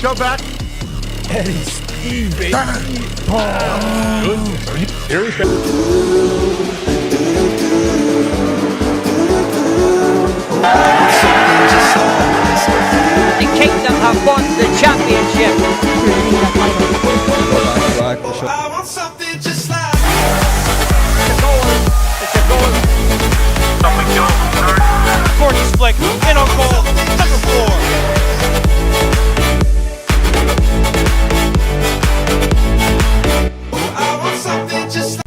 Go back. Eddie Steve, baby. Good. Here we go. The Kingdom have won the championship. I want something just like It's a goal. Courtney's flick, in on goal, number 4. I want something just like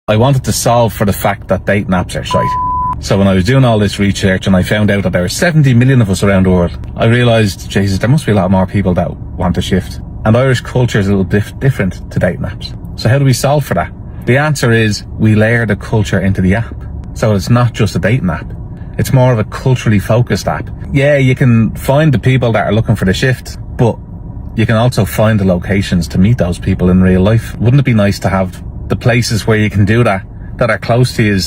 I wanted to solve for the fact that date naps are shite. So when I was doing all this research and I found out that there are 70 million of us around the world, I realised, Jesus, there must be a lot more people that want to shift. And Irish culture is a little different to date naps. So how do we solve for that? The answer is we layer the culture into the app. So it's not just a dating app. It's more of a culturally focused app. Yeah, you can find the people that are looking for the shift, but you can also find the locations to meet those people in real life. Wouldn't it be nice to have the places where you can do that are close to you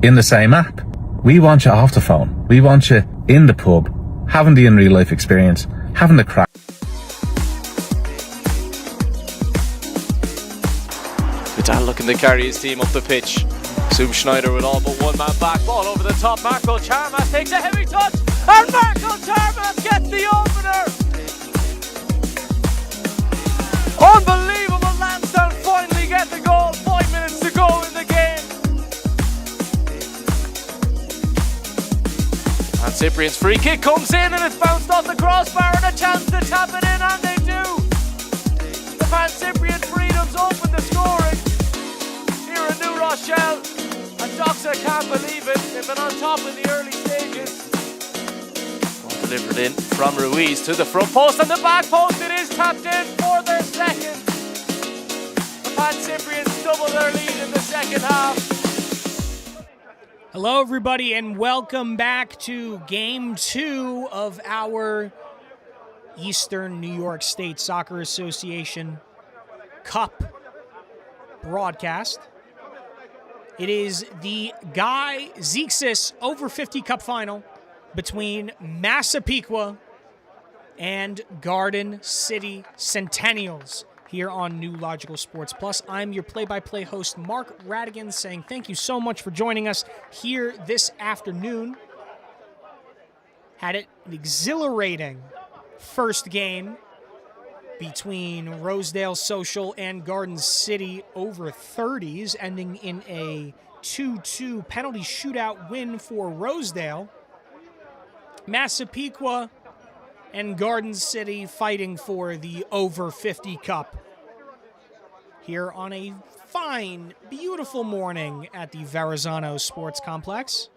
in the same app? We want you off the phone. We want you in the pub, having the in real life experience, having the crack. Vidal looking to carry his team up the pitch. Zoom Schneider with all but one man back. Ball over the top. Marco Charmas takes a heavy touch. And Marco Charmas gets the opener. Unbelievable. Lansdowne finally get the goal. 5 minutes to go in the game. And Cyprian's free kick comes in and it's bounced off the crossbar and a chance to tap it in, and they do. The Van Cyprian Freedoms open the scoring here in New Rochelle, and Doxa can't believe it. They've been on top in the early stages. Ball delivered in from Ruiz to the front post and the back post. It is tapped in for their second. The Van Cyprians double their lead in the second half. Hello, everybody, and welcome back to Game 2 of our Eastern New York State Soccer Association Cup broadcast. It is the Guy Zixis over 50 Cup final between Massapequa and Garden City Centennials here on New Logical Sports Plus. I'm your play-by-play host, Mark Radigan, saying thank you so much for joining us here this afternoon. Had an exhilarating first game between Rosedale Social and Garden City over 30s, ending in a 2-2 penalty shootout win for Rosedale. Massapequa and Garden City fighting for the over 50 Cup here on a fine, beautiful morning at the Verrazano Sports Complex.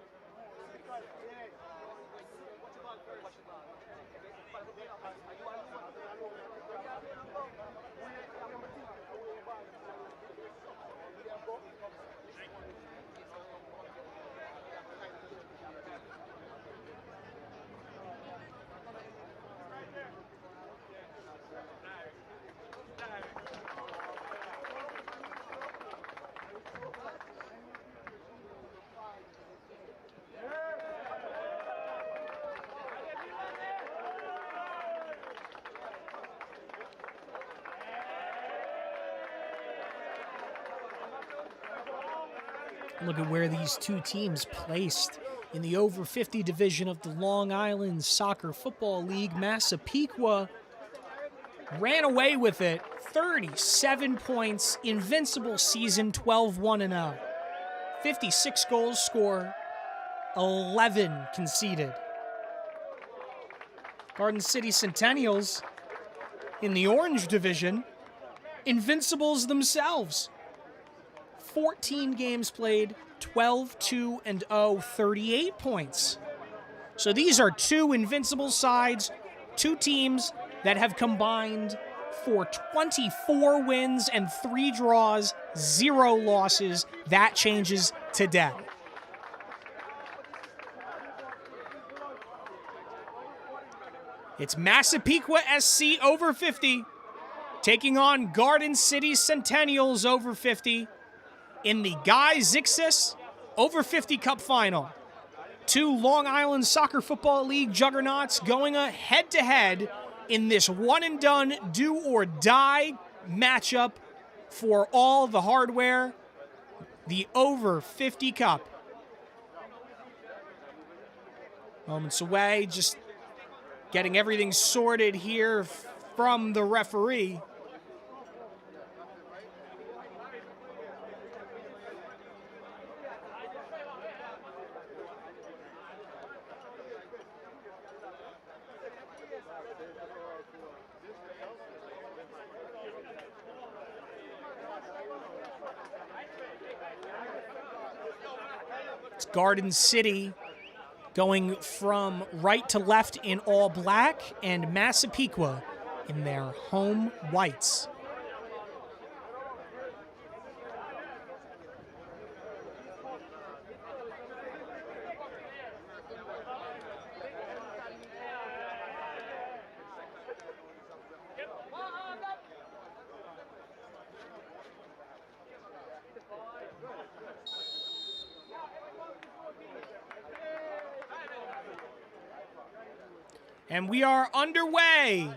Look at where these two teams placed in the over 50 division of the Long Island Soccer Football League. Massapequa ran away with it, 37 points, invincible season, 12-1-0. 56 goals scored, 11 conceded. Garden City Centennials in the orange division, invincibles themselves. 14 games played, 12-2-0, 38 points. So these are two invincible sides, two teams that have combined for 24 wins and 3 draws, 0 losses. That changes today. It's Massapequa SC over 50 taking on Garden City Centennials over 50 in the Guys Zixis over 50 Cup final. Two Long Island Soccer Football League juggernauts going head-to-head in this one-and-done, do-or-die matchup for all the hardware, the over 50 Cup. Moments away, just getting everything sorted here from the referee. It's Garden City going from right to left in all black, and Massapequa in their home whites. And we are underway.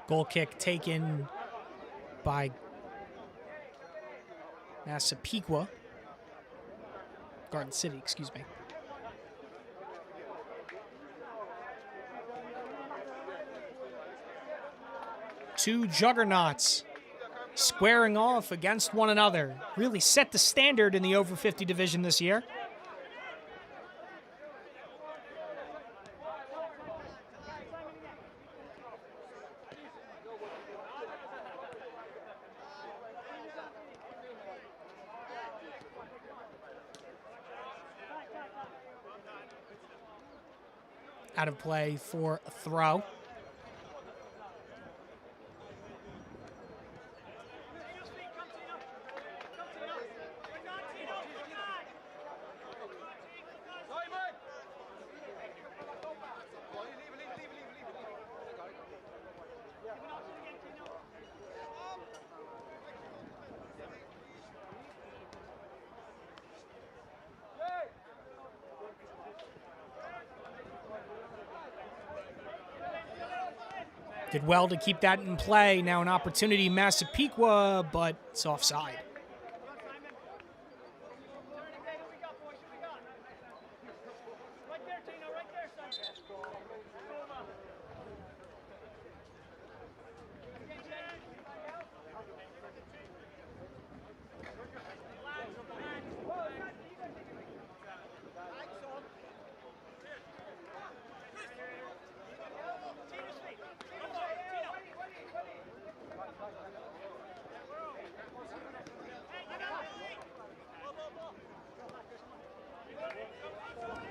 Goal kick taken by Massapequa. Garden City, excuse me. Two juggernauts squaring off against one another. Really set the standard in the over 50 division this year. Out of play for a throw. Did well to keep that in play. Now an opportunity, Massapequa, but it's offside.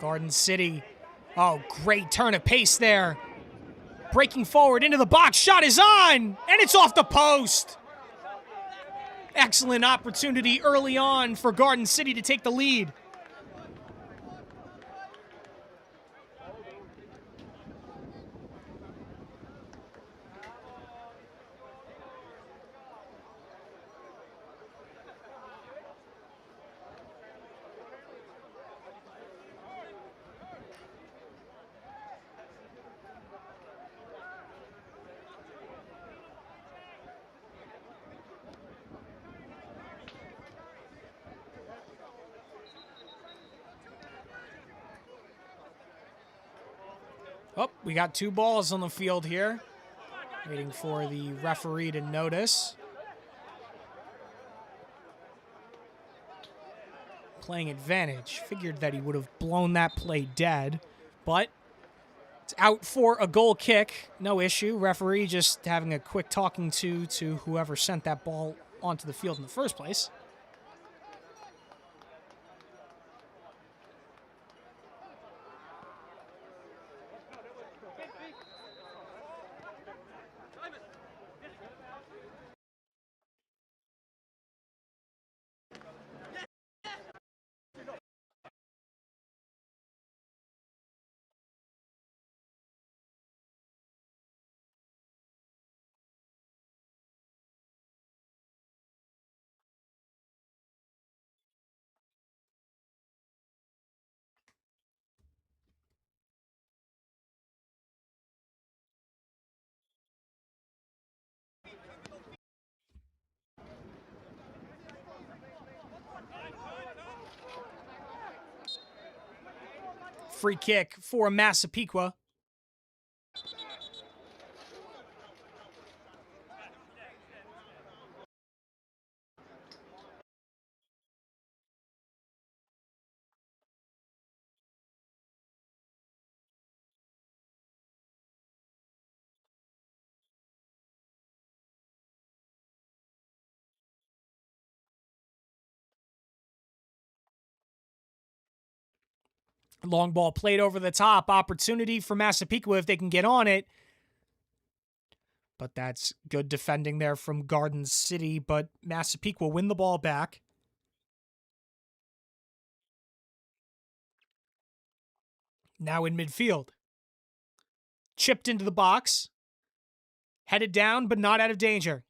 Garden City, oh, great turn of pace there. Breaking forward into the box, shot is on, and it's off the post. Excellent opportunity early on for Garden City to take the lead. Oh, we got 2 balls on the field here. Waiting for the referee to notice. Playing advantage. Figured that he would have blown that play dead. But it's out for a goal kick. No issue. Referee just having a quick talking to whoever sent that ball onto the field in the first place. Free kick for Massapequa. Long ball played over the top. Opportunity for Massapequa if they can get on it. But that's good defending there from Garden City. But Massapequa win the ball back. Now in midfield. Chipped into the box. Headed down, but not out of danger.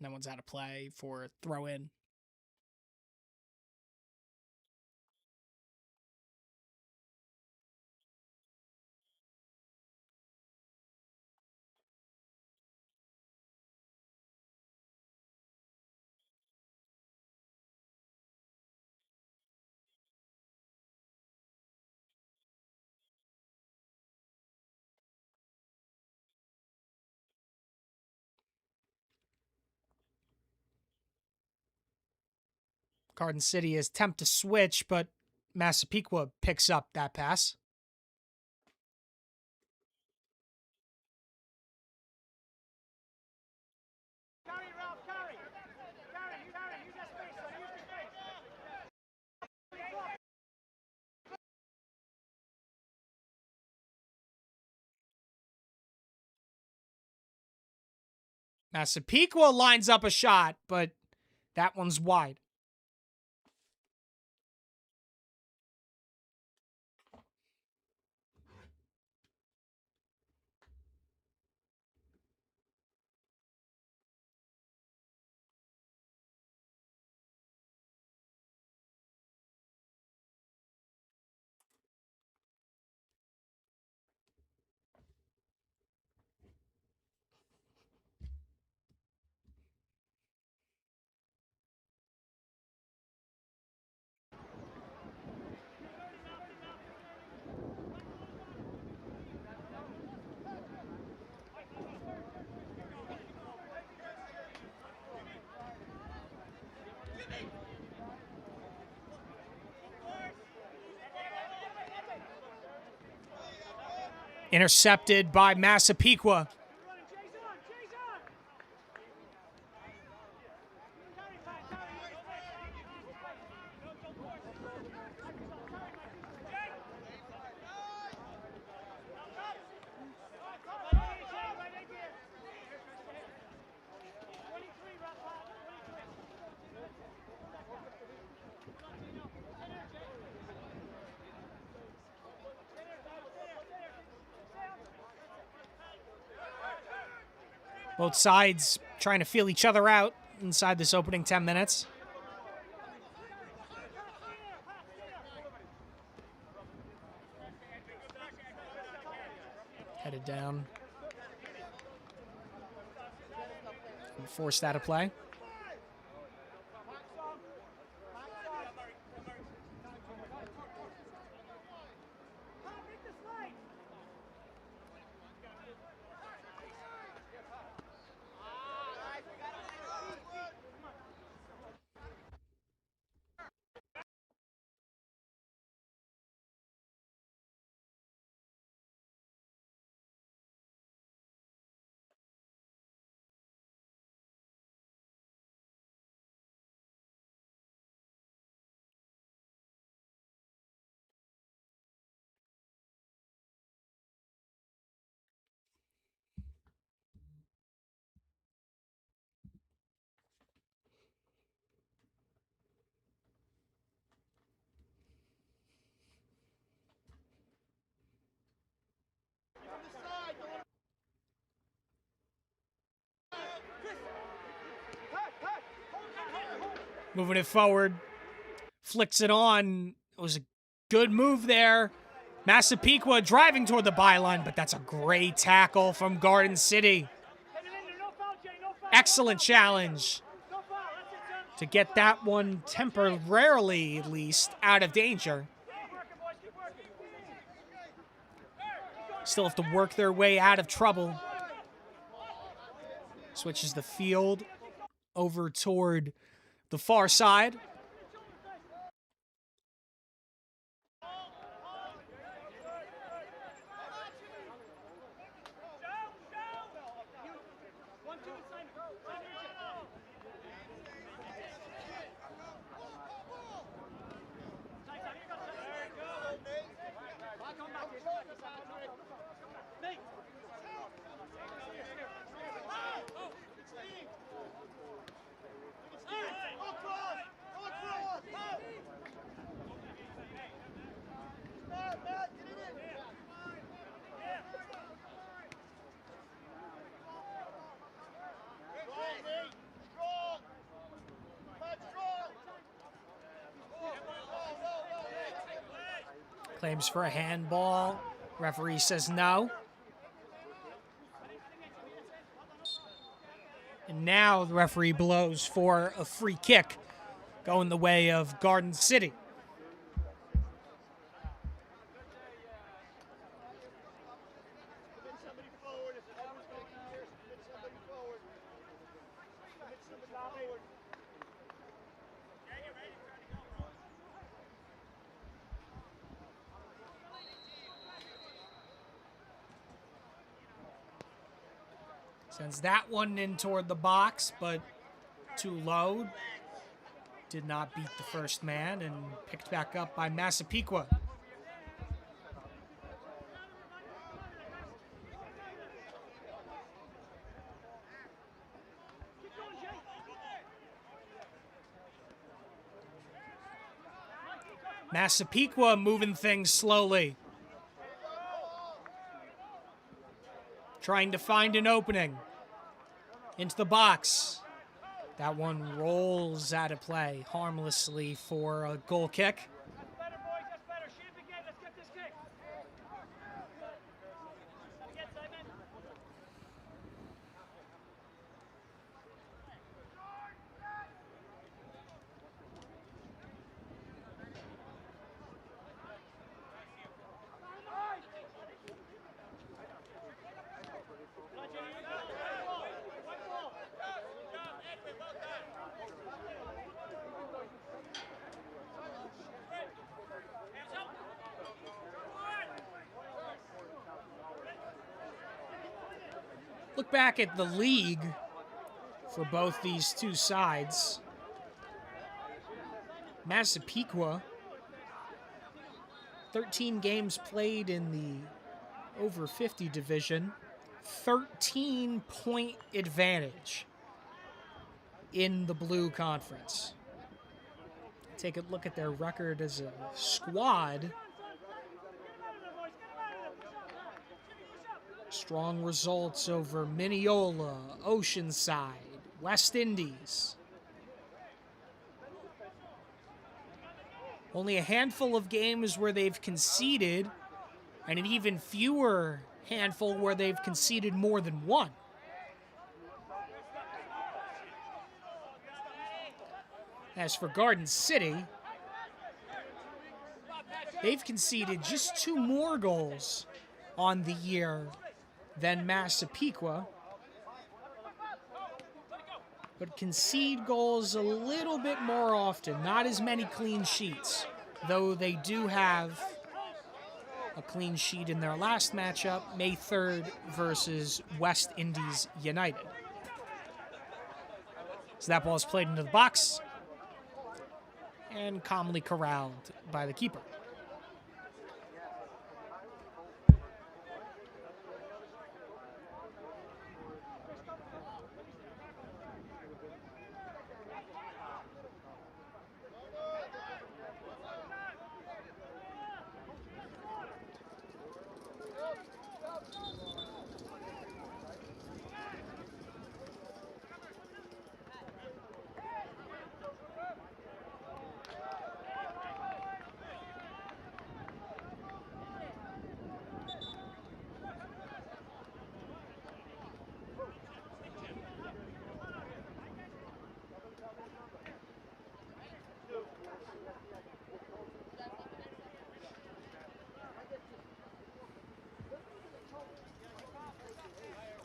That one's out of play for a throw in. Garden City is tempted to switch, but Massapequa picks up that pass. Massapequa lines up a shot, but that one's wide. Intercepted by Massapequa. Both sides trying to feel each other out inside this opening 10 minutes. Headed down. Forced out of play. Moving it forward. Flicks it on. It was a good move there. Massapequa driving toward the byline, but that's a great tackle from Garden City. Excellent challenge to get that one temporarily, at least, out of danger. Still have to work their way out of trouble. Switches the field over toward the far side. Claims for a handball. Referee says no. And now the referee blows for a free kick going the way of Garden City. Sends that one in toward the box, but too low. Did not beat the first man and picked back up by Massapequa. Massapequa moving things slowly. Trying to find an opening into the box. That one rolls out of play harmlessly for a goal kick. Look back at the league for both these two sides. Massapequa, 13 games played in the over 50 division, 13-point advantage in the Blue Conference. Take a look at their record as a squad. Strong results over Mineola, Oceanside, West Indies. Only a handful of games where they've conceded, and an even fewer handful where they've conceded more than one. As for Garden City, they've conceded just 2 more goals on the year than Massapequa, but concede goals a little bit more often. Not as many clean sheets, though they do have a clean sheet in their last matchup, May 3rd versus West Indies United. So that ball is played into the box and calmly corralled by the keeper.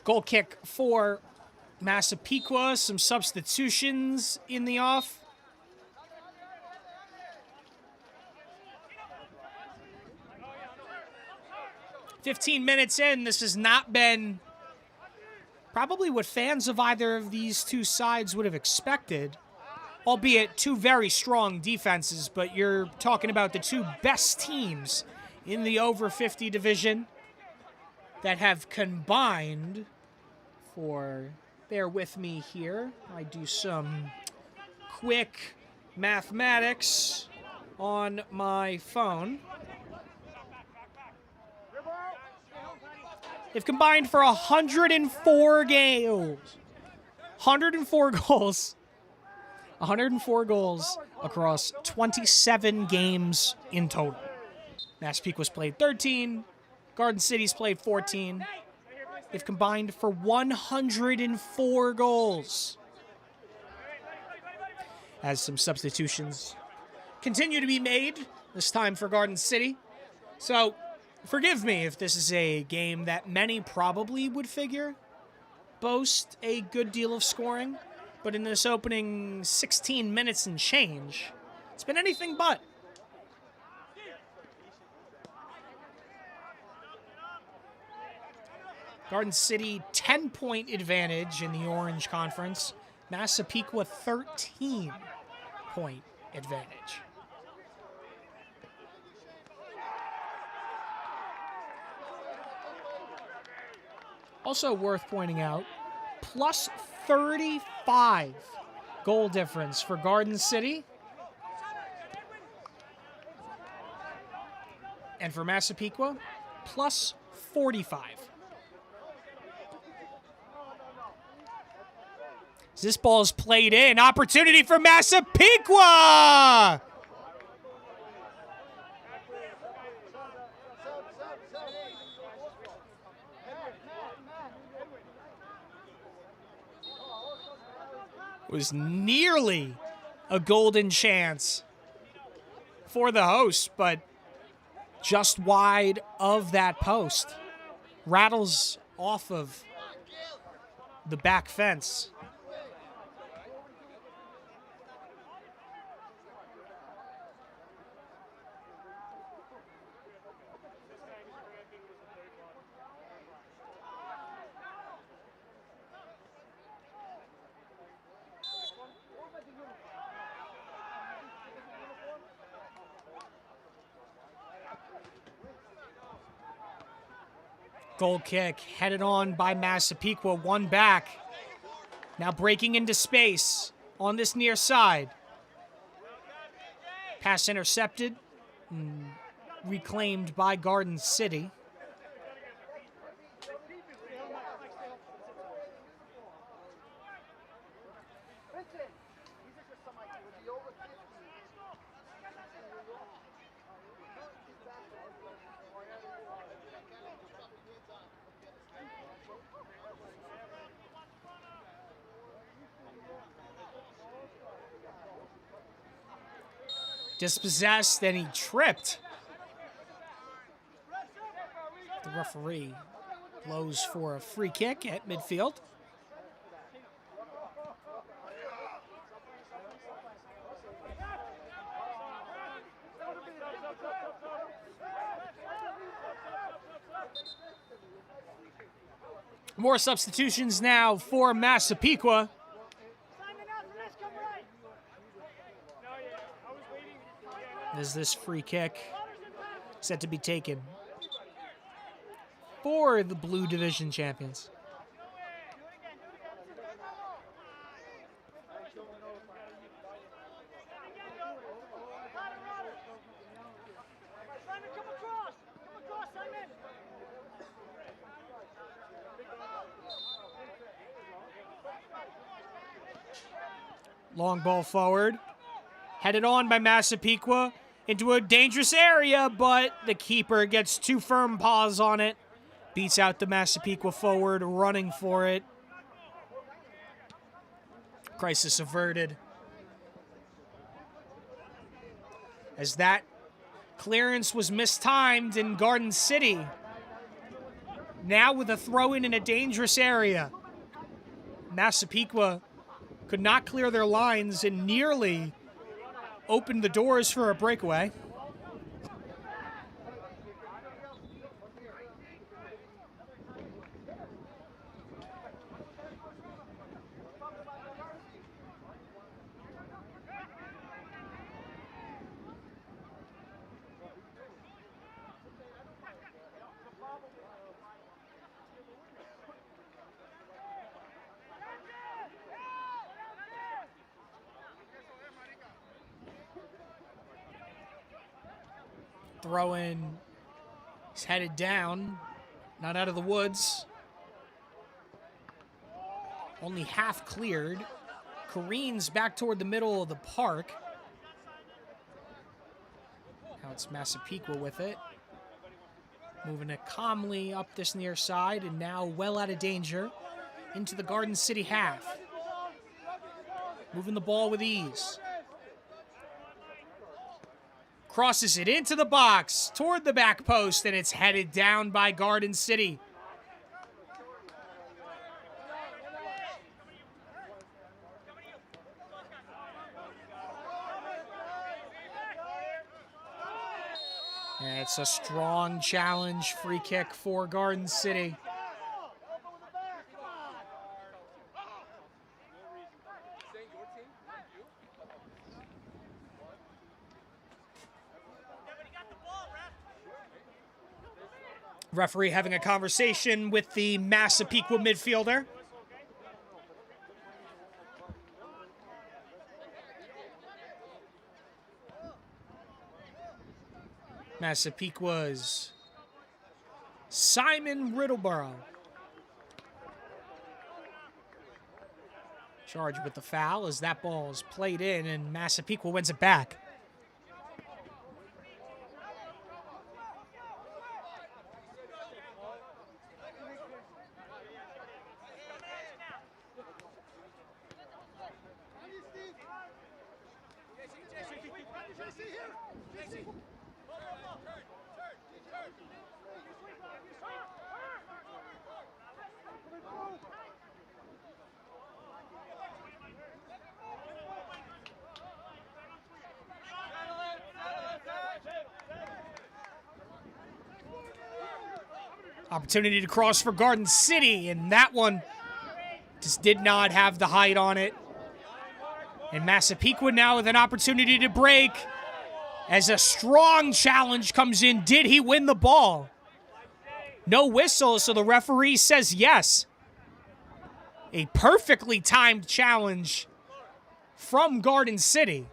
Goal kick for Massapequa. Some substitutions in the off. "15 minutes in, this has not been probably what fans of either of these two sides would have expected, albeit two very strong defenses, but you're talking about the two best teams in the over 50 division that have combined for, bear with me here, I do some quick mathematics on my phone. They've combined for 104 goals. 104 goals. 104 goals across 27 games in total. Massapequa's played 13. Garden City's played 14. They've combined for 104 goals. As some substitutions continue to be made, this time for Garden City. So, forgive me if this is a game that many probably would figure boast a good deal of scoring, but in this opening 16 minutes and change, it's been anything but. Garden City, 10-point advantage in the Orange Conference. Massapequa, 13-point advantage. Also worth pointing out, plus 35 goal difference for Garden City. And for Massapequa, plus 45. This ball is played in. Opportunity for Massapequa! Was nearly a golden chance for the host, but just wide of that post. Rattles off of the back fence. Goal kick headed on by Massapequa, one back. Now breaking into space on this near side. Pass intercepted, reclaimed by Garden City. Dispossessed, and he tripped. The referee blows for a free kick at midfield. More substitutions now for Massapequa. As this free kick set to be taken for the Blue Division champions. Long ball forward, headed on by Massapequa into a dangerous area, but the keeper gets two firm paws on it. Beats out the Massapequa forward, running for it. Crisis averted. As that clearance was mistimed in Garden City. Now with a throw-in a dangerous area. Massapequa could not clear their lines and nearly opened the doors for a breakaway. Throw-in is headed down, not out of the woods. Only half cleared. Careens back toward the middle of the park. Now it's Massapequa with it. Moving it calmly up this near side and now well out of danger into the Garden City half. Moving the ball with ease. Crosses it into the box, toward the back post, and it's headed down by Garden City. And it's a strong challenge, free kick for Garden City. Referee having a conversation with the Massapequa midfielder. Massapequa's Simon Riddleborough. Charged with the foul as that ball is played in and Massapequa wins it back. Opportunity to cross for Garden City, and that one just did not have the height on it. And Massapequa now with an opportunity to break as a strong challenge comes in. Did he win the ball? No whistle, so the referee says yes. A perfectly timed challenge from Garden City.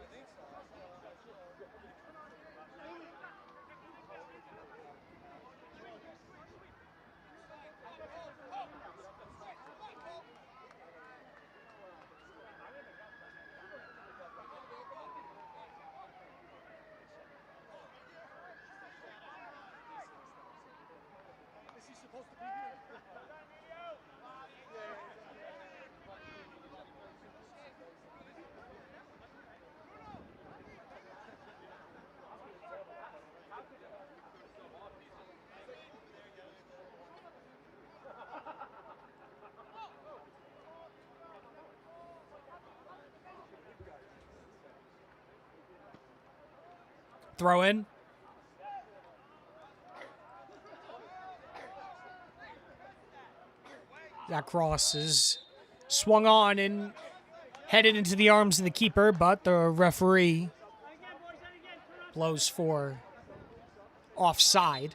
Throw in. That cross is swung on and headed into the arms of the keeper, but the referee blows for offside.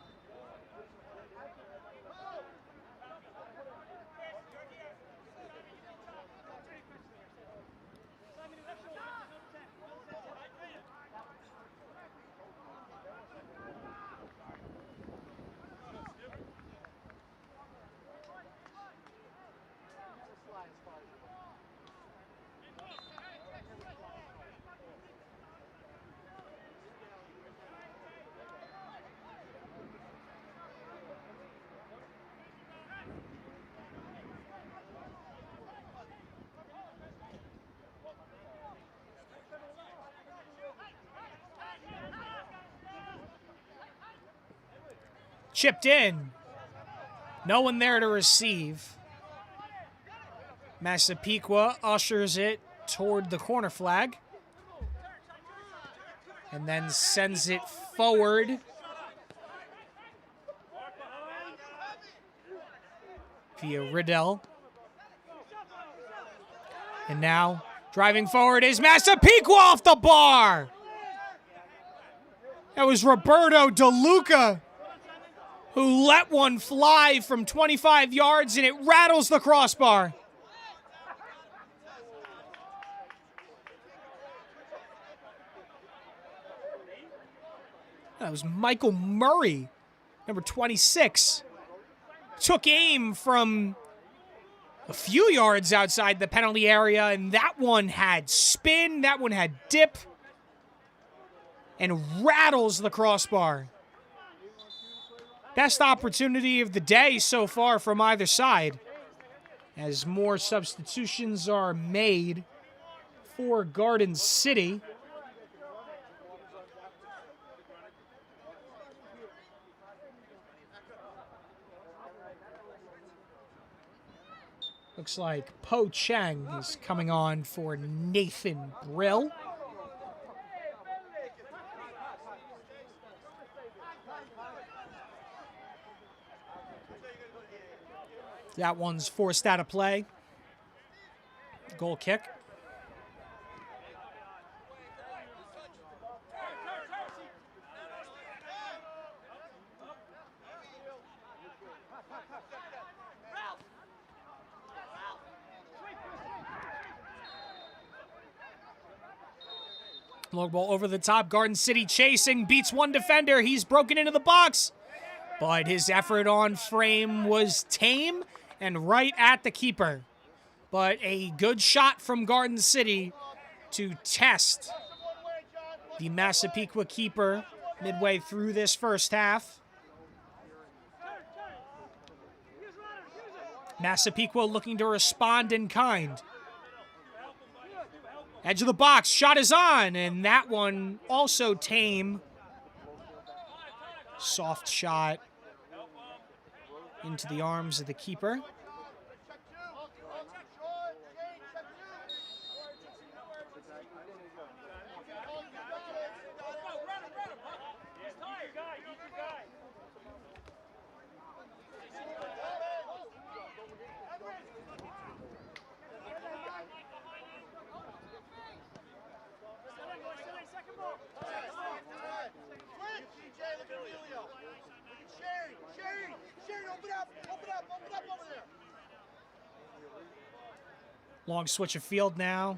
Chipped in. No one there to receive. Massapequa ushers it toward the corner flag. And then sends it forward. Via Riddell. And now, driving forward is Massapequa off the bar. That was Roberto DeLuca, who let one fly from 25 yards, and it rattles the crossbar. That was Michael Murray, number 26. Took aim from a few yards outside the penalty area, and that one had spin, that one had dip, and rattles the crossbar. Best opportunity of the day so far from either side, as more substitutions are made for Garden City. Looks like Po Cheng is coming on for Nathan Brill. That one's forced out of play. Goal kick. Long ball over the top. Garden City chasing. Beats one defender. He's broken into the box. But his effort on frame was tame and right at the keeper. But a good shot from Garden City to test the Massapequa keeper midway through this first half. Massapequa looking to respond in kind. Edge of the box, shot is on, and that one also tame. Soft shot into the arms of the keeper. Long switch of field now.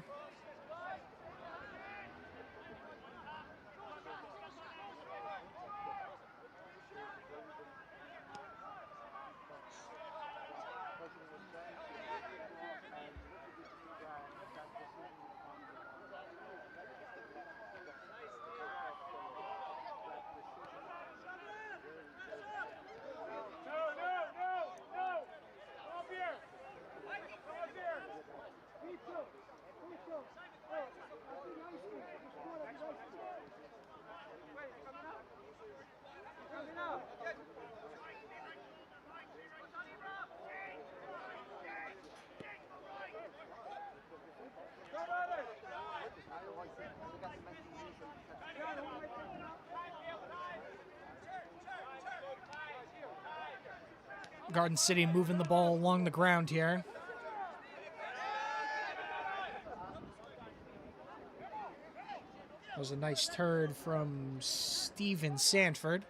Garden City moving the ball along the ground here. That was a nice turd from Steven Sanford.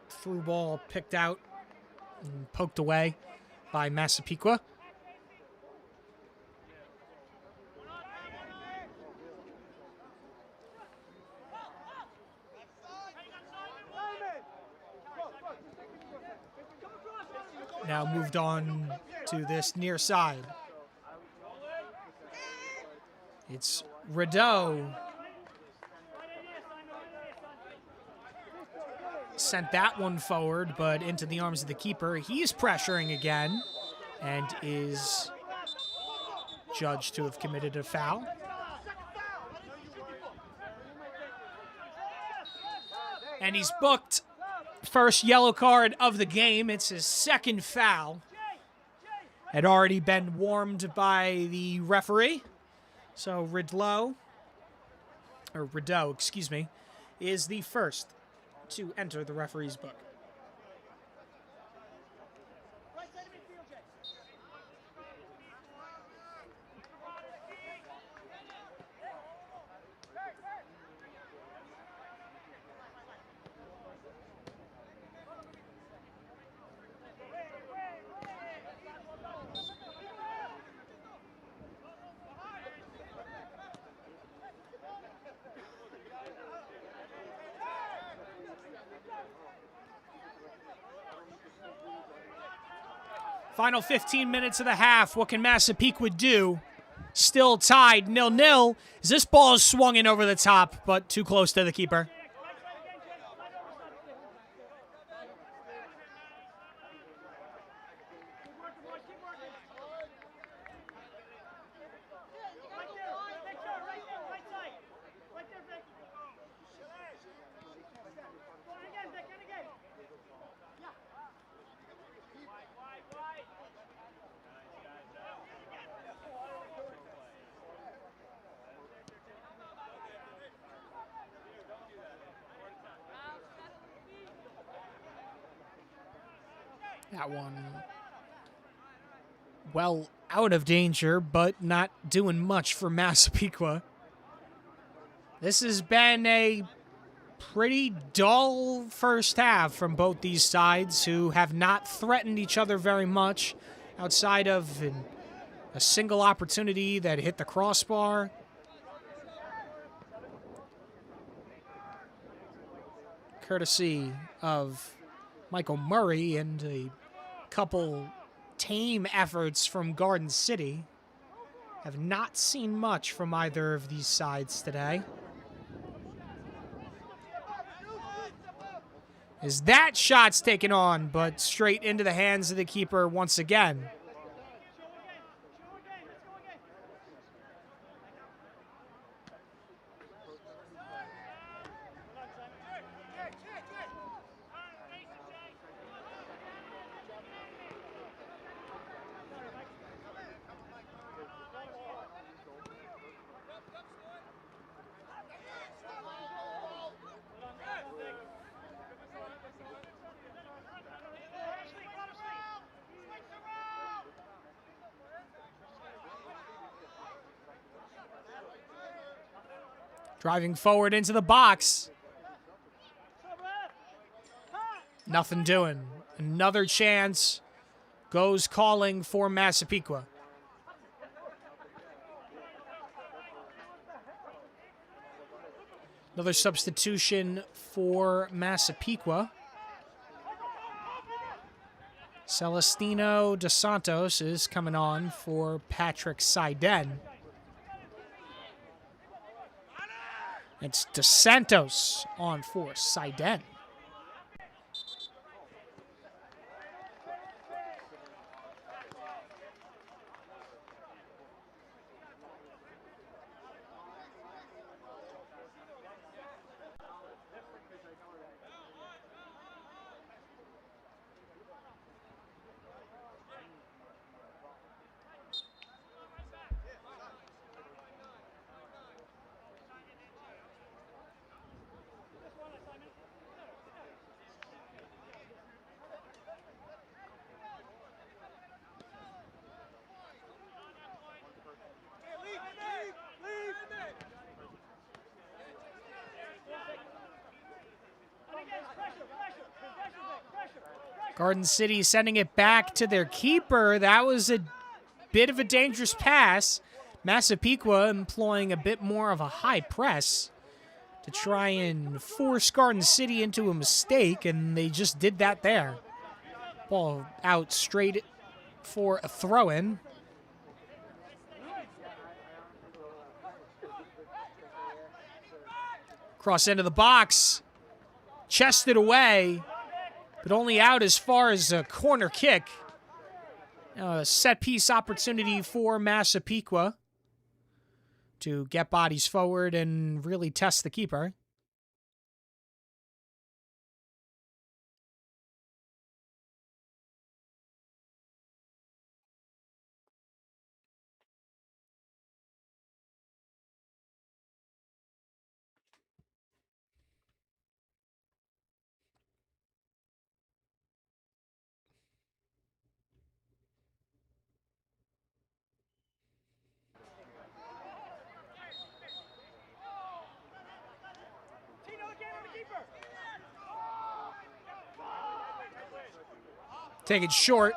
Through ball picked out and poked away by Massapequa. Now moved on to this near side. It's Rideau. Sent that one forward, but into the arms of the keeper. He's pressuring again and is judged to have committed a foul. And he's booked. First yellow card of the game. It's his second foul. Had already been warmed by the referee. So Rideau, excuse me, is the first to enter the referee's book. Final 15 minutes of the half. What can Massapequa do? Still tied 0-0. As this ball is swung in over the top, but too close to the keeper. That one, well, out of danger, but not doing much for Massapequa. This has been a pretty dull first half from both these sides, who have not threatened each other very much outside of a single opportunity that hit the crossbar. Courtesy of Michael Murray and a couple tame efforts from Garden City. Have not seen much from either of these sides today. As that shot's taken on, but straight into the hands of the keeper once again. Driving forward into the box. Nothing doing. Another chance goes calling for Massapequa. Another substitution for Massapequa. Celestino dos Santos is coming on for Patrick Seiden. It's DeSantos on for Seiden. Garden City sending it back to their keeper. That was a bit of a dangerous pass. Massapequa employing a bit more of a high press to try and force Garden City into a mistake, and they just did that there. Ball out straight for a throw-in. Cross into the box. Chested away, but only out as far as a corner kick. A set-piece opportunity for Massapequa to get bodies forward and really test the keeper. Take it short.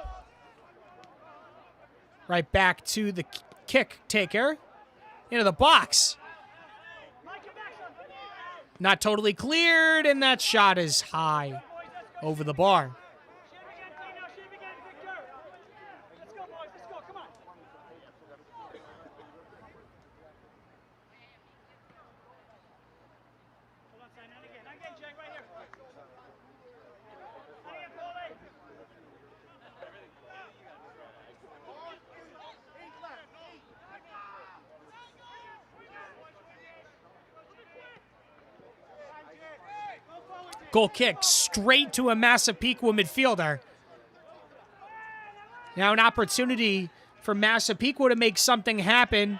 Right back to the kick taker. Into the box. Not totally cleared, and that shot is high over the bar. Goal kick straight to a Massapequa midfielder. Now an opportunity for Massapequa to make something happen.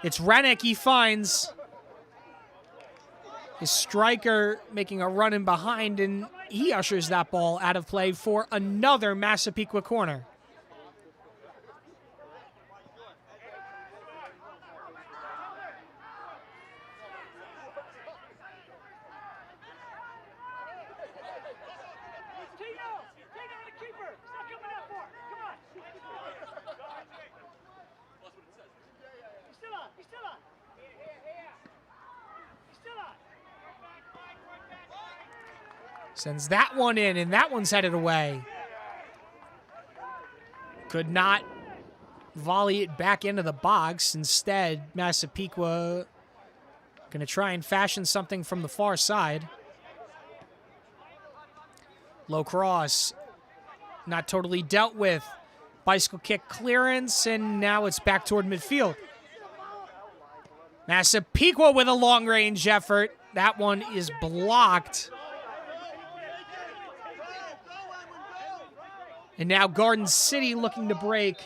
It's Rennick he finds. His striker making a run in behind, and he ushers that ball out of play for another Massapequa corner. Sends that one in, and that one's headed away. Could not volley it back into the box. Instead, Massapequa going to try and fashion something from the far side. Low cross. Not totally dealt with. Bicycle kick clearance, and now it's back toward midfield. Massapequa with a long-range effort. That one is blocked. And now Garden City looking to break.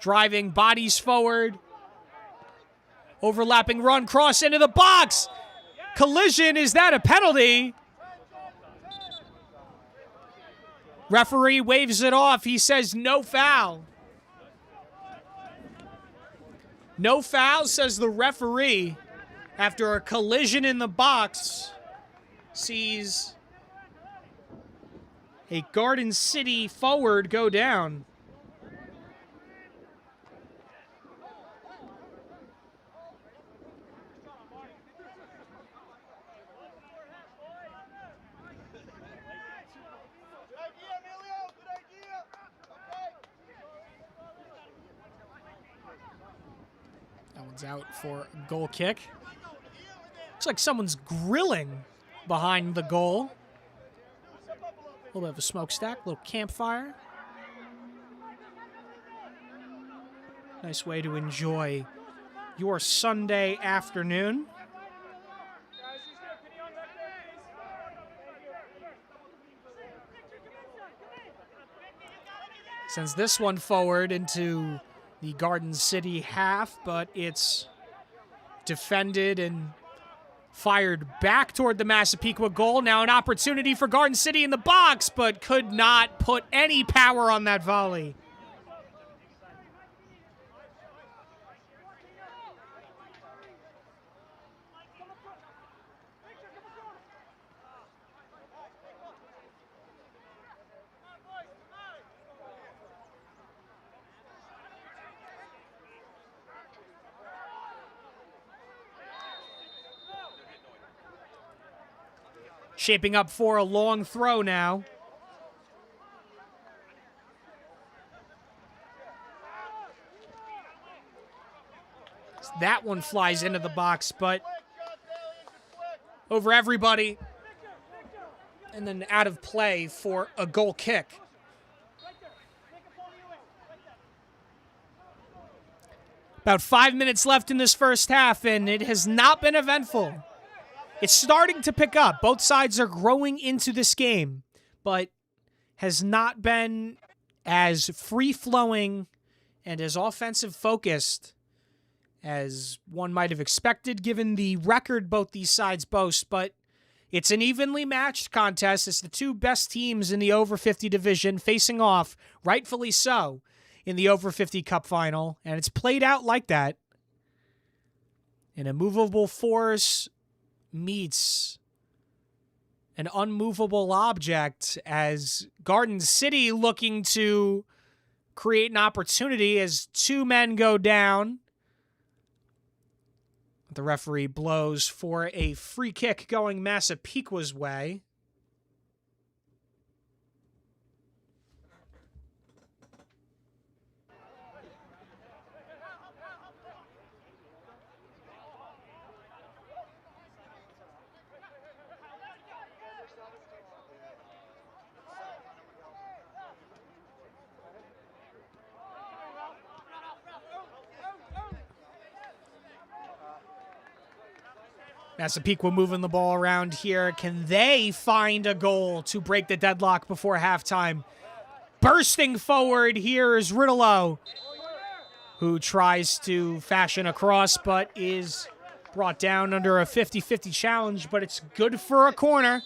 Driving, bodies forward. Overlapping run, cross into the box. Collision, is that a penalty? Referee waves it off. He says no foul. No foul, says the referee, after a collision in the box. Sees a Garden City forward go down. That one It's out for a goal kick. Looks like someone's grilling behind the goal. A little bit of a smokestack, a little campfire. Nice way to enjoy your Sunday afternoon. Sends this one forward into the Garden City half, but it's defended and fired back toward the Massapequa goal. Now an opportunity for Garden City in the box, but could not put any power on that volley. Shaping up for a long throw now. That one flies into the box, but over everybody. And then out of play for a goal kick. About 5 minutes left in this first half, and it has not been eventful. It's starting to pick up. Both sides are growing into this game, but has not been as free-flowing and as offensive-focused as one might have expected given the record both these sides boast. But it's an evenly matched contest. It's the two best teams in the over 50 division facing off, rightfully so, in the over 50 Cup final, and it's played out like that. An immovable force meets an unmovable object as Garden City looking to create an opportunity as two men go down. The referee blows for a free kick going Massapequa's way. Massapequa moving the ball around here. Can they find a goal to break the deadlock before halftime? Bursting forward here is Riddleau, who tries to fashion a cross, but is brought down under a 50-50 challenge, but it's good for a corner.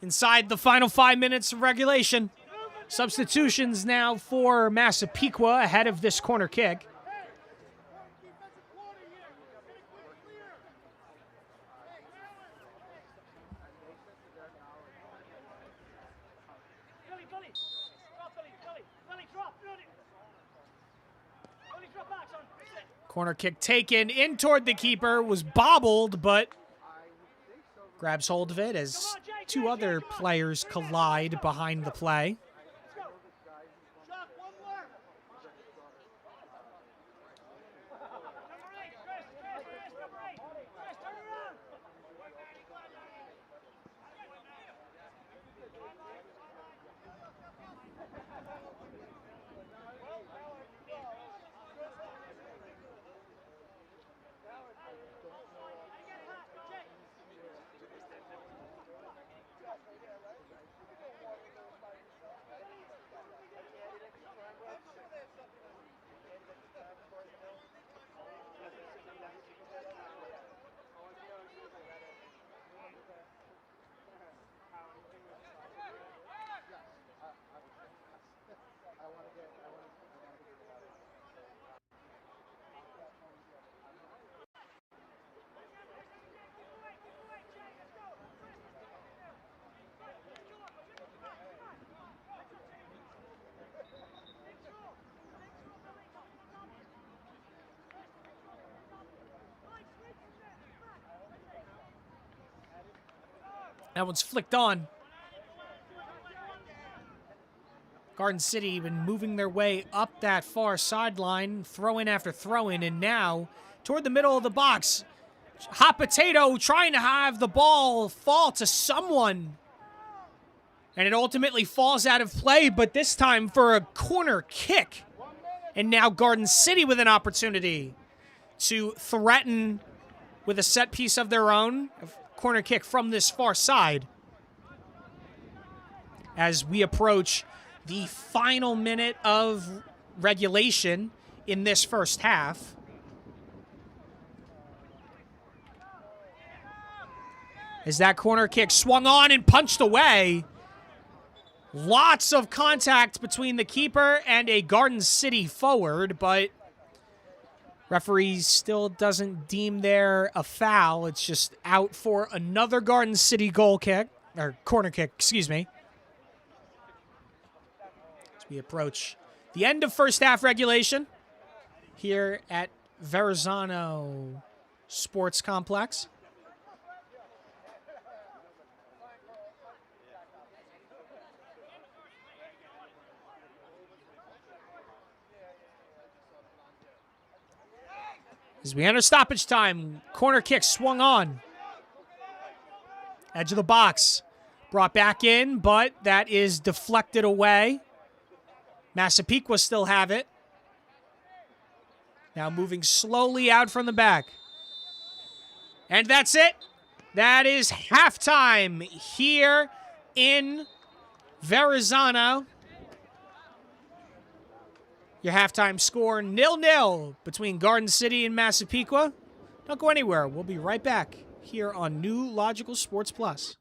Inside the final 5 minutes of regulation. Substitutions now for Massapequa ahead of this corner kick. Corner kick taken in toward the keeper, was bobbled, but grabs hold of it as two other players collide behind the play. That one's flicked on. Garden City been moving their way up that far sideline, throw-in after throw-in, and now toward the middle of the box. Hot Potato trying to have the ball fall to someone. And it ultimately falls out of play, but this time for a corner kick. And now Garden City with an opportunity to threaten with a set piece of their own. A corner kick from this far side. As we approach the final minute of regulation in this first half. As that corner kick swung on and punched away. Lots of contact between the keeper and a Garden City forward, but referee still doesn't deem there a foul. It's just out for another Garden City goal kick, or corner kick, excuse me. As we approach the end of first half regulation here at Verrazano Sports Complex. As we enter stoppage time, corner kick swung on. Edge of the box. Brought back in, but that is deflected away. Massapequa still have it. Now moving slowly out from the back. And that's it. That is halftime here in Verrazano. Your halftime score 0-0 between Garden City and Massapequa. Don't go anywhere. We'll be right back here on New Logical Sports Plus.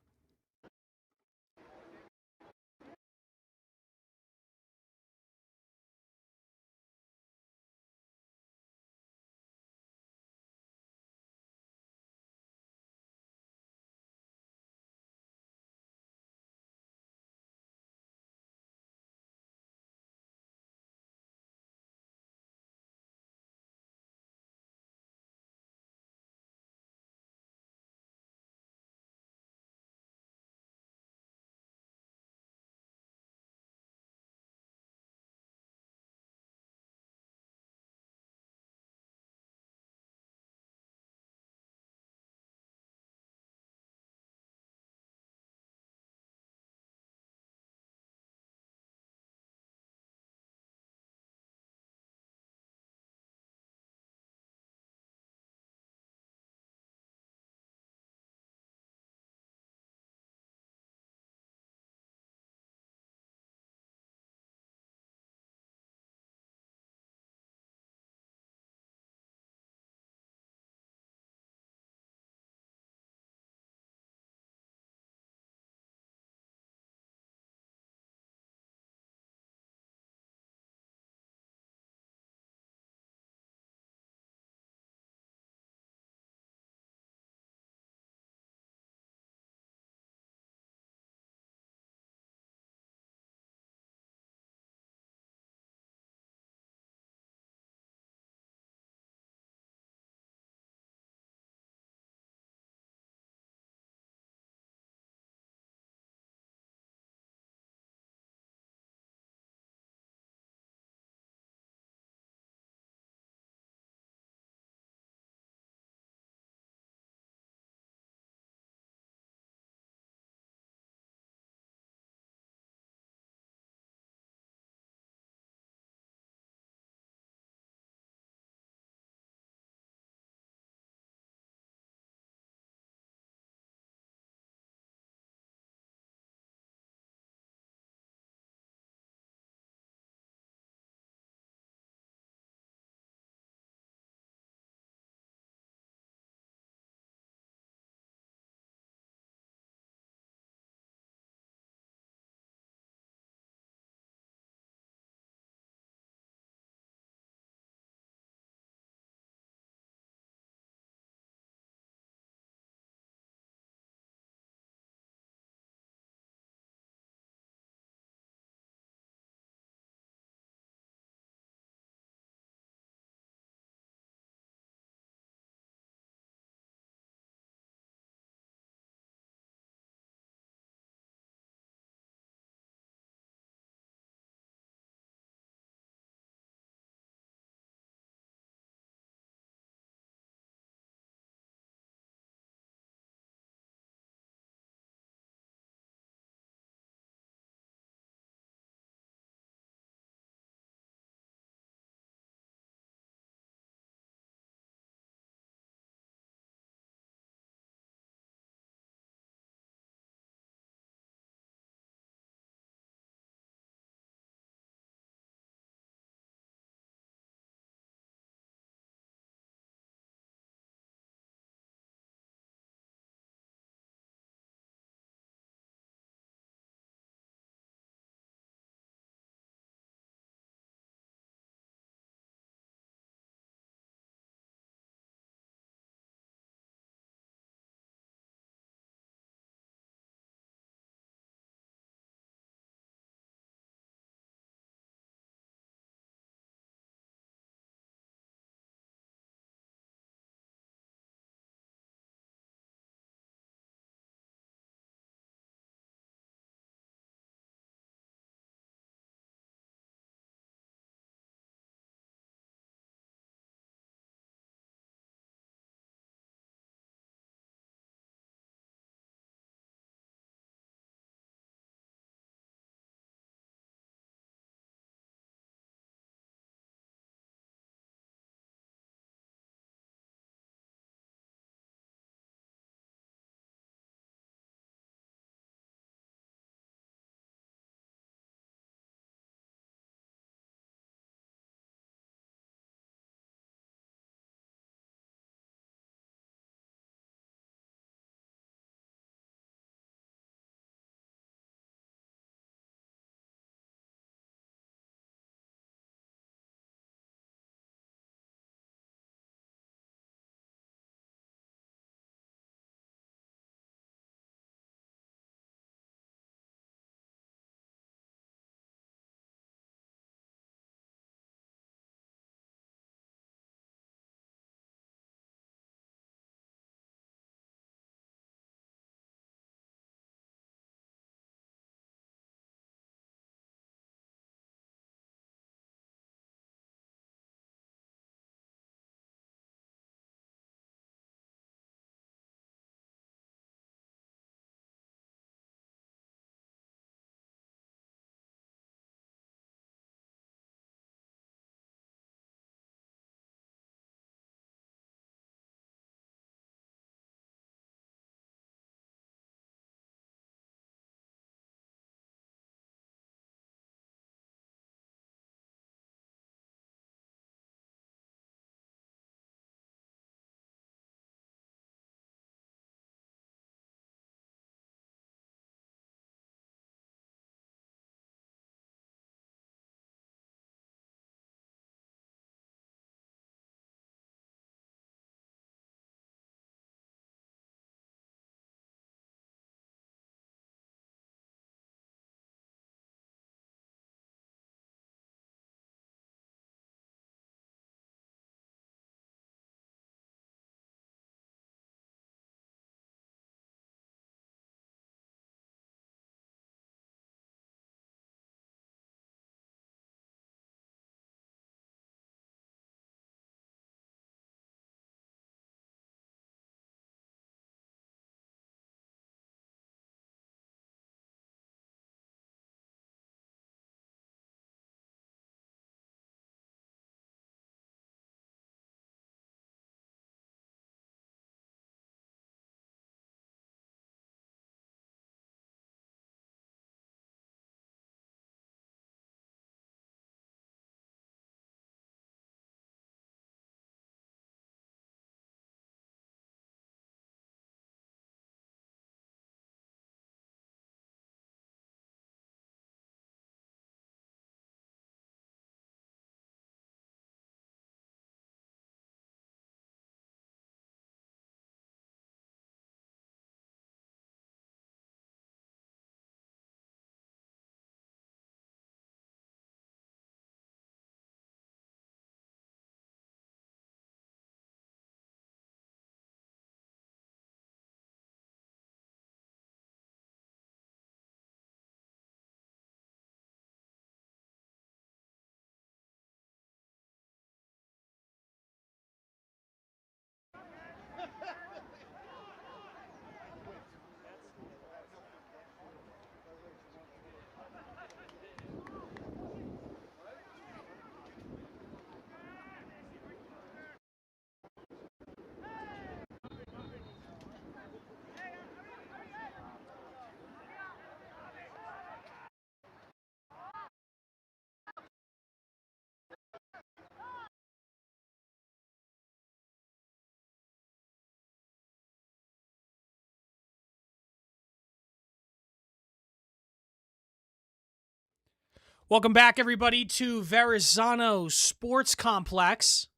Welcome back, everybody, to Verrazano Sports Complex.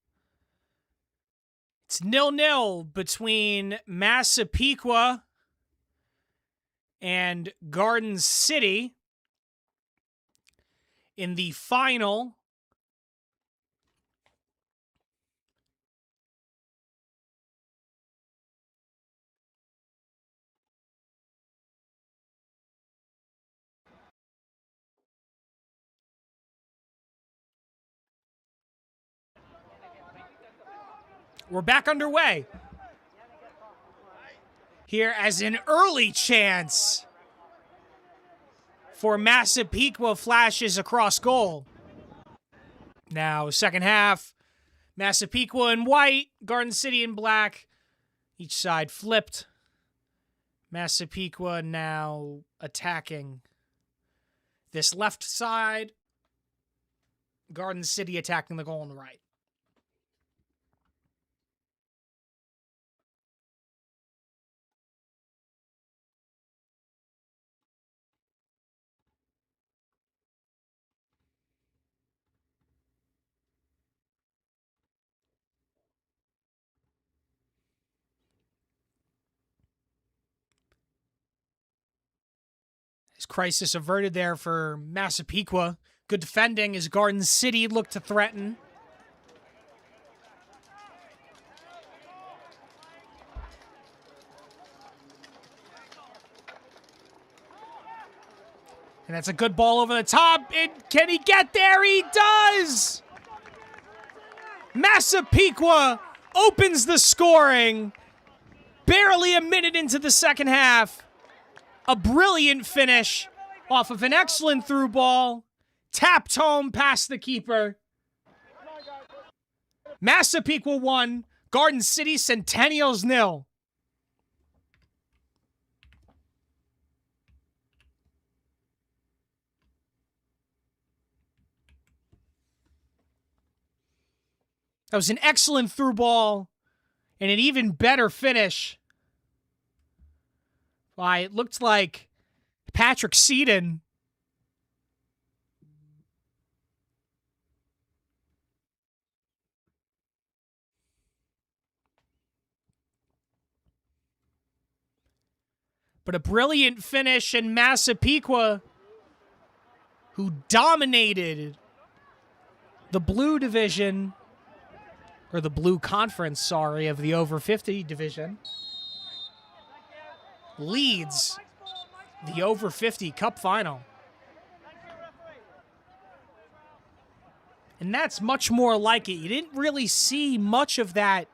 It's 0-0 between Massapequa and Garden City in the final. We're back underway. Here as an early chance for Massapequa flashes across goal. Now, second half, Massapequa in white, Garden City in black. Each side flipped. Massapequa now attacking this left side. Garden City attacking the goal on the right. Crisis averted there for Massapequa. Good defending as Garden City looked to threaten. And that's a good ball over the top. And can he get there? He does! Massapequa opens the scoring. Barely a minute into the second half. A brilliant finish off of an excellent through ball. Tapped home past the keeper. Massapequa 1, Garden City Centennials 0. That was an excellent through ball and an even better finish. Why, it looked like Patrick Seaton but a brilliant finish, and Massapequa, who dominated the blue division, or the blue conference, sorry, of the over 50 division, leads the over 50 cup final. And that's much more like it. You didn't really see much of that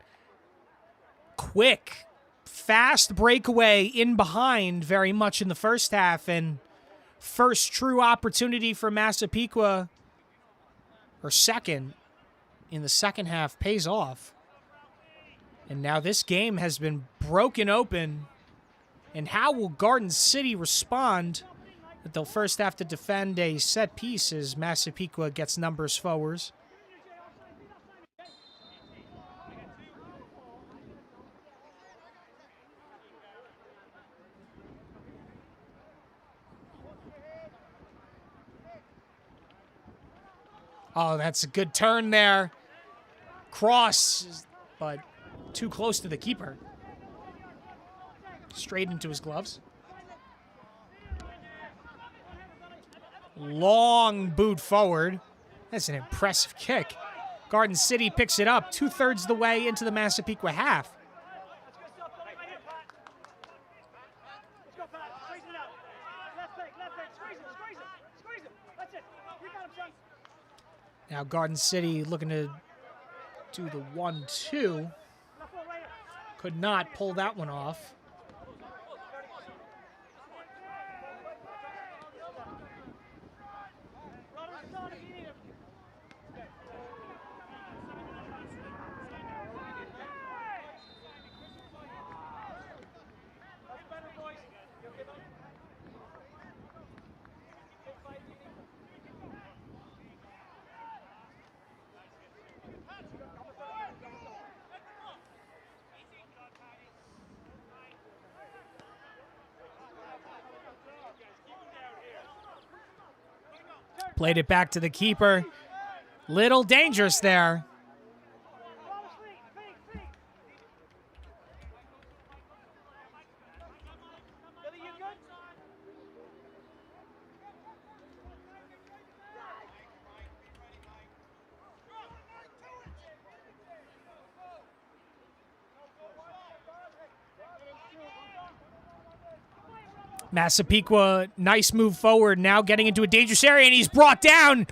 quick, fast breakaway in behind very much in the first half, and first true opportunity for Massapequa, or second, in the second half pays off. And now this game has been broken open. And how will Garden City respond? That they'll first have to defend a set piece as Massapequa gets numbers forwards. Oh, that's a good turn there. Cross, but too close to the keeper. Straight into his gloves. Long boot forward. That's an impressive kick. Garden City picks it up 2/3 the way into the Massapequa half. Now Garden City looking to do the 1-2. Could not pull that one off. Played it back to the keeper. Little dangerous there. Massapequa, nice move forward, now getting into a dangerous area, and he's brought down.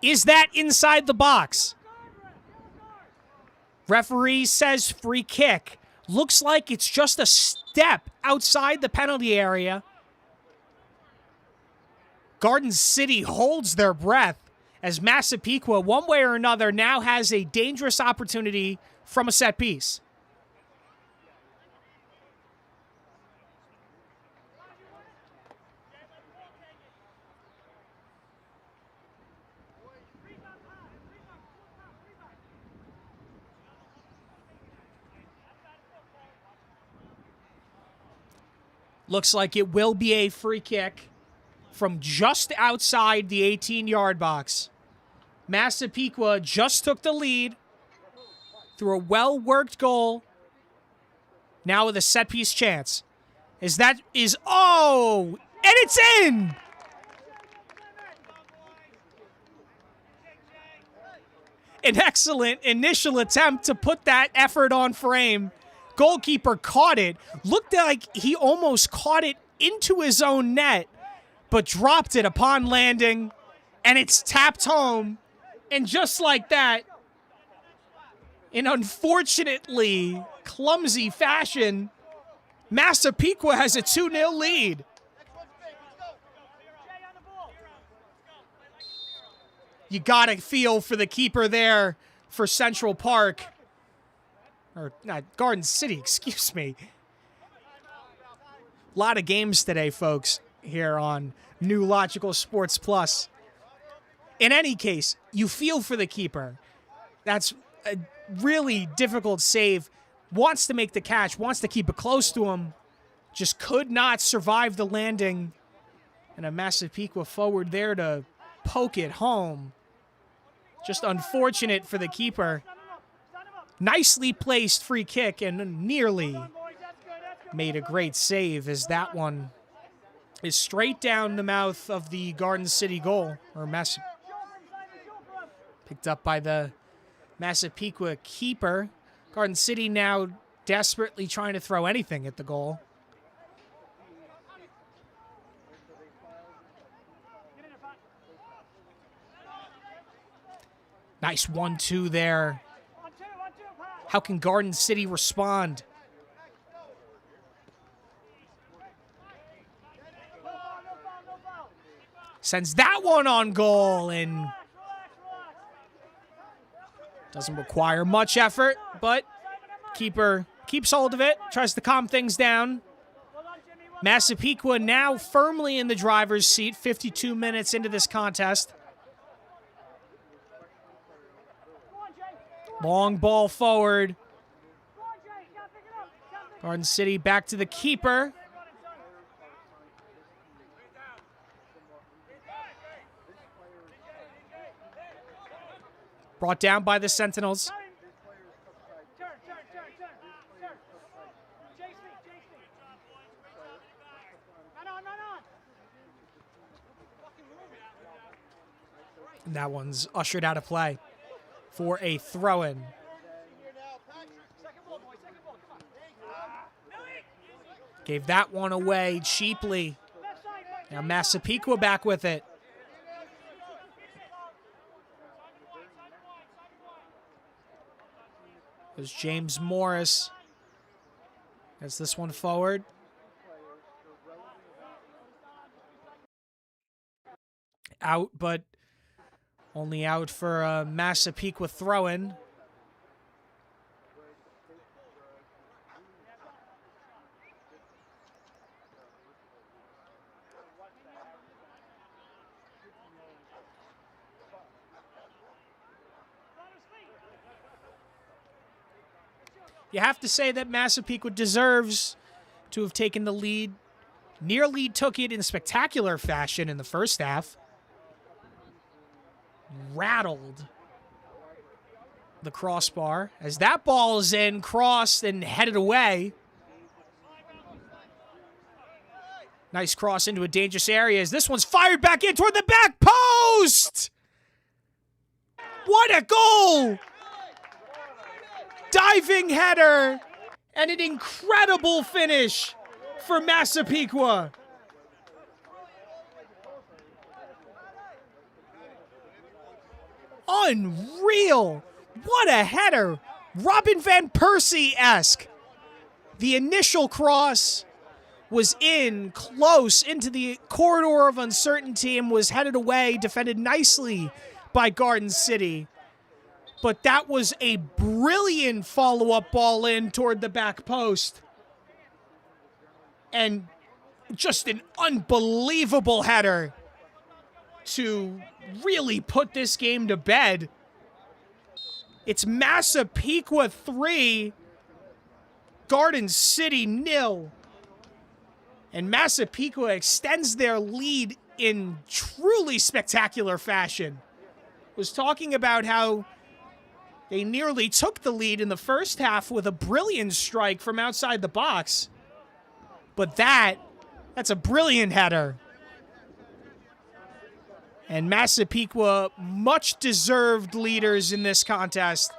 Is that inside the box? Referee says free kick. Looks like it's just a step outside the penalty area. Garden City holds their breath as Massapequa, one way or another, now has a dangerous opportunity from a set piece. Looks like it will be a free kick from just outside the 18-yard box. Massapequa just took the lead through a well-worked goal. Now with a set-piece chance. Oh! And it's in! An excellent initial attempt to put that effort on frame. Goalkeeper caught it. Looked like he almost caught it into his own net, but dropped it upon landing, and it's tapped home. And just like that, in unfortunately clumsy fashion, Massapequa has a 2-0 lead. You gotta feel for the keeper there for Central Park. Or not Garden City, excuse me. A lot of games today, folks, here on New Logical Sports Plus. In any case, you feel for the keeper. That's a really difficult save. Wants to make the catch, wants to keep it close to him. Just could not survive the landing. And a Massapequa forward there to poke it home. Just unfortunate for the keeper. Nicely placed free kick and nearly made a great save as that one is straight down the mouth of the Garden City goal. Picked up by the Massapequa keeper. Garden City now desperately trying to throw anything at the goal. Nice 1-2 there. How can Garden City respond? Sends that one on goal and doesn't require much effort, but keeper keeps hold of it, tries to calm things down. Massapequa now firmly in the driver's seat, 52 minutes into this contest. Long ball forward. Garden City back to the keeper. Brought down by the Sentinels. And that one's ushered out of play for a throw-in. Gave that one away cheaply. Now Massapequa back with it. There's James Morris. Gets this one forward. Out, but only out for a Massapequa throw-in. You have to say that Massapequa deserves to have taken the lead. Nearly took it in spectacular fashion in the first half. rattled the crossbar as that ball is in, crossed, and headed away. Nice cross into a dangerous area as this one's fired back in toward the back post! What a goal! Diving header and an incredible finish for Massapequa. Unreal! What a header! Robin Van Persie-esque. The initial cross was in, close into the corridor of uncertainty and was headed away, defended nicely by Garden City. But that was a brilliant follow-up ball in toward the back post. And just an unbelievable header to really put this game to bed. It's Massapequa 3, Garden City 0. And Massapequa extends their lead in truly spectacular fashion. Was talking about how they nearly took the lead in the first half with a brilliant strike from outside the box. But that's a brilliant header. And Massapequa, much deserved leaders in this contest.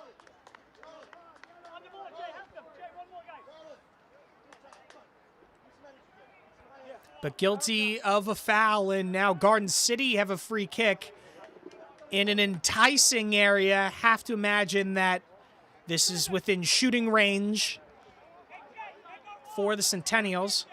But guilty of a foul, and now Garden City have a free kick in an enticing area. Have to imagine that this is within shooting range for the Centennials.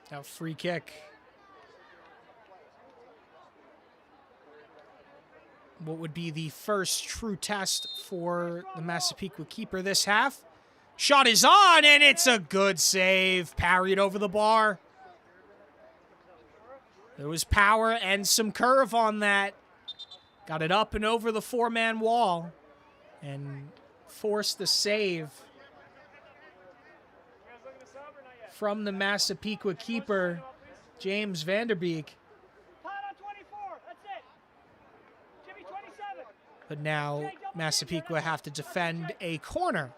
Now free kick. What would be the first true test for the Massapequa keeper this half. Shot is on, and it's a good save. Parried over the bar. There was power and some curve on that. Got it up and over the four-man wall and forced the save from the Massapequa keeper, James Vanderbeek. But now Massapequa have to defend a corner.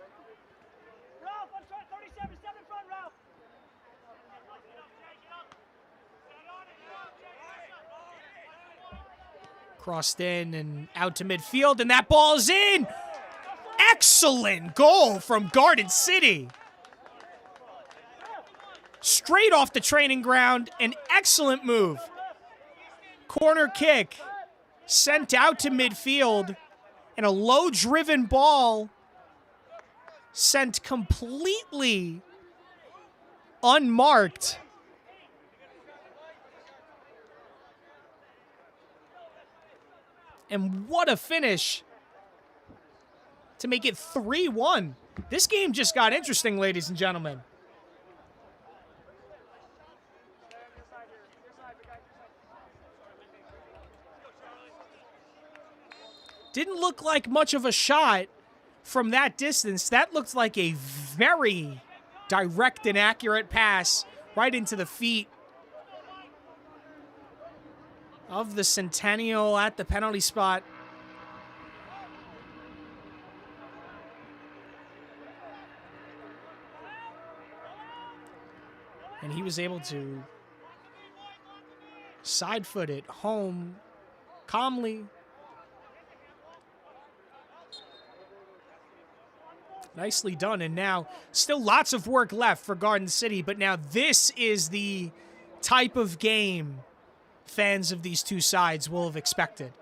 Crossed in and out to midfield, and that ball is in! Excellent goal from Garden City. Straight off the training ground, an excellent move. Corner kick sent out to midfield, and a low-driven ball sent completely unmarked. And what a finish to make it 3-1. This game just got interesting, ladies and gentlemen. Didn't look like much of a shot from that distance. That looked like a very direct and accurate pass right into the feet of the Centennial at the penalty spot. And he was able to side foot it home calmly. Nicely done. And now still lots of work left for Garden City, but now this is the type of game fans of these two sides will have expected.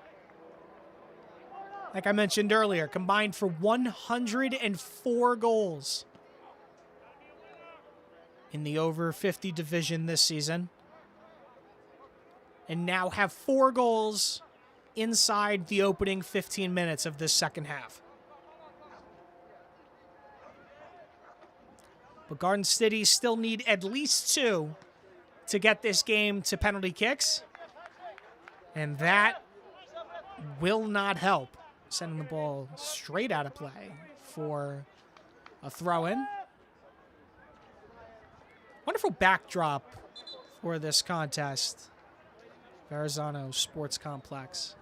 Like I mentioned earlier, combined for 104 goals in the over 50 division this season. And now have 4 goals inside the opening 15 minutes of this second half. But Garden City still need at least 2 to get this game to penalty kicks. And that will not help. Sending the ball straight out of play for a throw-in. Wonderful backdrop for this contest. Verrazano Sports Complex.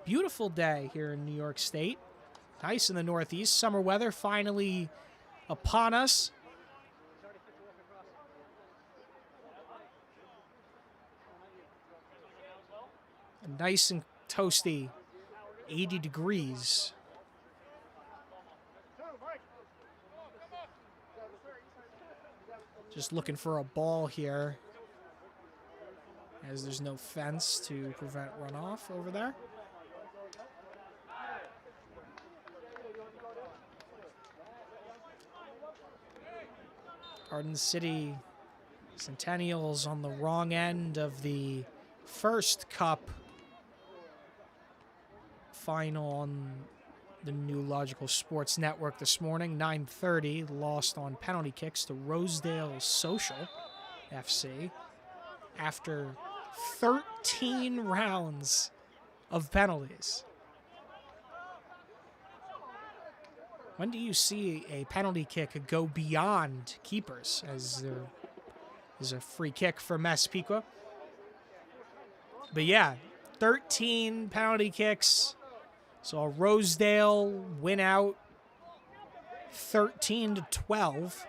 Beautiful day here in New York State. Nice in the Northeast. Summer weather finally upon us. Nice and toasty. 80 degrees. Just looking for a ball here, as there's no fence to prevent runoff over there. Garden City Centennials on the wrong end of the first cup final on the New Logical Sports Network this morning. 9:30, lost on penalty kicks to Rosedale Social FC after 13 rounds of penalties. When do you see a penalty kick go beyond keepers, as there is a free kick for Massapequa? But yeah, 13 penalty kicks. So Rosedale win out 13-12.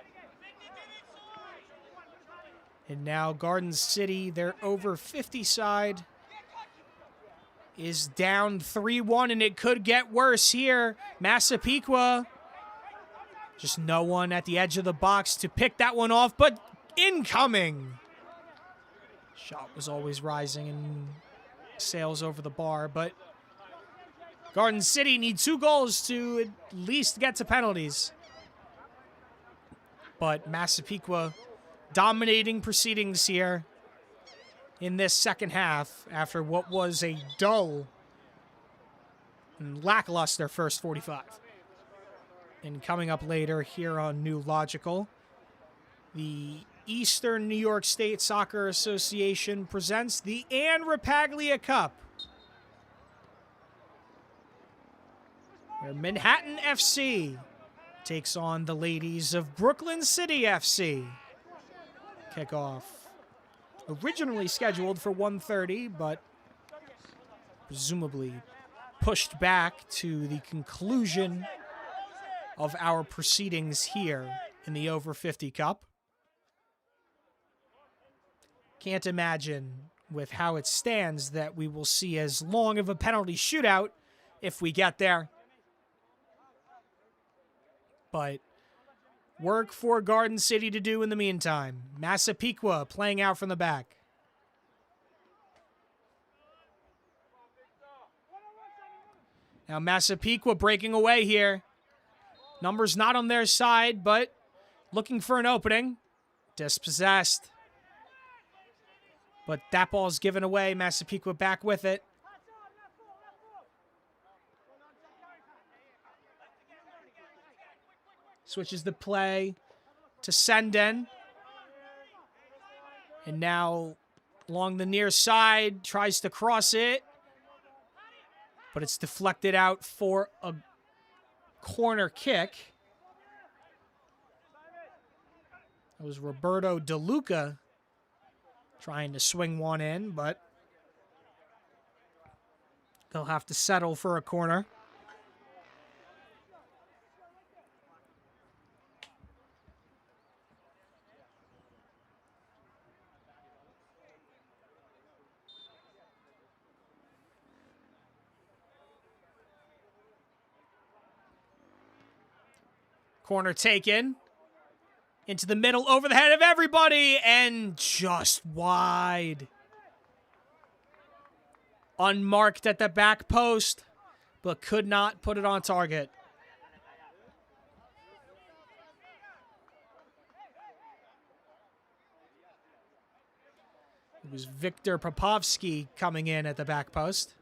And now Garden City, their over 50 side, is down 3-1, and it could get worse here. Massapequa, just no one at the edge of the box to pick that one off, but incoming. Shot was always rising and sails over the bar, but Garden City need 2 goals to at least get to penalties. But Massapequa dominating proceedings here in this second half after what was a dull and lackluster first 45. And coming up later here on New Logical, the Eastern New York State Soccer Association presents the Anaglia Cup, where Manhattan FC takes on the ladies of Brooklyn City FC. Kickoff originally scheduled for 1:30, but presumably pushed back to the conclusion of our proceedings here in the Over 50 Cup. Can't imagine, with how it stands, that we will see as long of a penalty shootout if we get there. But work for Garden City to do in the meantime. Massapequa playing out from the back. Now Massapequa breaking away here. Numbers not on their side, but looking for an opening. Dispossessed. But that ball's given away. Massapequa back with it. Switches the play to Senden. And now along the near side, tries to cross it. But it's deflected out for a corner kick. It was Roberto DeLuca trying to swing one in, but they'll have to settle for a corner. Corner taken. Into the middle, over the head of everybody, and just wide. Unmarked at the back post, but could not put it on target. It was Victor Popovsky coming in at the back post.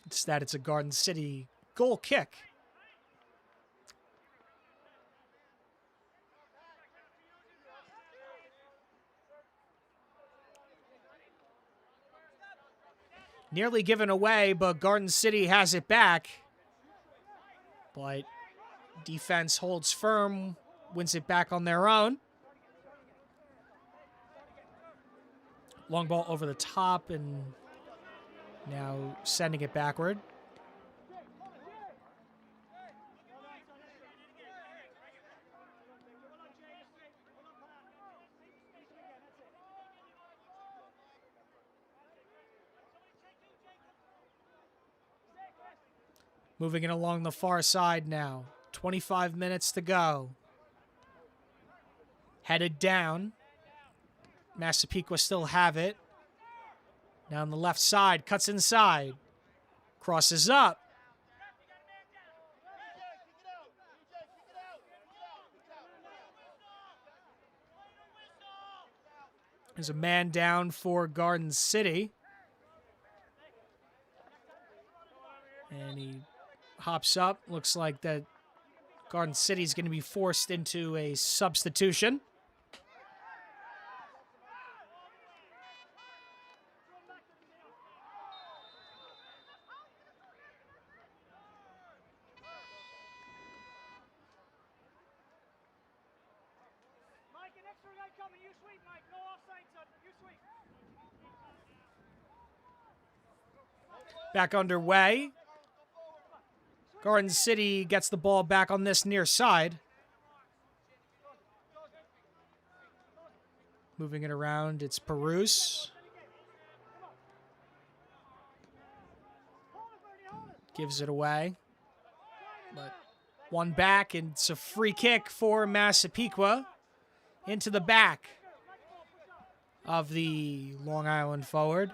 Instead, it's a Garden City goal kick. Nearly given away, but Garden City has it back. But defense holds firm, wins it back on their own. Long ball over the top, and now sending it backward. Moving it along the far side now. 25 minutes to go. Headed down. Massapequa still have it. Now on the left side, cuts inside. Crosses up. There's a man down for Garden City. And he hops up. Looks like that Garden City is going to be forced into a substitution. Back underway. Garden City gets the ball back on this near side. Moving it around, it's Perouse. Gives it away. But one back, and it's a free kick for Massapequa into the back of the Long Island forward.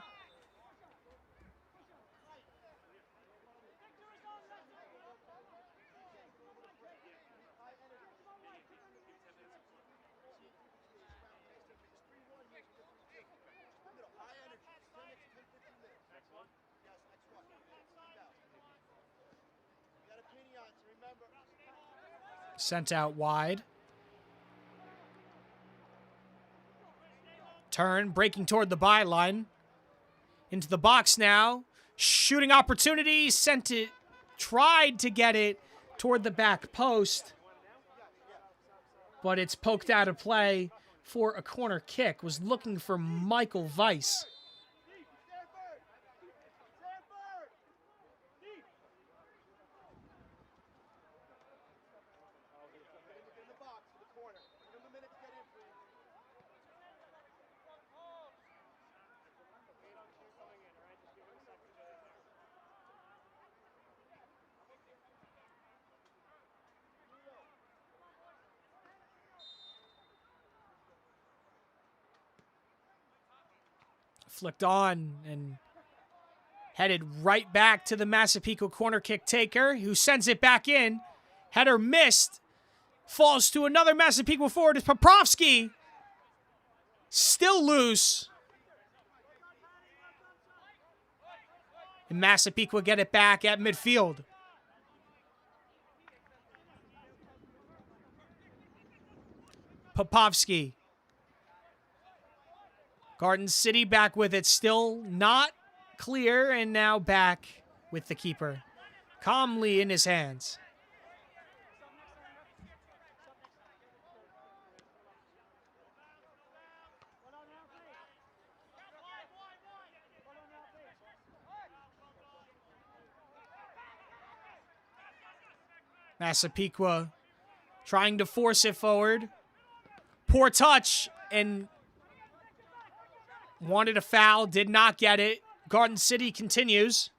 Sent out wide. Turn, breaking toward the byline. Into the box now. Shooting opportunity. Sent it. Tried to get it toward the back post. But it's poked out of play for a corner kick. Was looking for Michael Weiss. Flicked on and headed right back to the Massapequa corner kick taker, who sends it back in. Header missed. Falls to another Massapequa forward. It's Poprovsky. Still loose. And Massapequa get it back at midfield. Popovsky. Garden City back with it, still not clear, and now back with the keeper. Calmly in his hands. Massapequa trying to force it forward. Poor touch, and wanted a foul, did not get it. Garden City continues.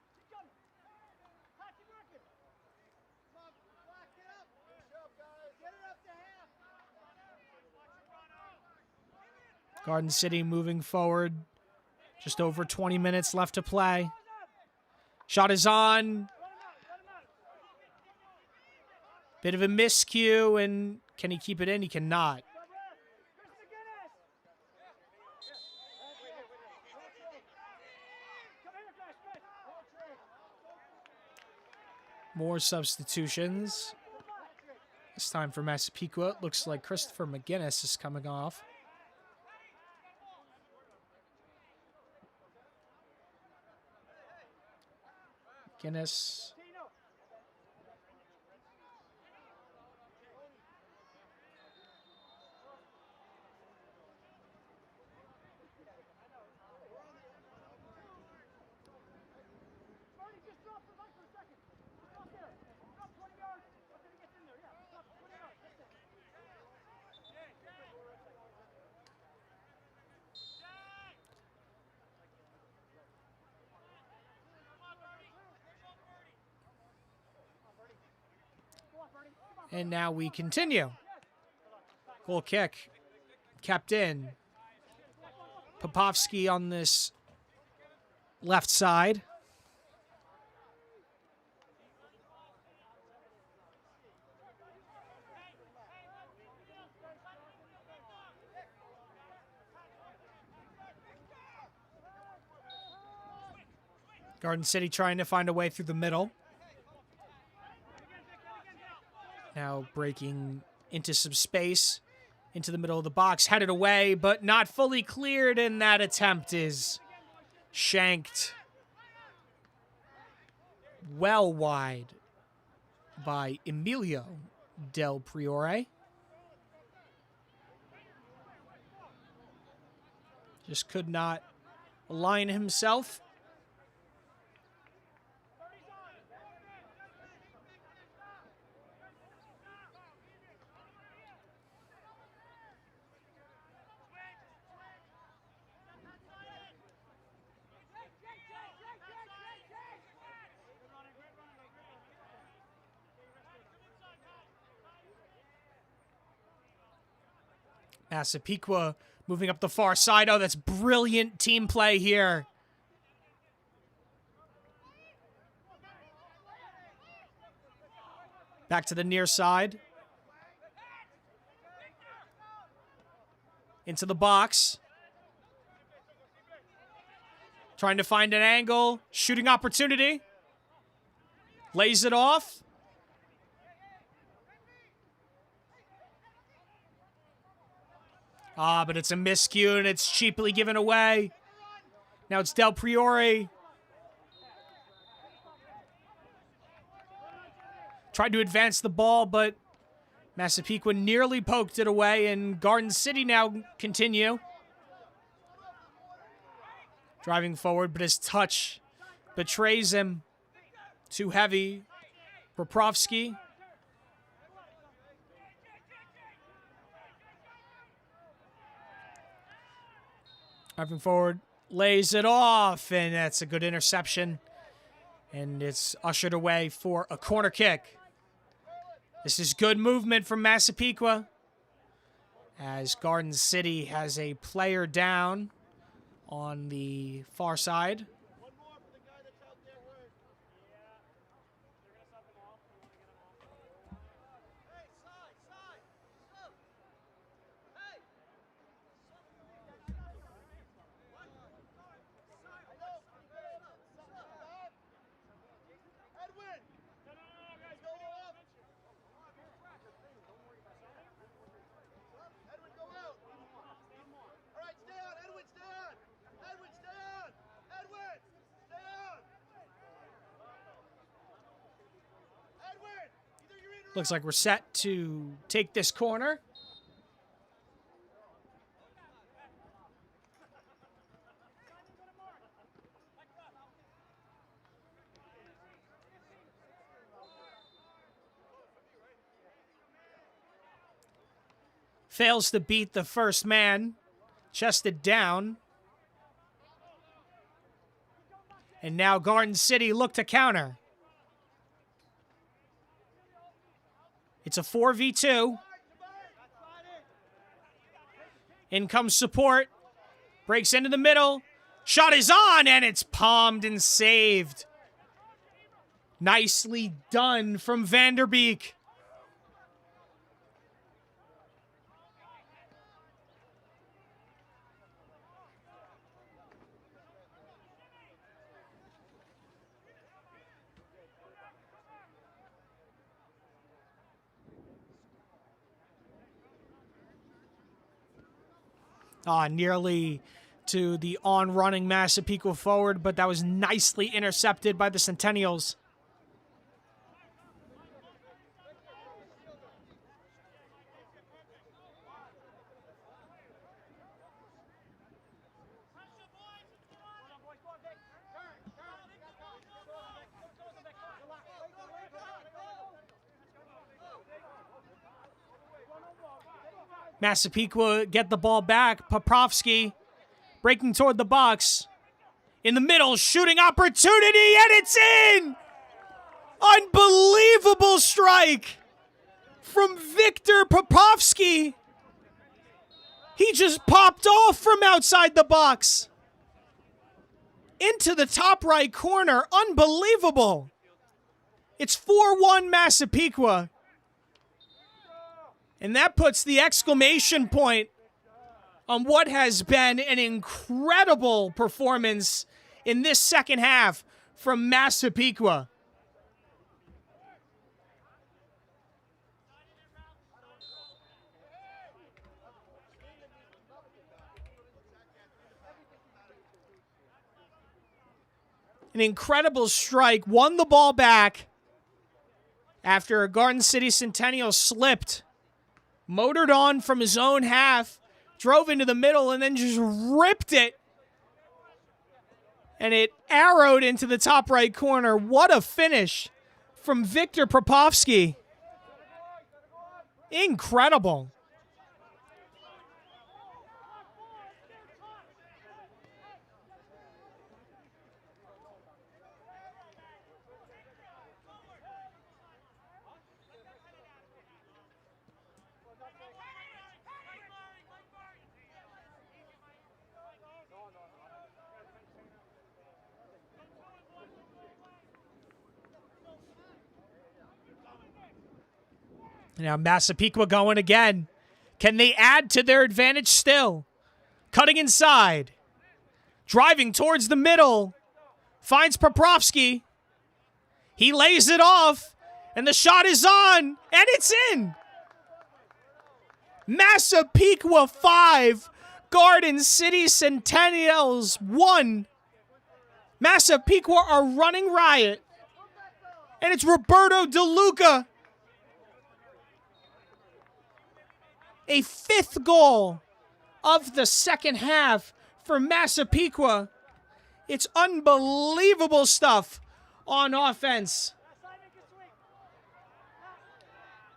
Garden City moving forward. Just over 20 minutes left to play. Shot is on. Bit of a miscue, and can he keep it in? He cannot. More substitutions. This time for Massapequa. Looks like Christopher McGinnis is coming off. Guinness. And now we continue. Goal kick. Kept in. Popovsky on this left side. Garden City trying to find a way through the middle. Now breaking into some space, into the middle of the box, headed away, but not fully cleared, and that attempt is shanked well wide by Emilio Del Priore. Just could not align himself. Massapequa moving up the far side. Oh, that's brilliant team play here. Back to the near side. Into the box. Trying to find an angle. Shooting opportunity. Lays it off. But it's a miscue and it's cheaply given away. Now it's Del Priore. Tried to advance the ball, but Massapequa nearly poked it away, and Garden City now continue. Driving forward, but his touch betrays him. Too heavy. Popovsky. Driving forward, lays it off, and that's a good interception. And it's ushered away for a corner kick. This is good movement from Massapequa, as Garden City has a player down on the far side. Looks like we're set to take this corner. Fails to beat the first man. Chested down. And now Garden City look to counter. It's a 4v2. In comes support. Breaks into the middle. Shot is on, and it's palmed and saved. Nicely done from Vanderbeek. Nearly to the on-running Massapequa forward, but that was nicely intercepted by the Centennials. Massapequa get the ball back. Poprovsky breaking toward the box. In the middle, shooting opportunity, and it's in! Unbelievable strike from Victor Poprovsky. He just popped off from outside the box into the top right corner. Unbelievable. It's 4-1 Massapequa. And that puts the exclamation point on what has been an incredible performance in this second half from Massapequa. An incredible strike, won the ball back after a Garden City Centennial slipped, motored on from his own half, drove into the middle, and then just ripped it. And it arrowed into the top right corner. What a finish from Victor Poprovsky. Incredible. Now Massapequa going again. Can they add to their advantage still? Cutting inside. Driving towards the middle. Finds Poprovsky. He lays it off. And the shot is on. And it's in. Massapequa 5. Garden City Centennials 1. Massapequa are running riot. And it's Roberto DeLuca. A fifth goal of the second half for Massapequa. It's unbelievable stuff on offense.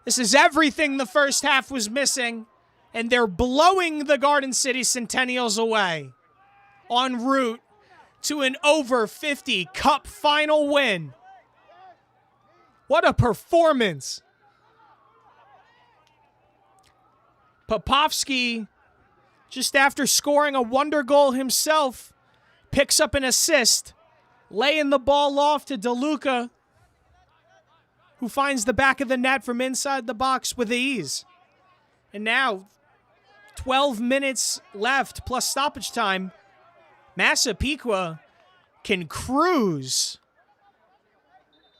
This is everything the first half was missing, and they're blowing the Garden City Centennials away en route to an over 50 Cup final win. What a performance. Poprovsky, just after scoring a wonder goal himself, picks up an assist, laying the ball off to DeLuca, who finds the back of the net from inside the box with ease. And now, 12 minutes left plus stoppage time, Massapequa can cruise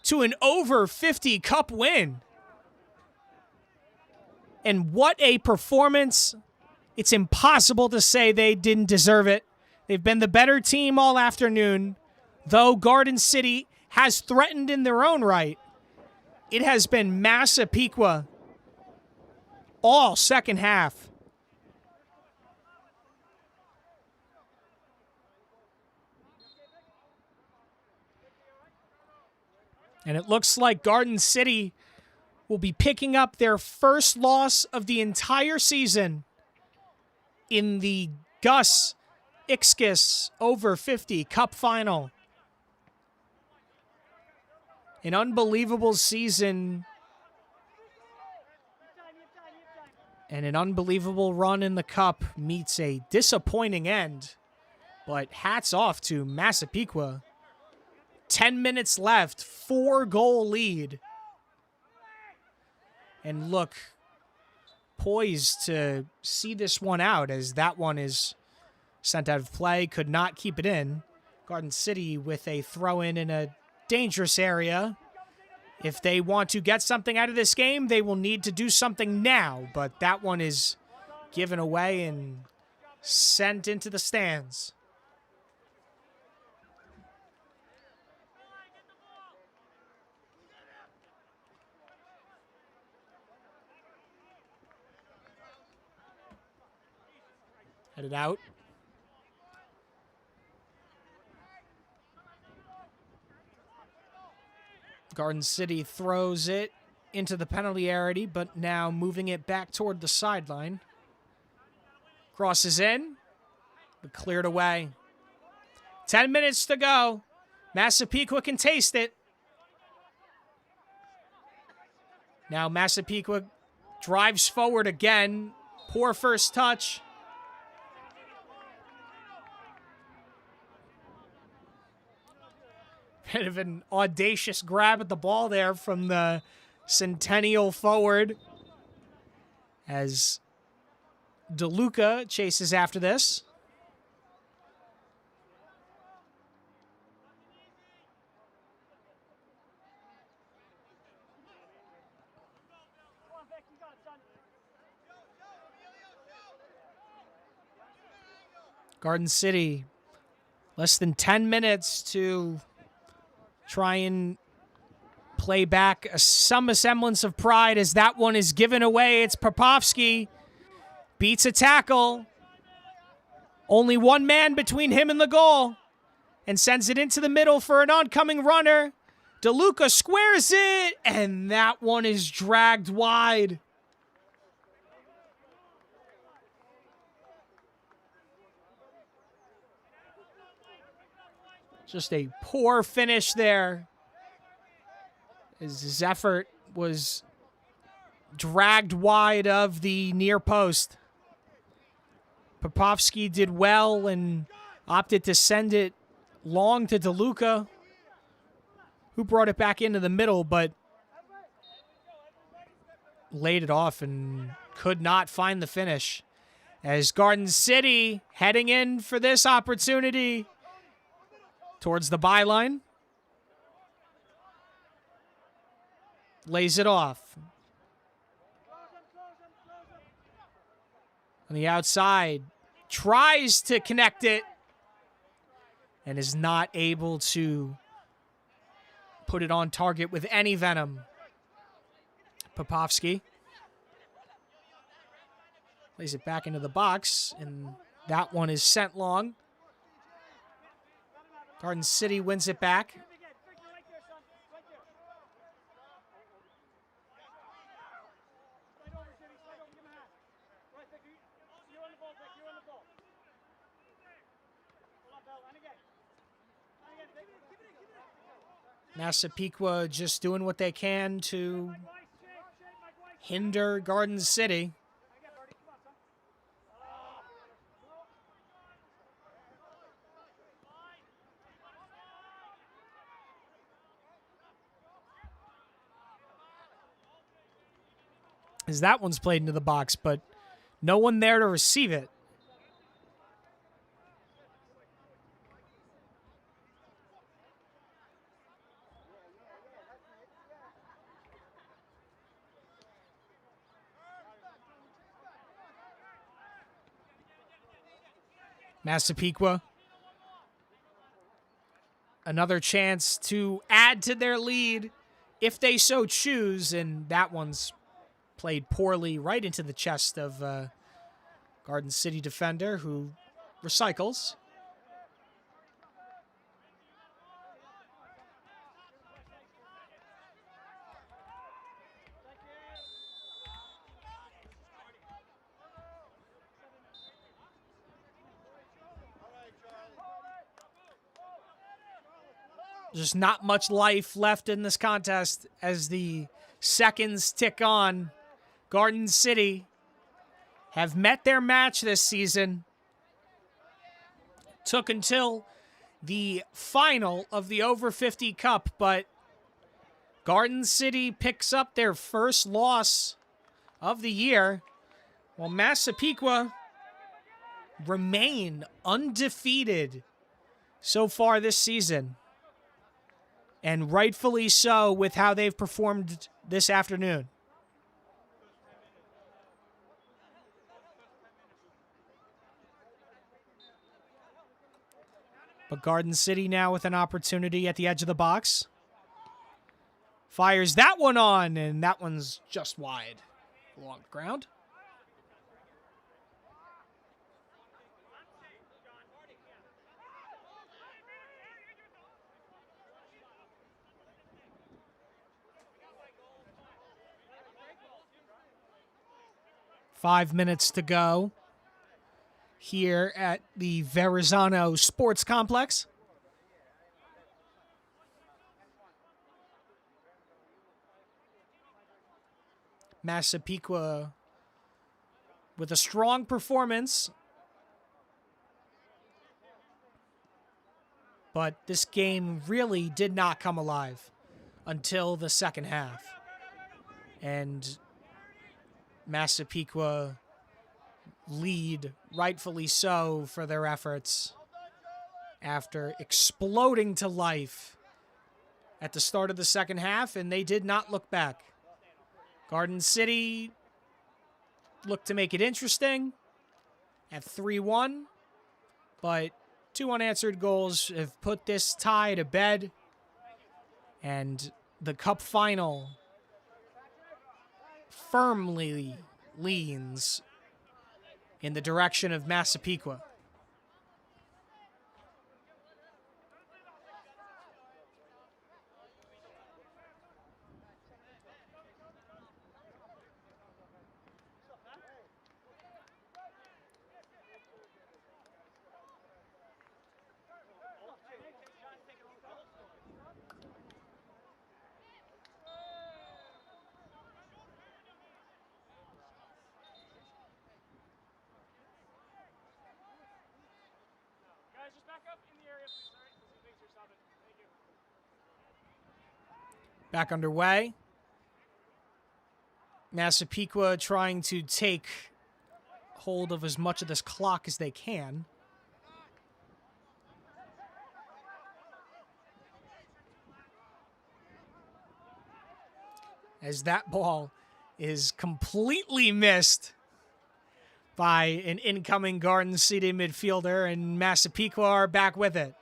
to an over 50 Cup win. And what a performance. It's impossible to say they didn't deserve it. They've been the better team all afternoon. Though Garden City has threatened in their own right, it has been Massapequa all second half. And it looks like Garden City will be picking up their first loss of the entire season in the Gus Ixkis over 50 Cup final. An unbelievable season and an unbelievable run in the Cup meets a disappointing end. But hats off to Massapequa. 10 minutes left, 4-goal lead. And look, poised to see this one out as that one is sent out of play. Could not keep it in. Garden City with a throw-in in a dangerous area. If they want to get something out of this game, they will need to do something now. But that one is given away and sent into the stands. Headed out. Garden City throws it into the penalty area, but now moving it back toward the sideline. Crosses in, but cleared away. 10 minutes to go. Massapequa can taste it. Now Massapequa drives forward again. Poor first touch. Bit of an audacious grab at the ball there from the Centennial forward as DeLuca chases after this. Garden City, less than 10 minutes to try and play back some semblance of pride as that one is given away. It's Popovsky. Beats a tackle. Only one man between him and the goal. And sends it into the middle for an oncoming runner. DeLuca squares it. And that one is dragged wide. Just a poor finish there. His effort was dragged wide of the near post. Popovsky did well and opted to send it long to DeLuca, who brought it back into the middle, but laid it off and could not find the finish. As Garden City heading in for this opportunity towards the byline. Lays it off. On the outside, tries to connect it and is not able to put it on target with any venom. Popovsky lays it back into the box, and that one is sent long. Garden City wins it back. Massapequa just doing what they can to hinder Garden City. As that one's played into the box, but no one there to receive it. Massapequa, another chance to add to their lead if they so choose, and that one's played poorly right into the chest of Garden City defender who recycles. Just not much life left in this contest as the seconds tick on. Garden City have met their match this season. Took until the final of the Over-50 Cup, but Garden City picks up their first loss of the year, while Massapequa remain undefeated so far this season. And rightfully so with how they've performed this afternoon. But Garden City now with an opportunity at the edge of the box. Fires that one on, and that one's just wide along the ground. Five minutes to go here at the Verrazano Sports Complex. Massapequa with a strong performance, but this game really did not come alive until the second half. And Massapequa lead, rightfully so, for their efforts after exploding to life at the start of the second half, and they did not look back. Garden City looked to make it interesting at 3-1, but 2 unanswered goals have put this tie to bed, and the Cup final firmly leans in the direction of Massapequa. Back underway. Massapequa trying to take hold of as much of this clock as they can. As that ball is completely missed by an incoming Garden City midfielder, and Massapequa are back with it.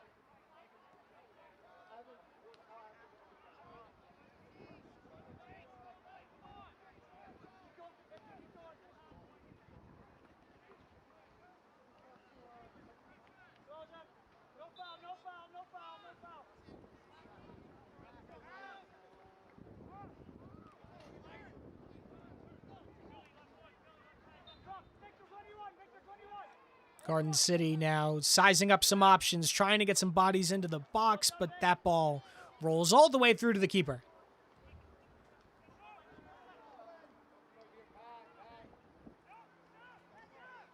Garden City now sizing up some options, trying to get some bodies into the box, but that ball rolls all the way through to the keeper.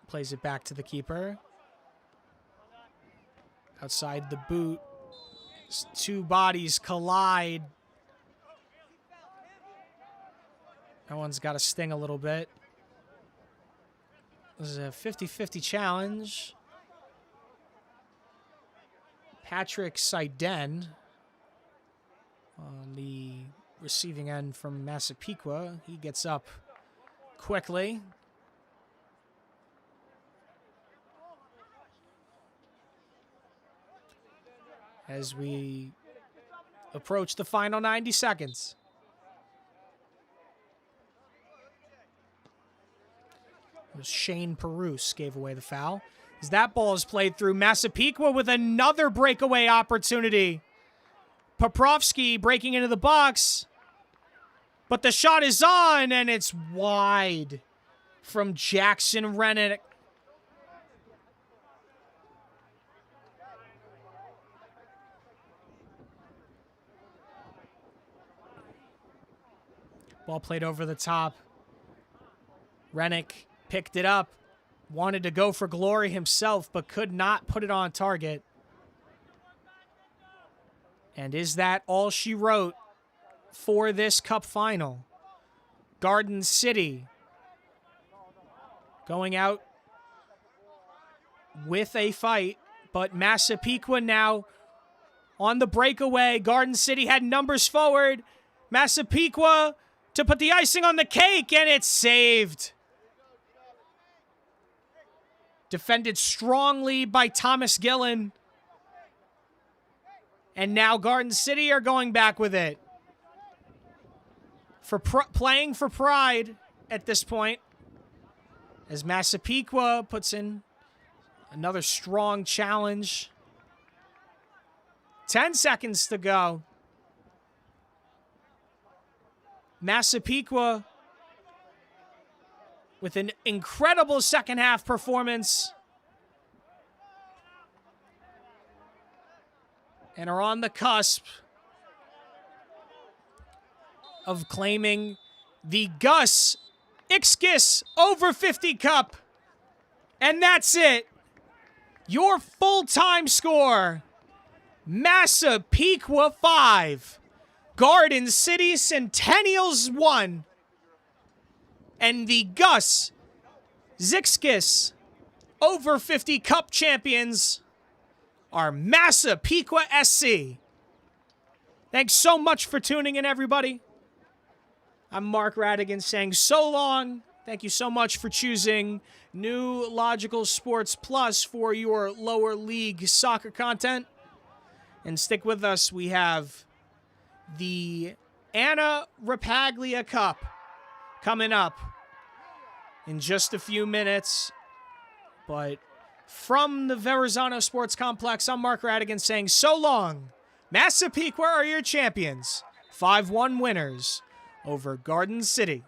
Plays it back to the keeper. Outside the boot, 2 bodies collide. That one's got to sting a little bit. This is a 50-50 challenge. Patrick Seiden on the receiving end from Massapequa. He gets up quickly. As we approach the final 90 seconds. Shane Perouse gave away the foul. As that ball is played through, Massapequa with another breakaway opportunity. Poprovsky breaking into the box. But the shot is on, and it's wide from Jackson Rennick. Ball played over the top. Rennick picked it up, wanted to go for glory himself, but could not put it on target. And is that all she wrote for this Cup final? Garden City going out with a fight, but Massapequa now on the breakaway. Garden City had numbers forward. Massapequa to put the icing on the cake, and it's saved. Defended strongly by Thomas Gillen. And now Garden City are going back with it. Playing for pride at this point. As Massapequa puts in another strong challenge. 10 seconds to go. Massapequa with an incredible second half performance. And are on the cusp of claiming the Gus Ixkis over 50 Cup. And that's it. Your full-time score, Massapequa 5, Garden City Centennials 1, and the Gus Ixkis over 50 Cup champions are Massapequa SC. Thanks so much for tuning in, everybody. I'm Mark Radigan saying so long. Thank you so much for choosing New Logical Sports Plus for your lower league soccer content. And stick with us. We have the Anaglia Cup coming up in just a few minutes. But from the Verrazano Sports Complex, I'm Mark Radigan saying so long. Massapequa are your champions. 5-1 winners over Garden City.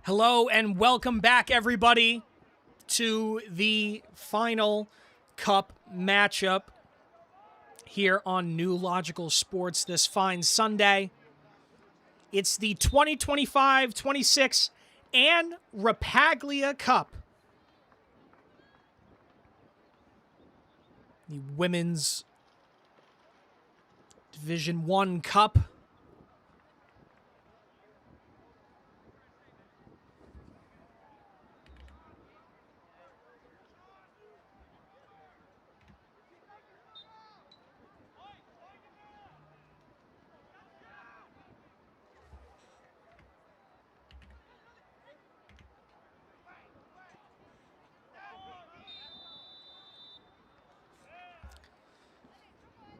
Hello and welcome back, everybody, to the final Cup matchup here on New Logical Sports this fine Sunday. It's the 2025-26 Anaglia Cup. The Women's Division I Cup.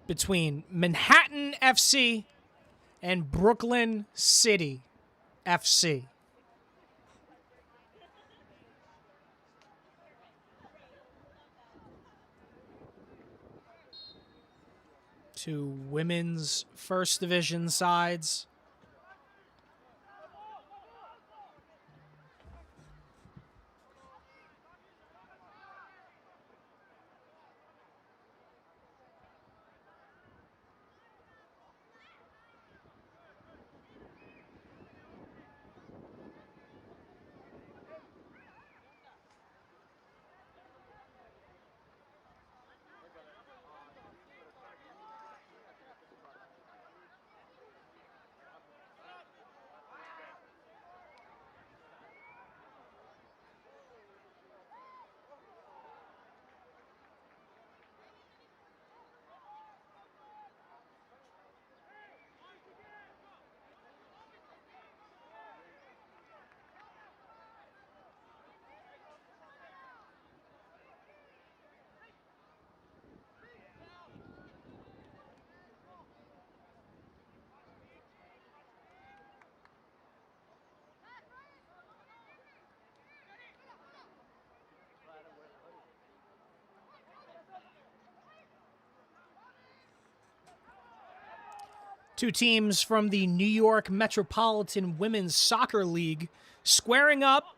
Between Manhattan FC and Brooklyn City FC. Two women's first division sides. Two teams from the New York Metropolitan Women's Soccer League squaring up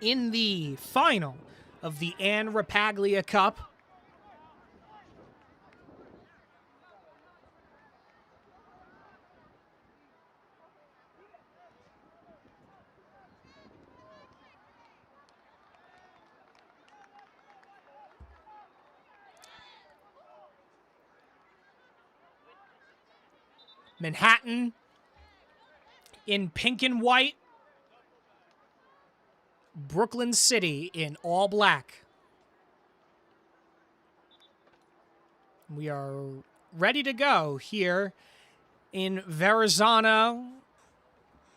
in the final of the Anaglia Cup. Manhattan in pink and white. Brooklyn City in all black. We are ready to go here in Verrazano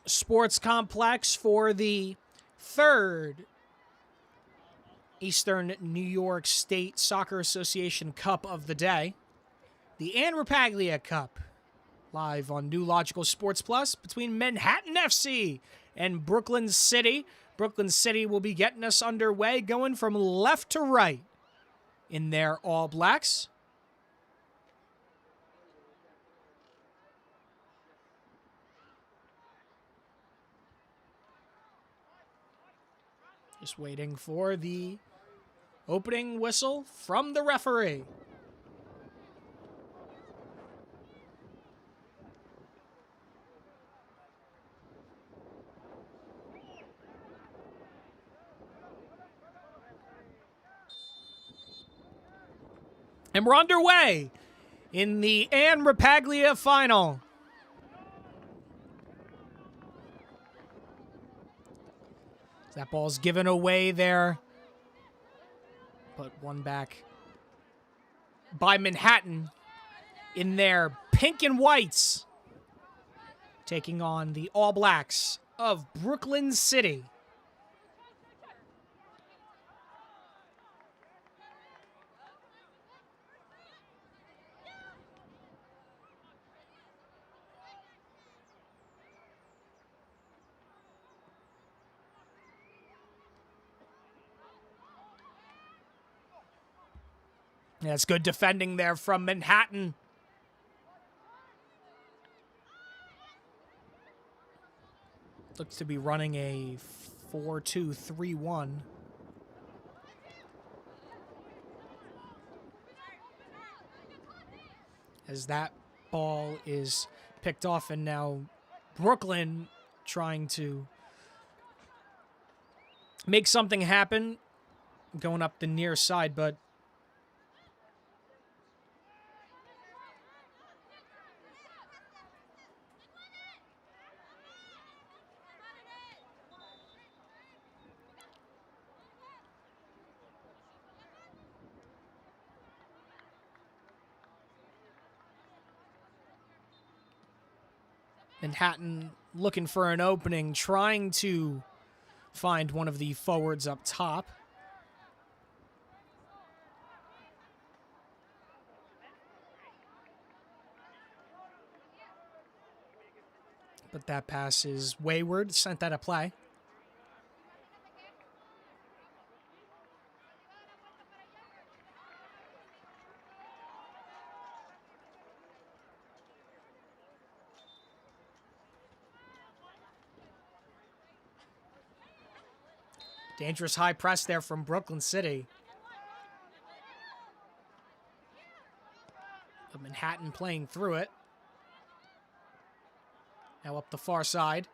Sports Complex for the third Eastern New York State Soccer Association Cup of the day. The Anaglia Cup. Live on New Logical Sports Plus between Manhattan FC and Brooklyn City. Brooklyn City will be getting us underway, going from left to right in their All Blacks. Just waiting for the opening whistle from the referee. And we're underway in the Anaglia final. That ball's given away there. Put one back by Manhattan in their pink and whites, taking on the All Blacks of Brooklyn City. That's good defending there from Manhattan. Looks to be running a 4-2-3-1. As that ball is picked off, and now Brooklyn trying to make something happen, going up the near side, but Manhattan looking for an opening, trying to find one of the forwards up top. But that pass is wayward, sent that a play. Dangerous high press there from Brooklyn City. But Manhattan playing through it. Now up the far side.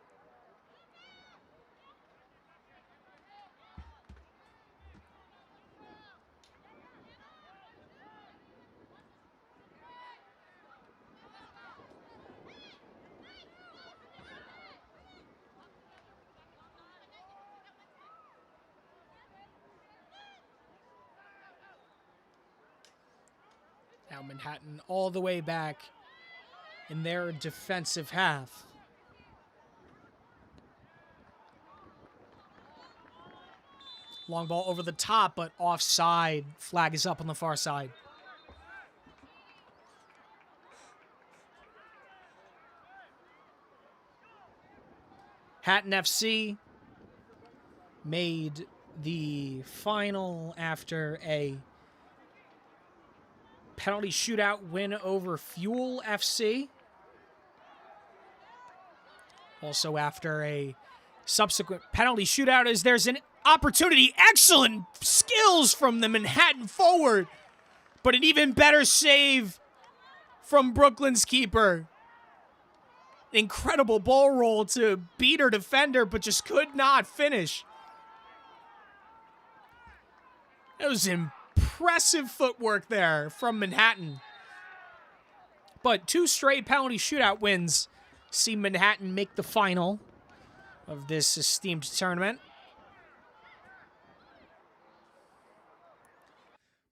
Now Manhattan all the way back in their defensive half. Long ball over the top, but offside. Flag is up on the far side. Hatton FC made the final after a penalty shootout win over Fuel FC. Also after a subsequent penalty shootout, as there's an opportunity. Excellent skills from the Manhattan forward, but an even better save from Brooklyn's keeper. Incredible ball roll to beat her defender, but just could not finish. It was impressive footwork there from Manhattan. But 2 straight penalty shootout wins see Manhattan make the final of this esteemed tournament.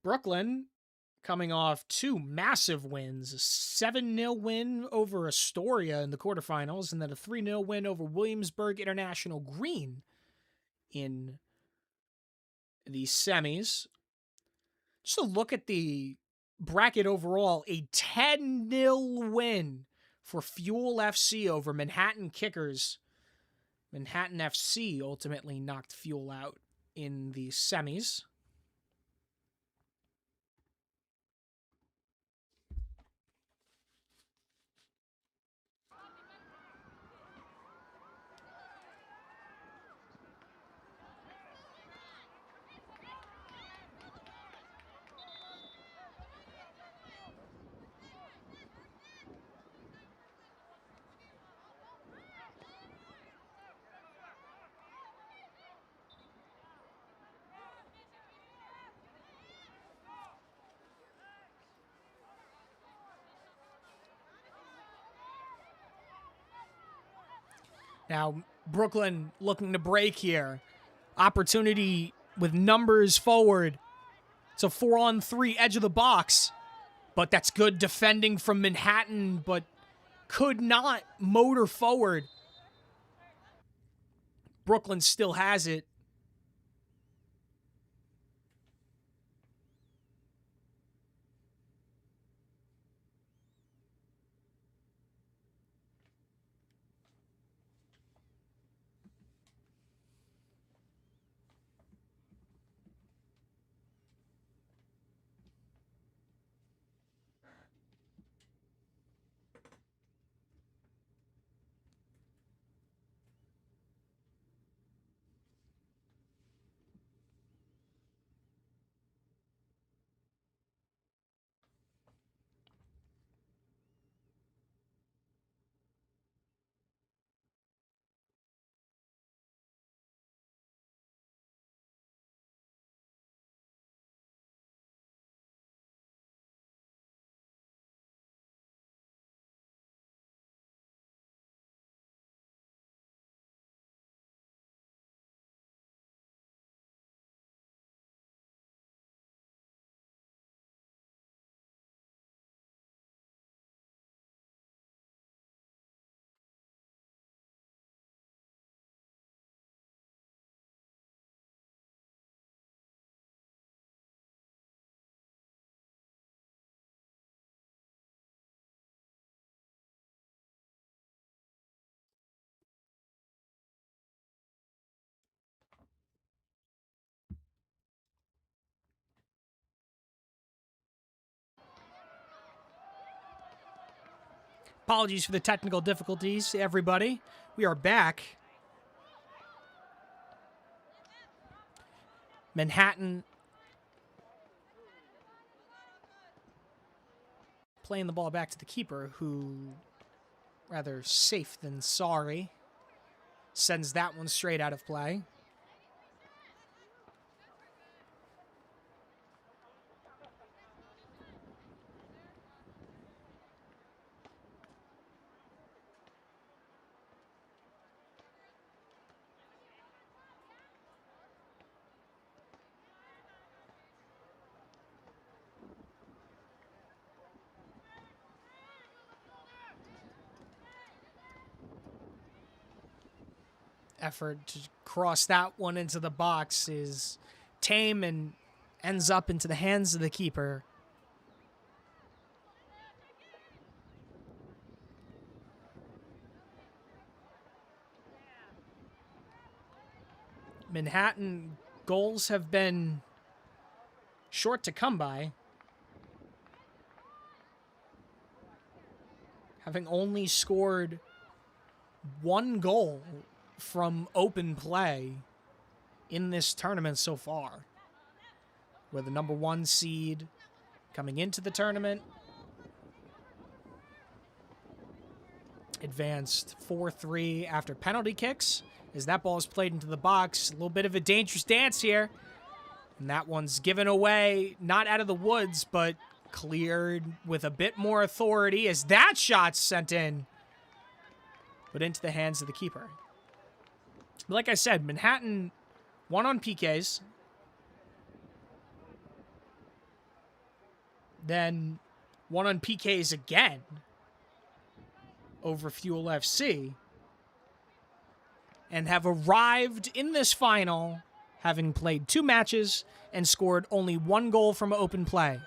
Brooklyn coming off 2 massive wins, a 7-0 win over Astoria in the quarterfinals, and then a 3-0 win over Williamsburg International Green in the semis. Just a look at the bracket overall, a 10-0 win for Fuel FC over Manhattan Kickers. Manhattan FC ultimately knocked Fuel out in the semis. Now, Brooklyn looking to break here. Opportunity with numbers forward. It's a 4-on-3 edge of the box. But that's good defending from Manhattan, but could not motor forward. Brooklyn still has it. Apologies for the technical difficulties, everybody. We are back. Manhattan playing the ball back to the keeper, who, rather safe than sorry, sends that one straight out of play. Effort to cross that one into the box is tame and ends up into the hands of the keeper. Manhattan goals have been short to come by, having only scored one goal from open play in this tournament so far. We're the number 1 seed coming into the tournament. Advanced 4-3 after penalty kicks as that ball is played into the box. A little bit of a dangerous dance here. And that one's given away, not out of the woods, but cleared with a bit more authority as that shot's sent in, but into the hands of the keeper. Like I said, Manhattan won on PKs. Then won on PKs again over Fuel FC. And have arrived in this final having played 2 matches and scored only 1 goal from open play.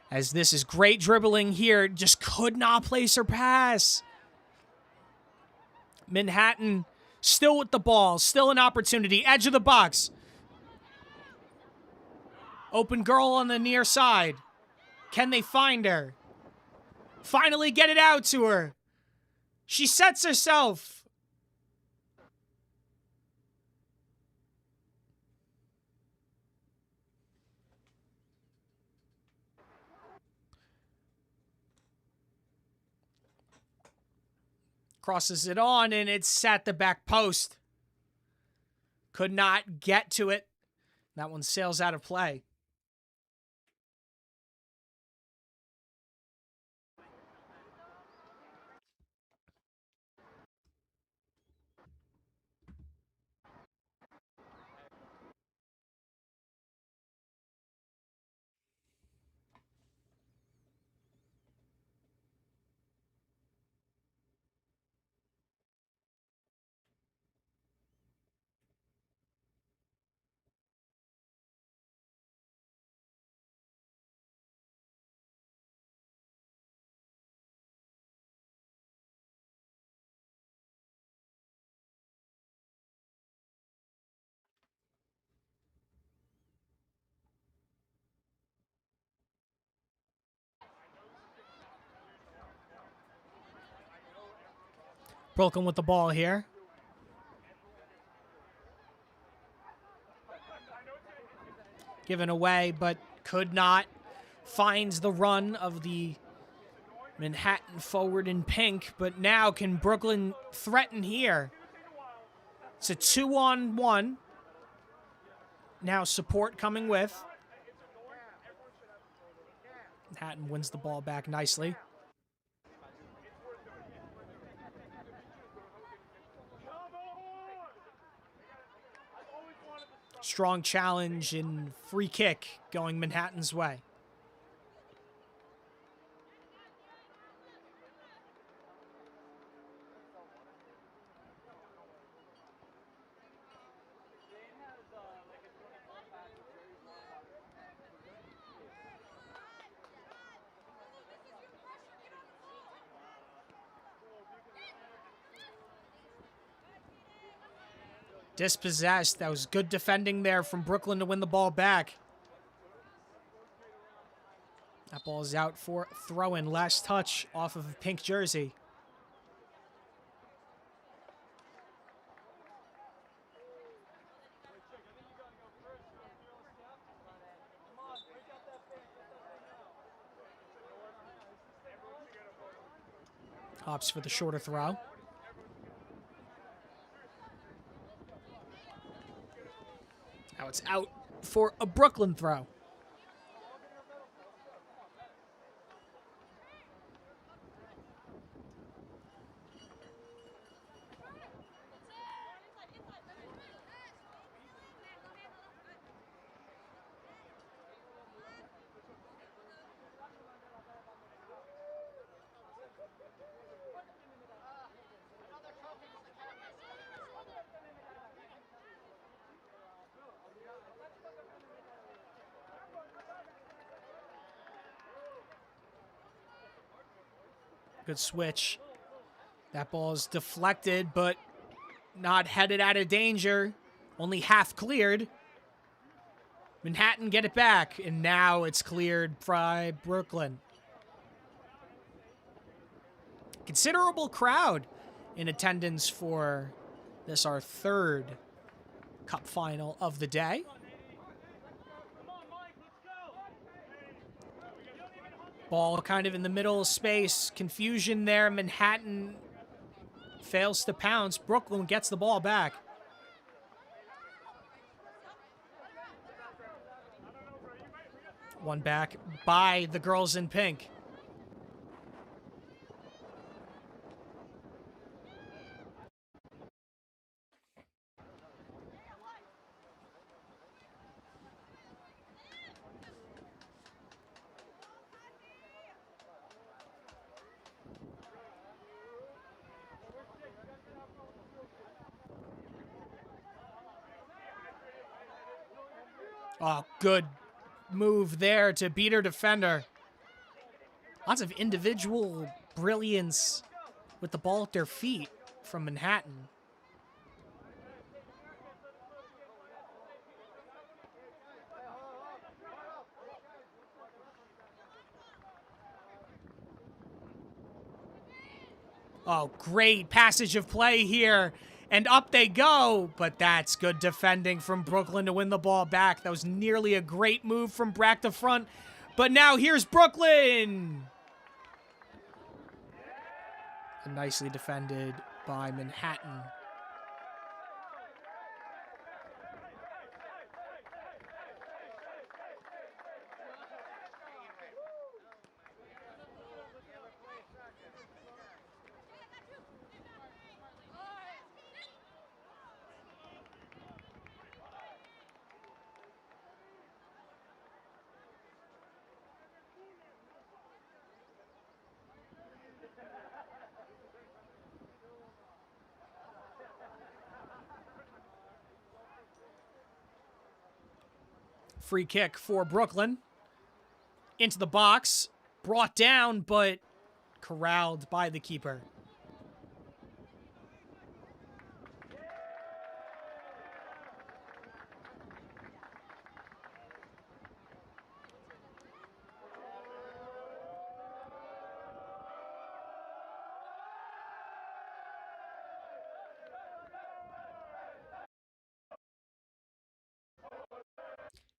As this is great dribbling here, just could not place her pass. Manhattan still with the ball, still an opportunity, edge of the box. Open girl on the near side. Can they find her? Finally get it out to her. She sets herself. Crosses it on, and it's at the back post. Could not get to it. That one sails out of play. Brooklyn with the ball here. Given away, but could not. Finds the run of the Manhattan forward in pink, but now can Brooklyn threaten here? It's a 2-on-1. Now support coming with. Manhattan wins the ball back nicely. Strong challenge and free kick going Manhattan's way. Dispossessed. That was good defending there from Brooklyn to win the ball back. That ball is out for throw-in. Last touch off of a pink jersey. Hops for the shorter throw. Now it's out for a Brooklyn throw. Good switch. That ball is deflected, but not headed out of danger. Only half cleared. Manhattan get it back, and now it's cleared by Brooklyn. Considerable crowd in attendance for this, our third Cup final of the day. Ball kind of in the middle of space. Confusion there. Manhattan fails to pounce. Brooklyn gets the ball back. One back by the girls in pink. Oh, good move there to beat her defender. Lots of individual brilliance with the ball at their feet from Manhattan. Oh, great passage of play here. And up they go, but that's good defending from Brooklyn to win the ball back. That was nearly a great move from back to front. But now here's Brooklyn. And nicely defended by Manhattan. Free kick for Brooklyn. Into the box. Brought down, but corralled by the keeper.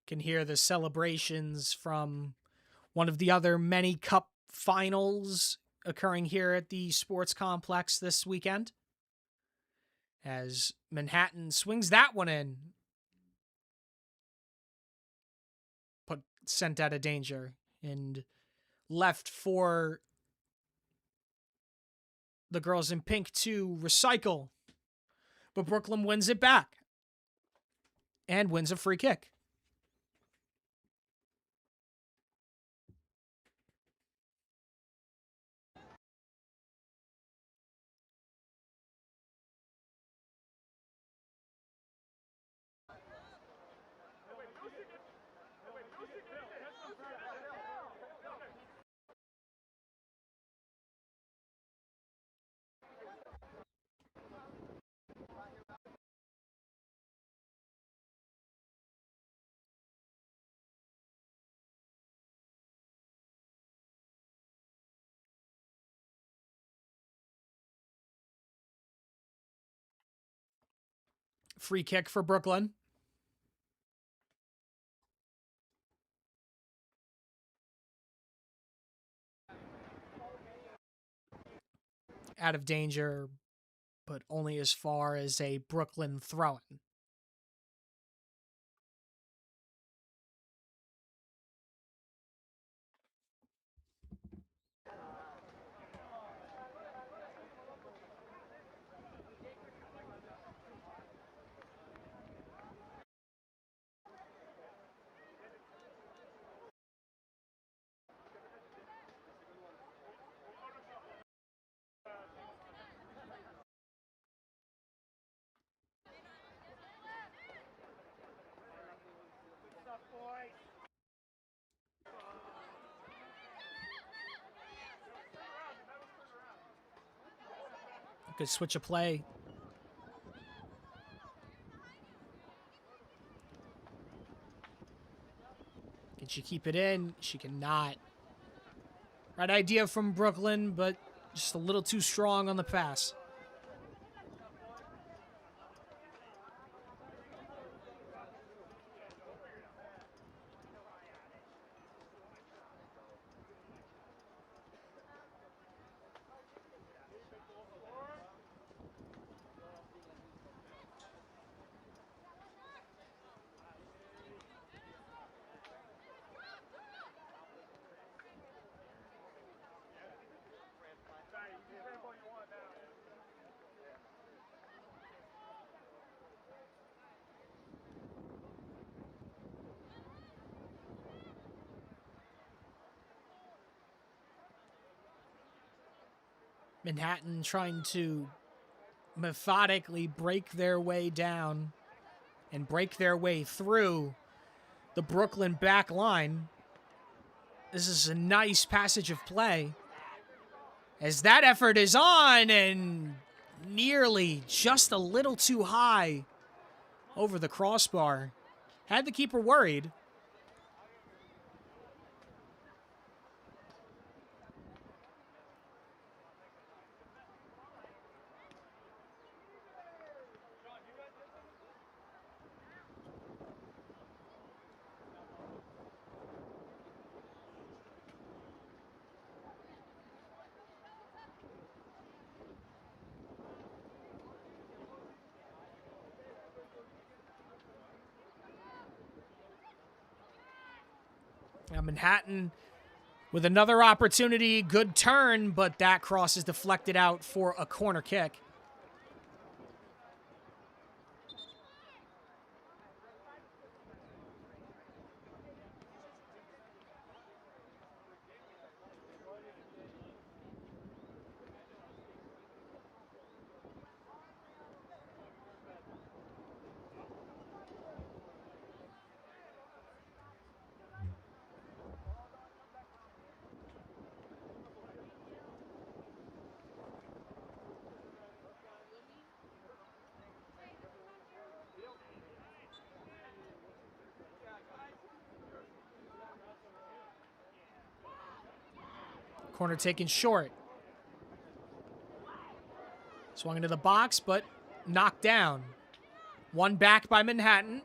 Can hear the celebrations from one of the other many cup finals occurring here at the sports complex this weekend. As Manhattan swings that one in. But sent out of danger and left for the girls in pink to recycle. But Brooklyn wins it back. And wins a free kick. Free kick for Brooklyn. Out of danger, but only as far as a Brooklyn throw-in. Good switch of play. Can she keep it in? She cannot. Right idea from Brooklyn, but just a little too strong on the pass. Manhattan trying to methodically break their way down and break their way through the Brooklyn back line. This is a nice passage of play as that effort is on and nearly just a little too high over the crossbar. Had the keeper worried. Now Manhattan with another opportunity, good turn, but that cross is deflected out for a corner kick. Corner taken short. Swung into the box, but knocked down. One back by Manhattan.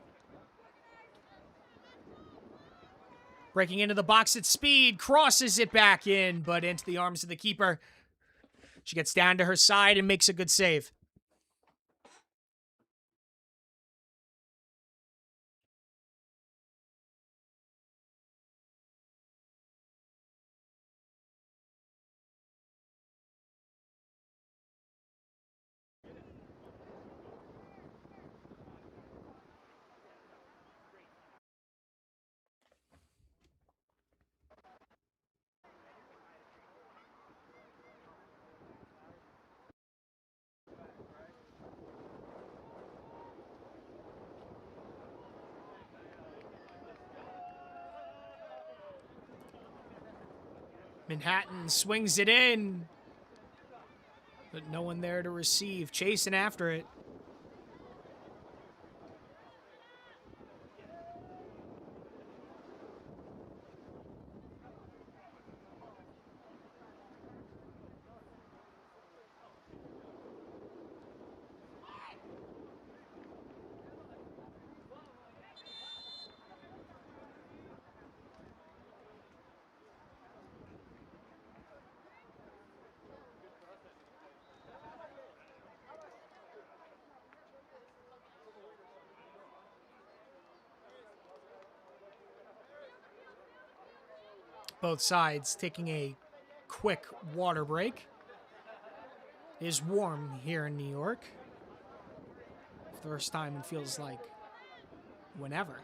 Breaking into the box at speed, crosses it back in, but into the arms of the keeper. She gets down to her side and makes a good save. Manhattan swings it in, but no one there to receive. Chasing after it. Both sides taking a quick water break. It is warm here in New York. First time it feels like whenever.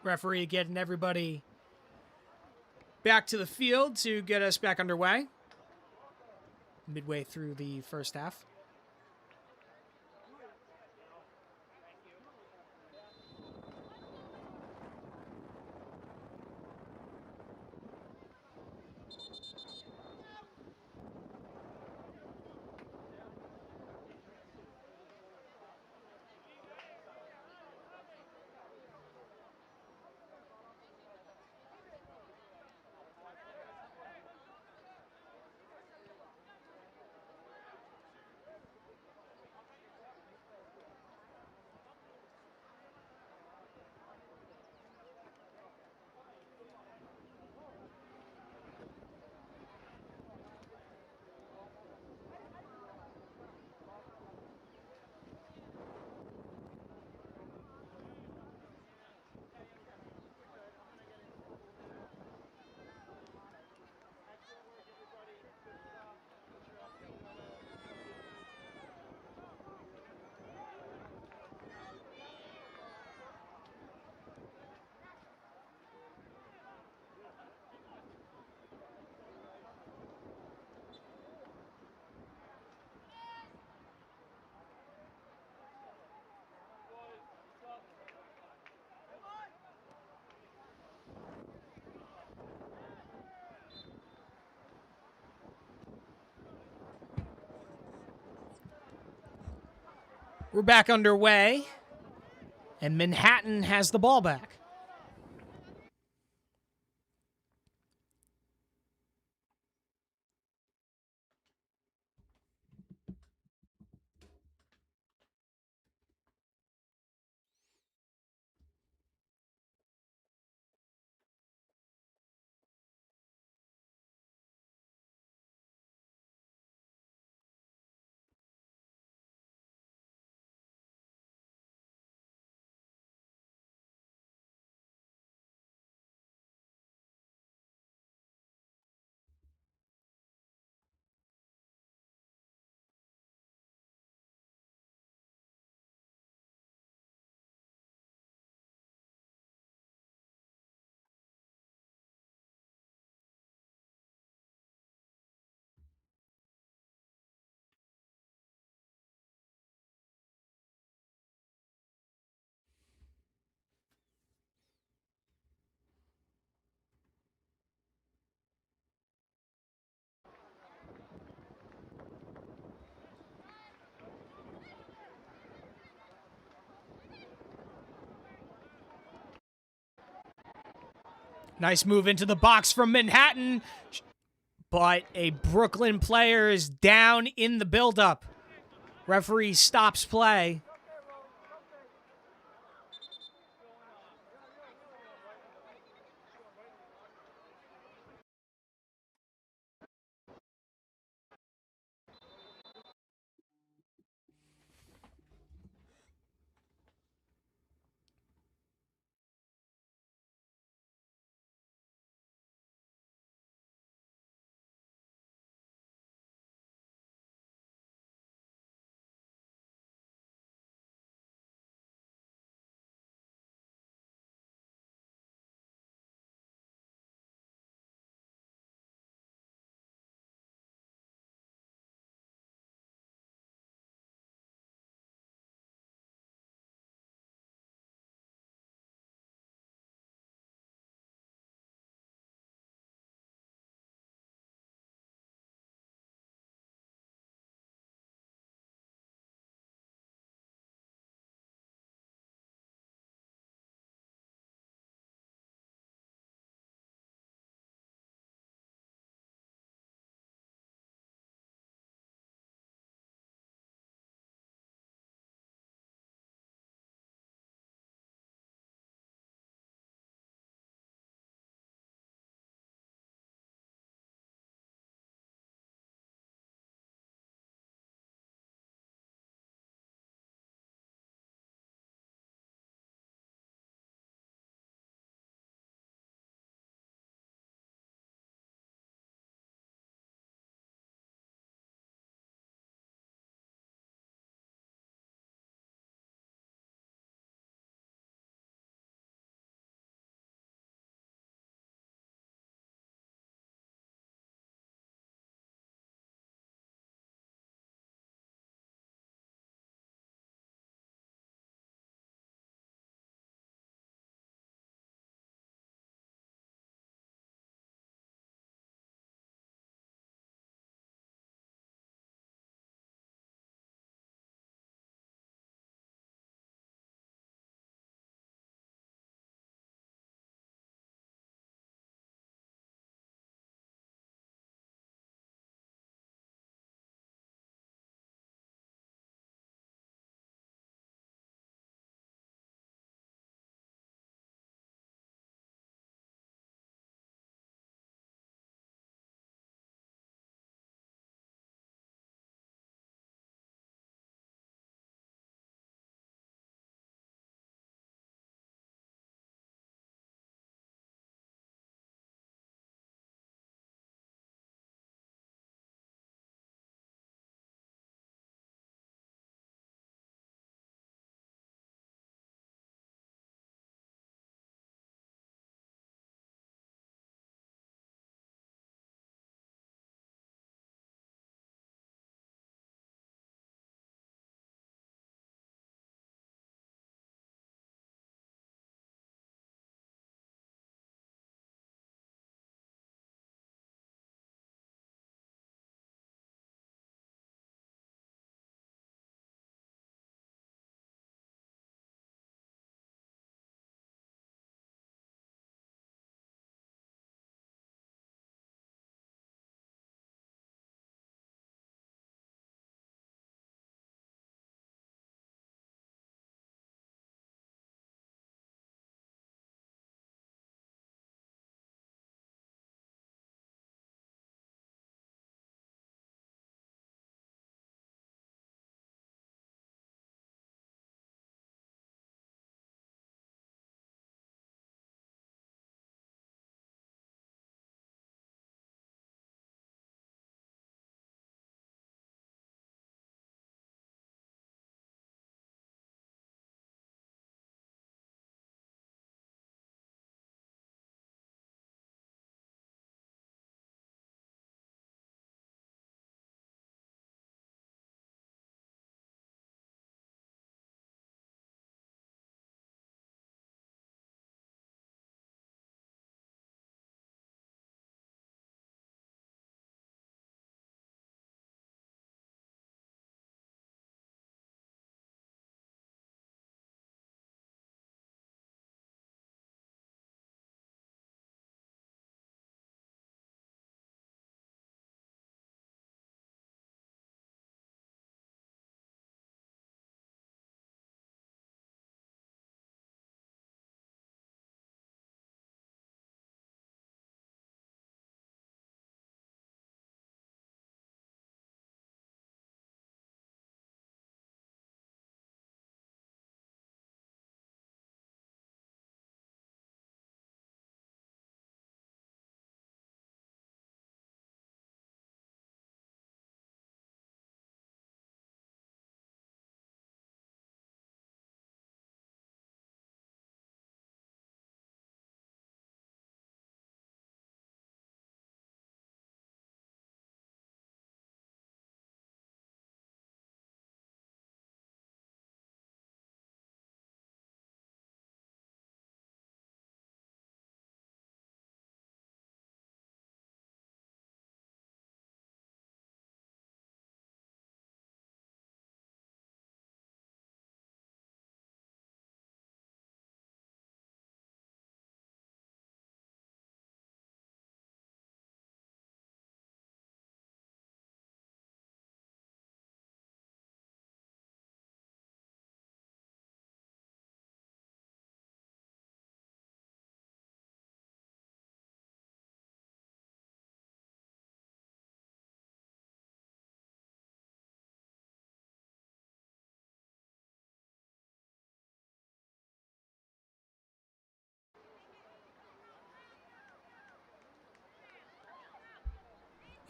Referee getting everybody back to the field to get us back underway. Midway through the first half. We're back underway, and Manhattan has the ball back. Nice move into the box from Manhattan, but a Brooklyn player is down in the buildup. Referee stops play.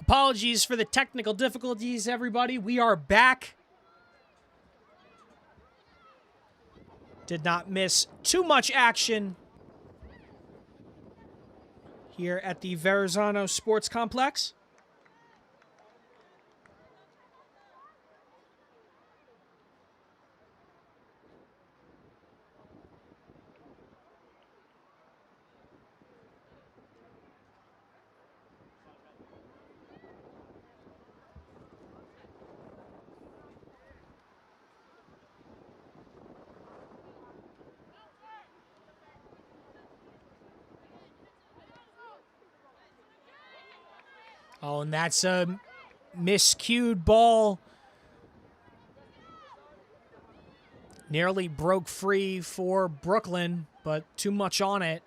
Apologies for the technical difficulties, everybody. We are back. Did not miss too much action here at the Verrazano Sports Complex. Oh, and that's a miscued ball. Nearly broke free for Brooklyn, but too much on it.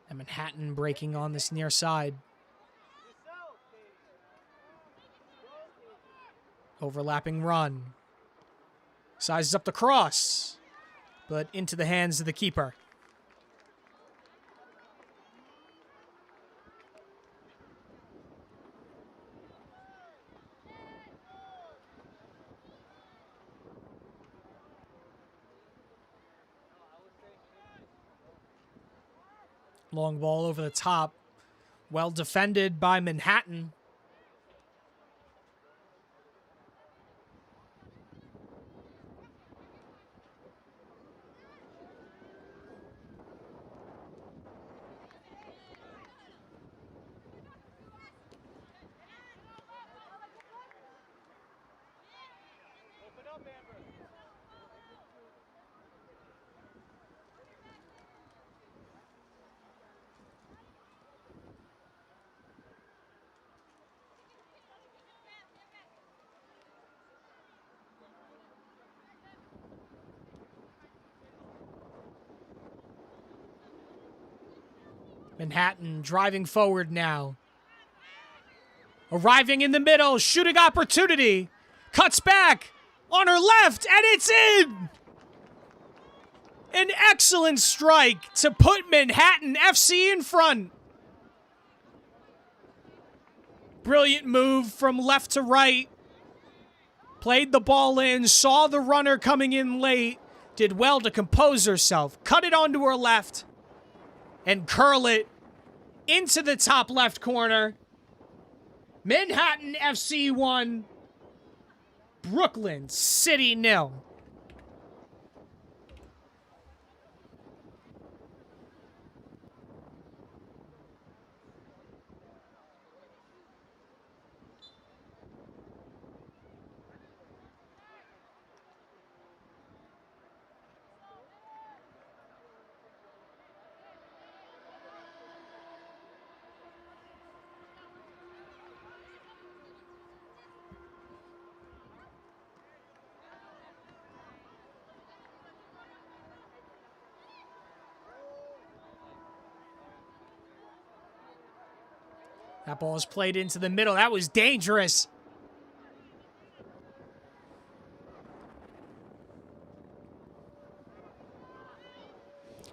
And Manhattan breaking on this near side. Overlapping run. Sizes up the cross, but into the hands of the keeper. Long ball over the top. Well defended by Manhattan. Manhattan driving forward now. Arriving in the middle, shooting opportunity. Cuts back on her left, and it's in! An excellent strike to put Manhattan FC in front. Brilliant move from left to right. Played the ball in, saw the runner coming in late. Did well to compose herself. Cut it onto her left. And curl it into the top left corner. Manhattan FC 1, Brooklyn City 0. That ball is played into the middle. That was dangerous.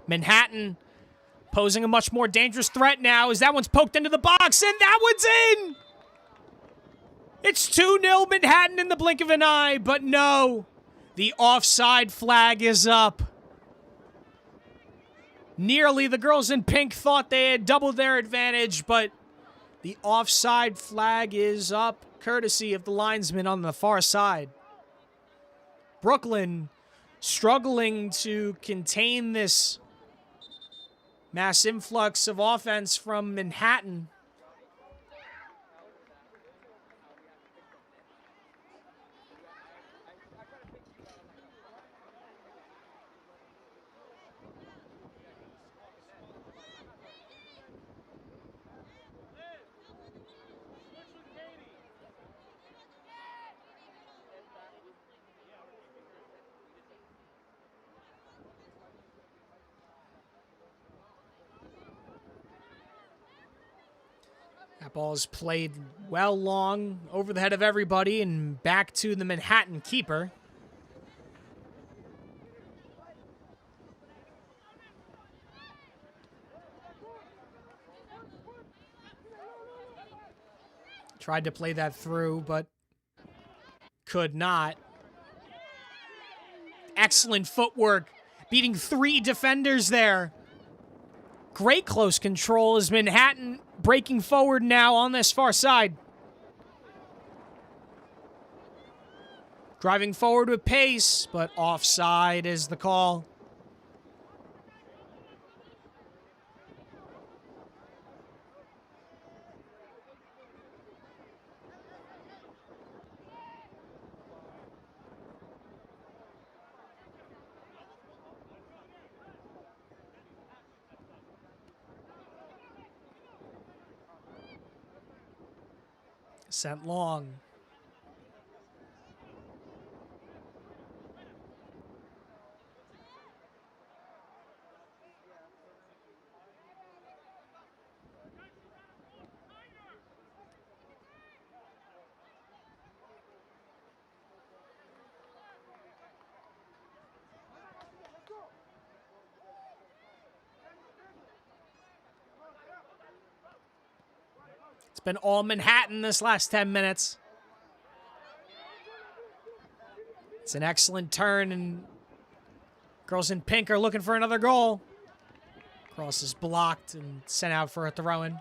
Manhattan posing a much more dangerous threat now as that one's poked into the box, and that one's in! It's 2-0 Manhattan in the blink of an eye, but no. The offside flag is up. Nearly the girls in pink thought they had doubled their advantage, but the offside flag is up, courtesy of the linesman on the far side. Brooklyn struggling to contain this mass influx of offense from Manhattan. That ball is played well long over the head of everybody and back to the Manhattan keeper. Tried to play that through, but could not. Excellent footwork, beating 3 defenders there. Great close control as Manhattan breaking forward now on this far side. Driving forward with pace, but offside is the call. Sent long. It's been all Manhattan this last 10 minutes. It's an excellent turn, and girls in pink are looking for another goal. Cross is blocked and sent out for a throw-in.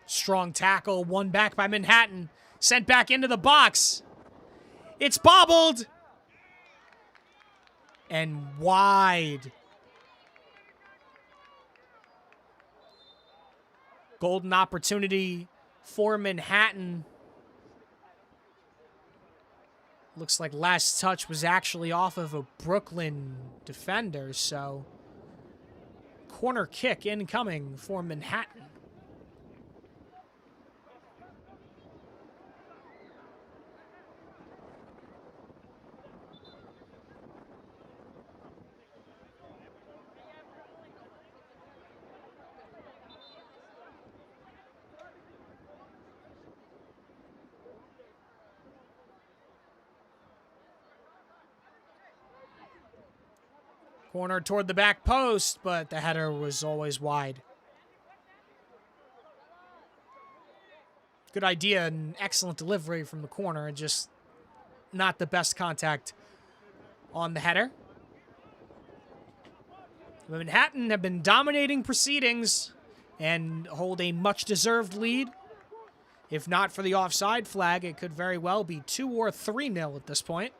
Strong tackle, won back by Manhattan. Sent back into the box. It's bobbled. And wide. Golden opportunity for Manhattan. Looks like last touch was actually off of a Brooklyn defender, so corner kick incoming for Manhattan. Corner toward the back post, but the header was always wide. Good idea and excellent delivery from the corner, just not the best contact on the header. Manhattan have been dominating proceedings and hold a much-deserved lead. If not for the offside flag, it could very well be 2 or 3-0 at this point.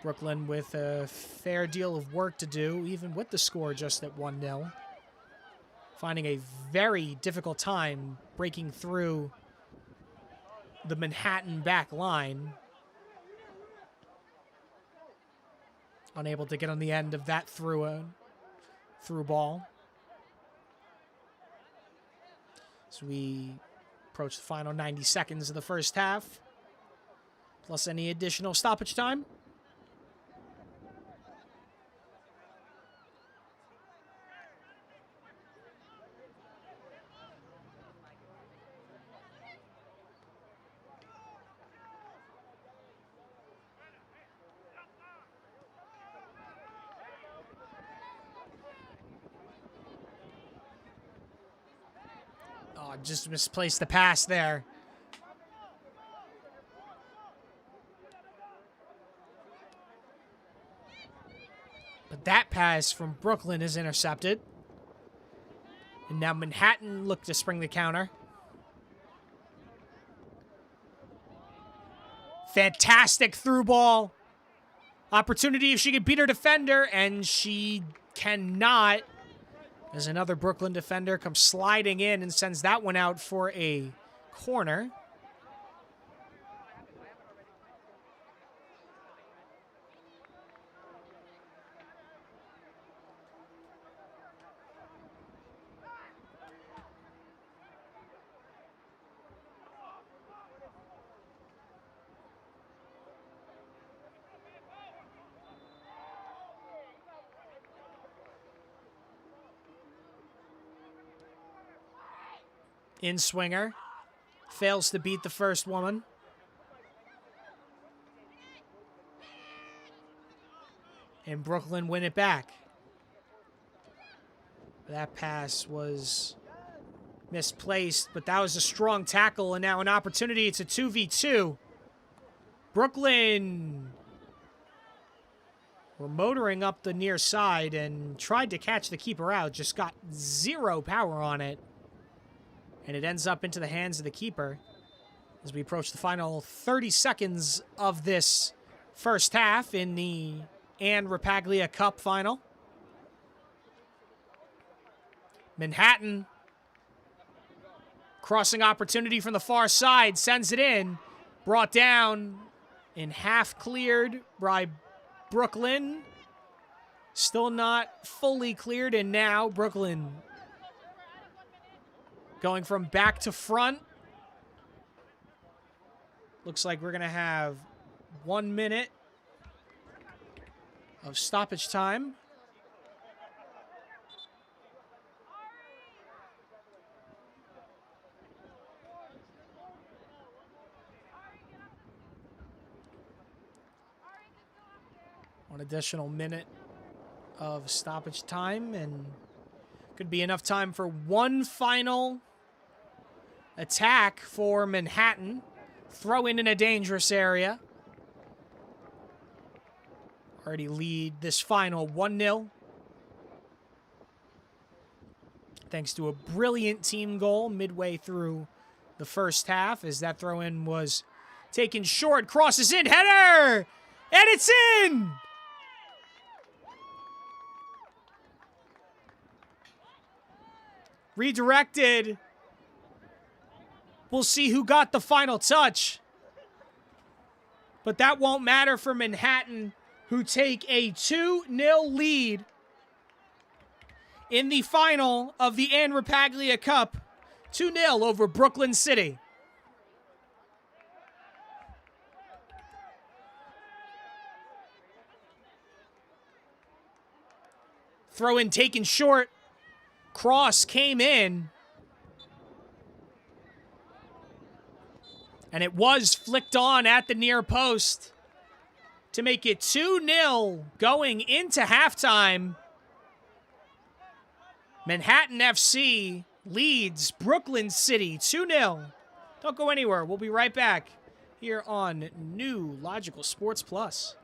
Brooklyn with a fair deal of work to do, even with the score just at 1-0. Finding a very difficult time breaking through the Manhattan back line. Unable to get on the end of that through ball. As we approach the final 90 seconds of the first half, plus any additional stoppage time. Just misplaced the pass there. But that pass from Brooklyn is intercepted. And now Manhattan look to spring the counter. Fantastic through ball. Opportunity if she could beat her defender, and she cannot. As another Brooklyn defender comes sliding in and sends that one out for a corner. in swinger. Fails to beat the first woman. And Brooklyn win it back. That pass was misplaced, but that was a strong tackle, and now an opportunity. It's a 2v2. Brooklyn were motoring up the near side and tried to catch the keeper out, just got zero power on it. And it ends up into the hands of the keeper as we approach the final 30 seconds of this first half in the Anaglia Cup final. Manhattan, crossing opportunity from the far side, sends it in. Brought down and half cleared by Brooklyn. Still not fully cleared, and now Brooklyn going from back to front. Looks like we're going to have 1 minute of stoppage time. One additional minute of stoppage time, and could be enough time for one final attack for Manhattan. Throw in a dangerous area. Already lead this final 1-0. Thanks to a brilliant team goal midway through the first half, as that throw-in was taken short. Crosses in, header! And it's in! Redirected. We'll see who got the final touch. But that won't matter for Manhattan, who take a 2-0 lead in the final of the Anaglia Cup. 2-0 over Brooklyn City. Throw in taken short. Cross came in. And it was flicked on at the near post to make it 2-0 going into halftime. Manhattan FC leads Brooklyn City 2-0. Don't go anywhere. We'll be right back here on New Logical Sports Plus.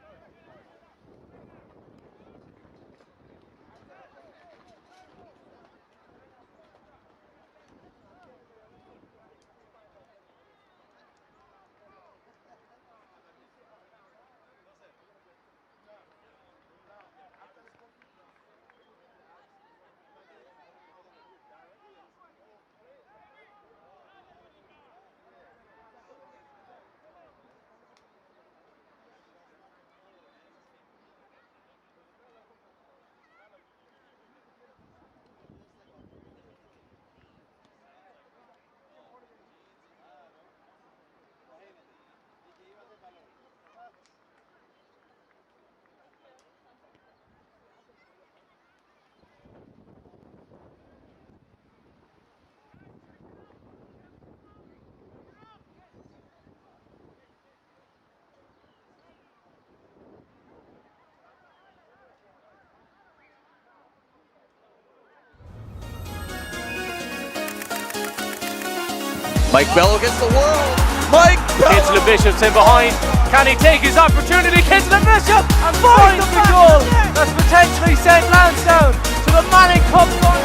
Mike Bello gets the world. Mike Bello. Into the Bishop's in behind. Can he take his opportunity? Kids the Bishop and finds the goal. That's potentially sent Lansdowne to the Manning Cup final.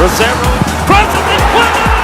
Rosero crosses it. Rosero.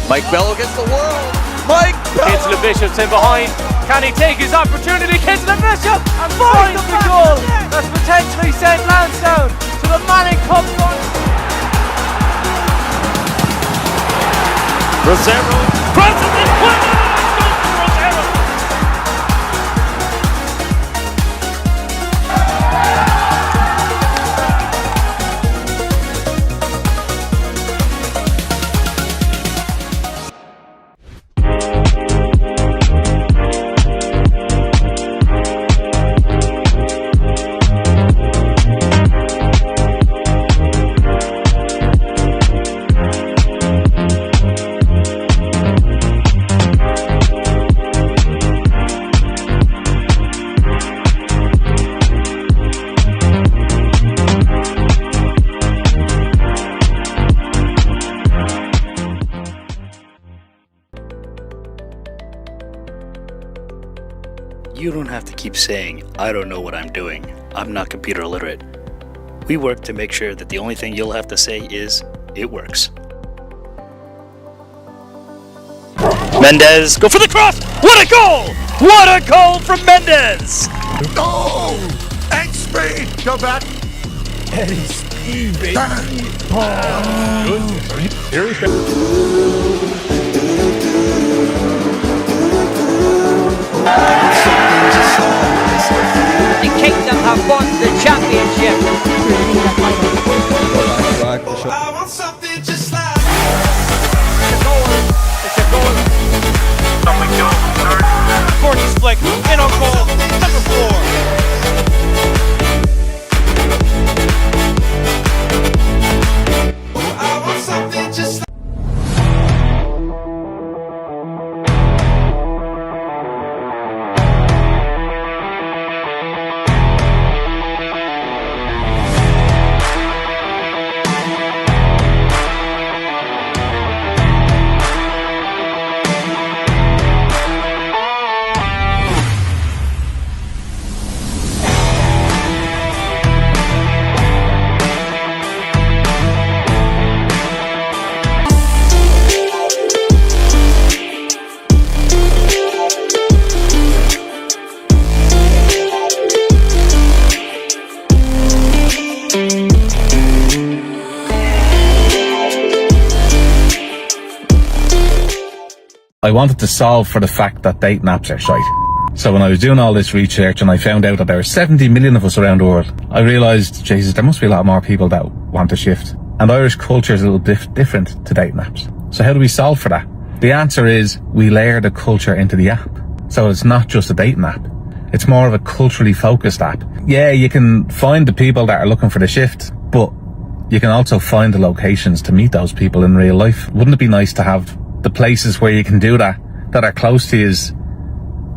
Mike Bello gets the world. Mike Bello. Into the Bishop's in behind. Can he take his opportunity? Kicks the bishop and finds the goal. That's potentially sent Lansdowne to the Manning Cup final. Rosero crosses it. Rosero. You don't have to keep saying, I don't know what I'm doing. I'm not computer literate. We work to make sure that the only thing you'll have to say is, it works. Mendez, go for the cross! What a goal! What a goal from Mendez! Go! And speed! Go back! Eddie speed, baby. The Kingdom have won the championship. I want something just like It's a goal. Courtney's flick, in on goal, number 4. I want something just like I wanted to solve for the fact that date naps are shite. So when I was doing all this research and I found out that there are 70 million of us around the world, I realised, Jesus, there must be a lot more people that want to shift. And Irish culture is a little different to date naps. So how do we solve for that? The answer is we layer the culture into the app. So it's not just a dating app. It's more of a culturally focused app. Yeah, you can find the people that are looking for the shift, but you can also find the locations to meet those people in real life. Wouldn't it be nice to have the places where you can do that are close to you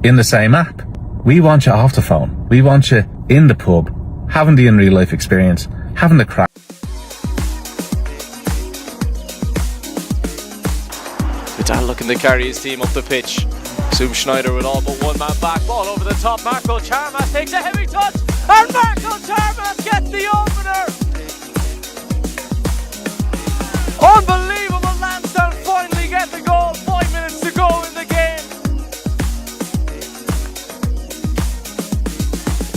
in the same app? We want you off the phone. We want you in the pub, having the in real life experience, having the crack. Vidal looking to carry his team up the pitch. Zoom Schneider with all but one man back. Ball over the top. Marco Charmas takes a heavy touch. And Marco Charmas gets the opener. Unbelievable. Lansdowne finally get the goal. 5 minutes to go in the game.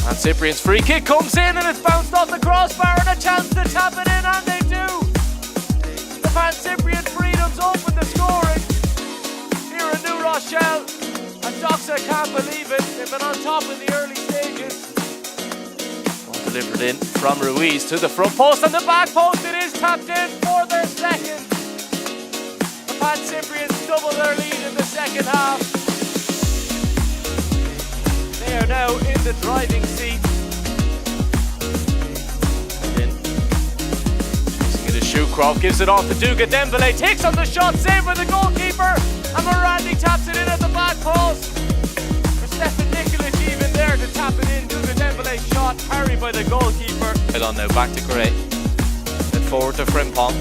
And Cyprian's free kick comes in and it's bounced off the crossbar and a chance to tap it in, and they do. The Van Cyprian Freedoms open the scoring here in New Rochelle, and Doxa can't believe it. They've been on top in the early stages. Well delivered in from Ruiz to the front post and the back post. It is tapped in for their second. The Van Cyprians double their lead in the second half. They are now in the driving seat. Shewcroft gives it off to Duga. Dembele takes on the shot, saved by the goalkeeper, and Morandi taps it in at the back post. For Stefan Nikolic even there to tap it in. Duga Dembele shot, parried by the goalkeeper. Right on now, back to Correa. Then forward to Frimpong.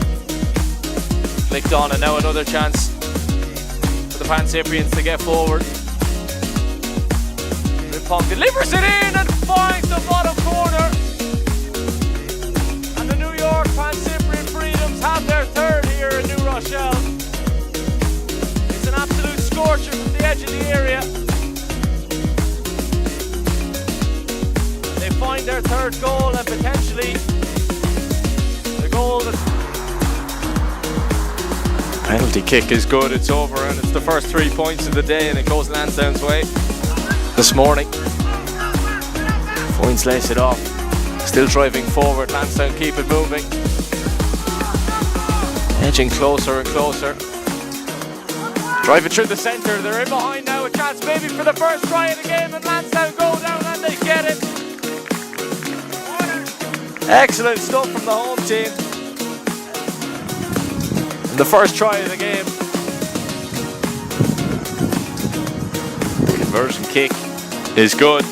Flicked on, and now another chance for the Pan Cyprians to get forward. Frimpong delivers it in and finds the bottom corner. And the New York Pan Cyprian Freedoms have their third here in New Rochelle. It's an absolute scorcher from the edge of the area. their third goal and potentially the goal that... Penalty kick is good, it's over, and it's the first 3 points of the day, and it goes Lansdowne's way this morning. Foynes lace it off, still driving forward, Lansdowne keep it moving. Edging closer and closer. Driving through the centre, they're in behind now, a chance maybe for the first try of the game, and Lansdowne go down and they get it. Excellent stuff from the home team. And the first try of the game. The conversion kick is good.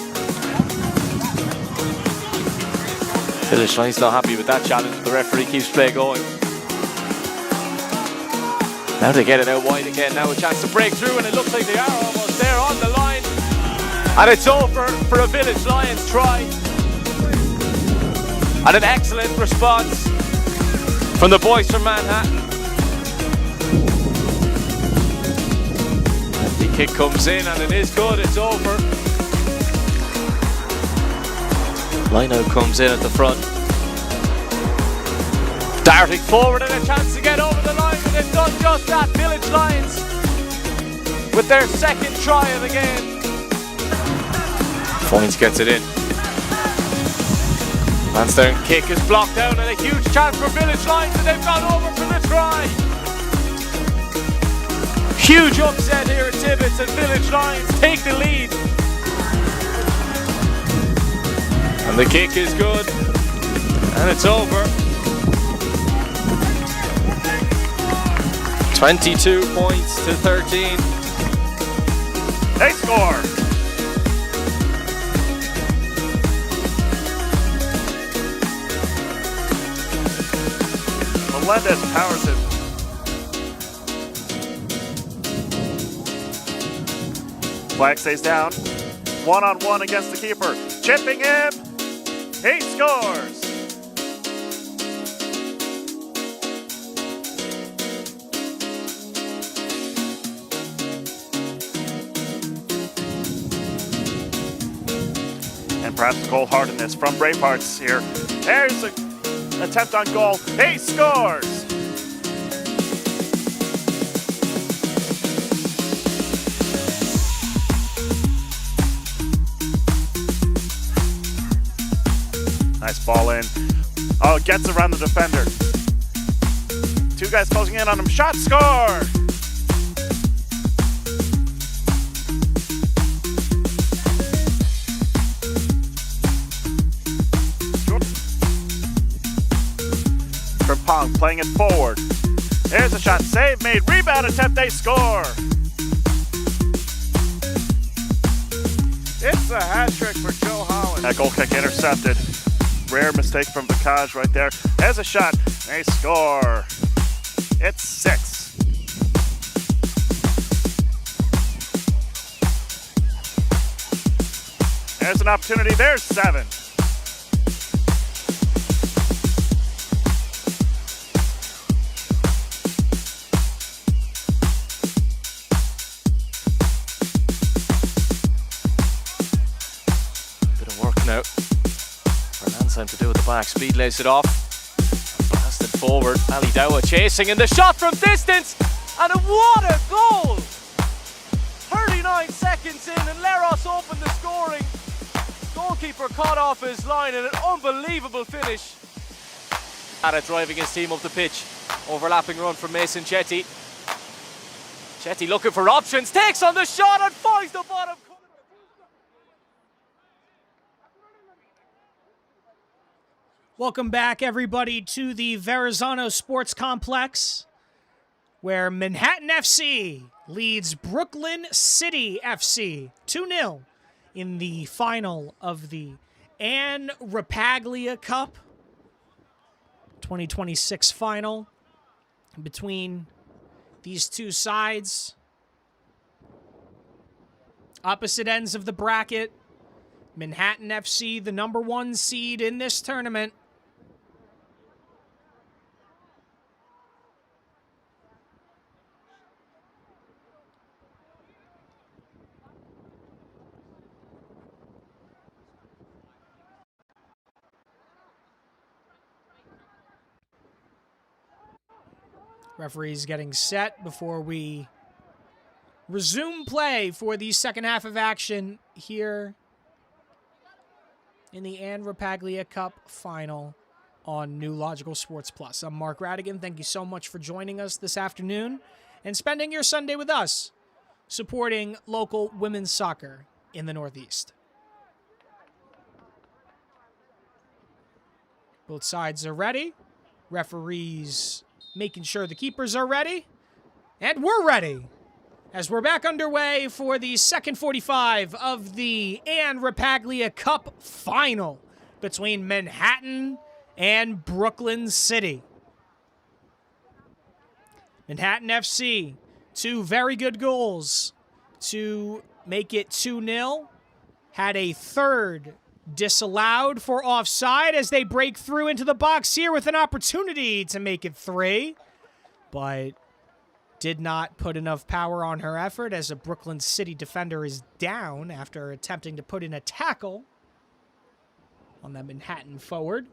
Village Line's not happy with that challenge, the referee keeps play going. Now they get it out wide again, now a chance to break through, and it looks like they are almost there on the line. And it's over for a Village Lions try. And an excellent response from the boys from Manhattan. The kick comes in and it is good, it's over. Lineout comes in at the front. Darting forward and a chance to get over the line, and they've done just that. Village Lions with their second try of the game. Foynes gets it in. Lansdowne kick is blocked out, and a huge chance for Village Lions, and they've gone over for the try. Huge upset here at Tibbetts, and Village Lions take the lead. And the kick is good, and it's over. 22 points to 13. They score. Melendez powers it. Flag stays down. 1-on-1 against the keeper. Chipping him. He scores. And perhaps goal hardness from Bravehearts here. There's an attempt on goal. He scores! Nice ball in. Oh, gets around the defender. Two guys closing in on him. Shot, score! Pong playing it forward. There's a shot, save made, rebound attempt, they score. It's a hat trick for Joe Holland. That goal kick intercepted. Rare mistake from Bacage right there. There's a shot, they score. It's 6. There's an opportunity, there's 7. Now for Lansdowne to do with the back. Speed lays it off. Blasted forward. Ali Dowa chasing, and the shot from distance. And what a goal! 39 seconds in, and Leros opened the scoring. Goalkeeper caught off his line, and an unbelievable finish. Ada driving his team up the pitch. Overlapping run from Mason Chetty. Chetty looking for options. Takes on the shot and finds the bottom. Welcome back, everybody, to the Verrazano Sports Complex, where Manhattan FC leads Brooklyn City FC 2-0 in the final of the Anne Rapaglia Cup 2026 final between these two sides. Opposite ends of the bracket, Manhattan FC, the number 1 seed in this tournament, Referee's getting set before we resume play for the second half of action here in the Ann Rapaglia Cup final on New Logical Sports Plus. I'm Mark Radigan. Thank you so much for joining us this afternoon and spending your Sunday with us, supporting local women's soccer in the Northeast. Both sides are ready. Referees making sure the keepers are ready. And we're ready as we're back underway for the second 45 of the Ann Rapaglia Cup final between Manhattan and Brooklyn City. Manhattan FC, 2 very good goals to make it 2-0. Had a third disallowed for offside as they break through into the box here with an opportunity to make it 3. But did not put enough power on her effort as a Brooklyn City defender is down after attempting to put in a tackle on that Manhattan forward.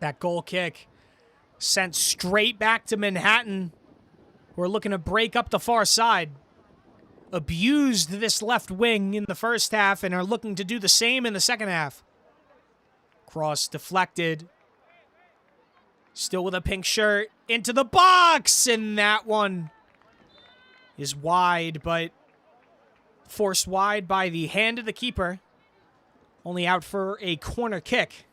That goal kick sent straight back to Manhattan, who are looking to break up the far side. Abused this left wing in the first half and are looking to do the same in the second half. Cross deflected. Still with a pink shirt. Into the box! And that one is wide, but forced wide by the hand of the keeper. Only out for a corner kick.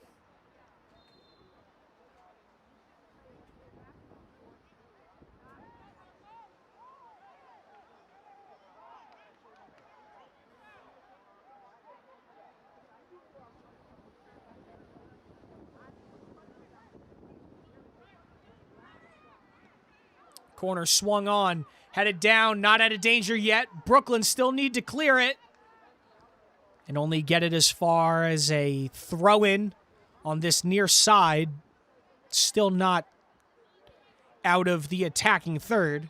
Corner swung on, headed down, not out of danger yet. Brooklyn still need to clear it and only get it as far as a throw-in on this near side. Still not out of the attacking third.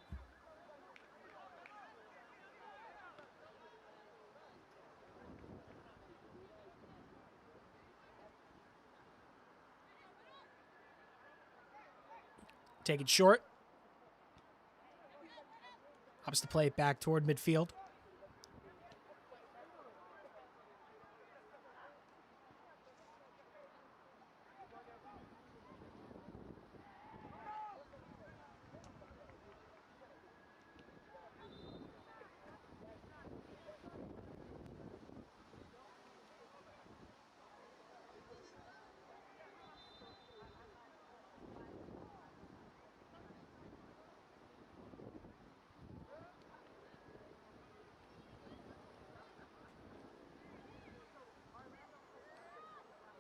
Take it short. Opts to play it back toward midfield.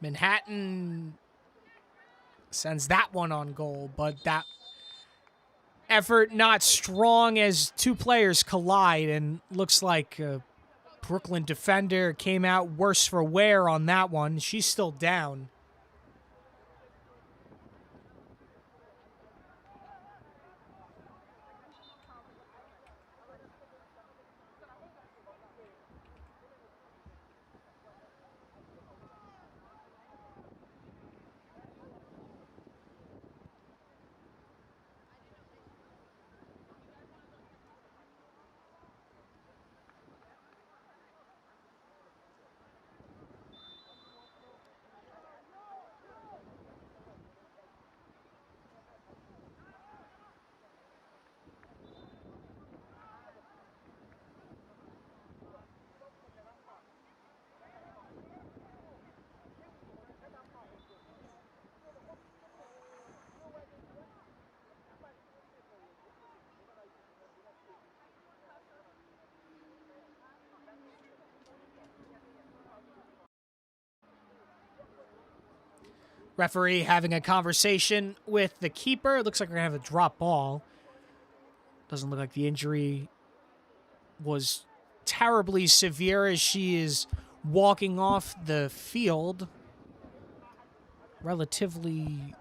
Manhattan sends that one on goal, but that effort not strong as two players collide, and looks like a Brooklyn defender came out worse for wear on that one. She's still down. Referee having a conversation with the keeper. Looks like we're going to have a drop ball. Doesn't look like the injury was terribly severe as she is walking off the field relatively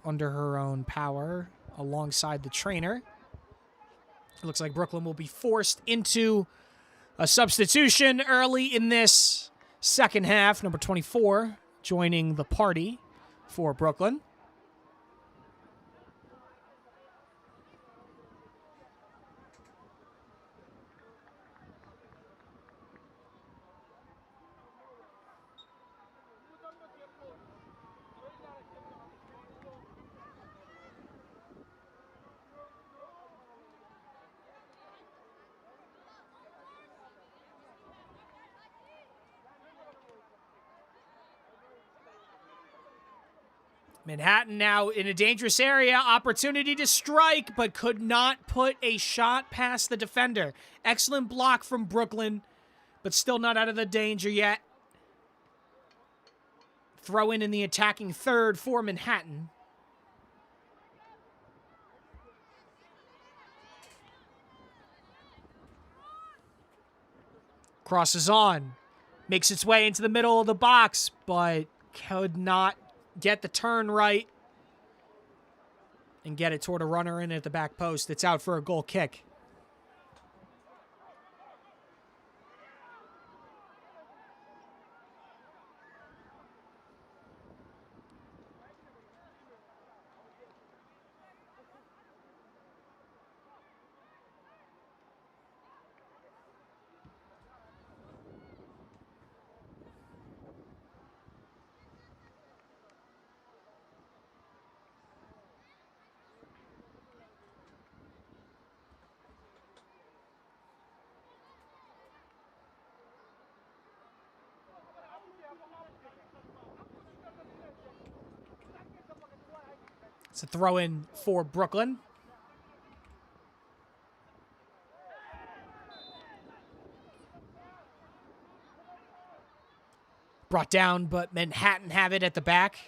under her own power alongside the trainer. It looks like Brooklyn will be forced into a substitution early in this second half. Number 24 joining the party for Brooklyn. Manhattan now in a dangerous area. Opportunity to strike, but could not put a shot past the defender. Excellent block from Brooklyn, but still not out of the danger yet. Throw in the attacking third for Manhattan. Crosses on. Makes its way into the middle of the box, but could not get the turn right and get it toward a runner in at the back post. It's out for a goal kick. It's a throw in for Brooklyn. Brought down, but Manhattan have it at the back.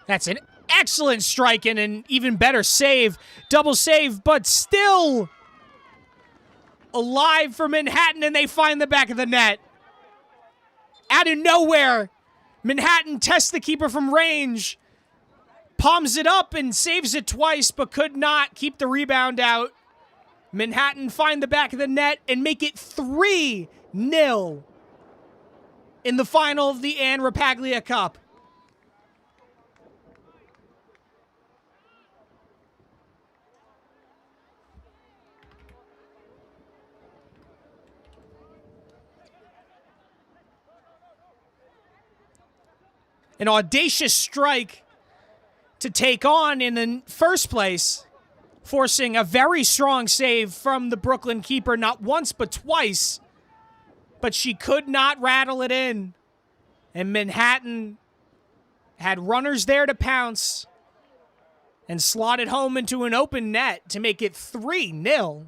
That's an excellent strike and an even better save. Double save, but still alive for Manhattan, and they find the back of the net. Out of nowhere, Manhattan tests the keeper from range, palms it up and saves it twice, but could not keep the rebound out. Manhattan find the back of the net and make it 3-0 in the final of the Anaglia Cup. An audacious strike to take on in the first place, forcing a very strong save from the Brooklyn keeper, not once but twice, but she could not rattle it in. And Manhattan had runners there to pounce and slot it home into an open net to make it 3-0.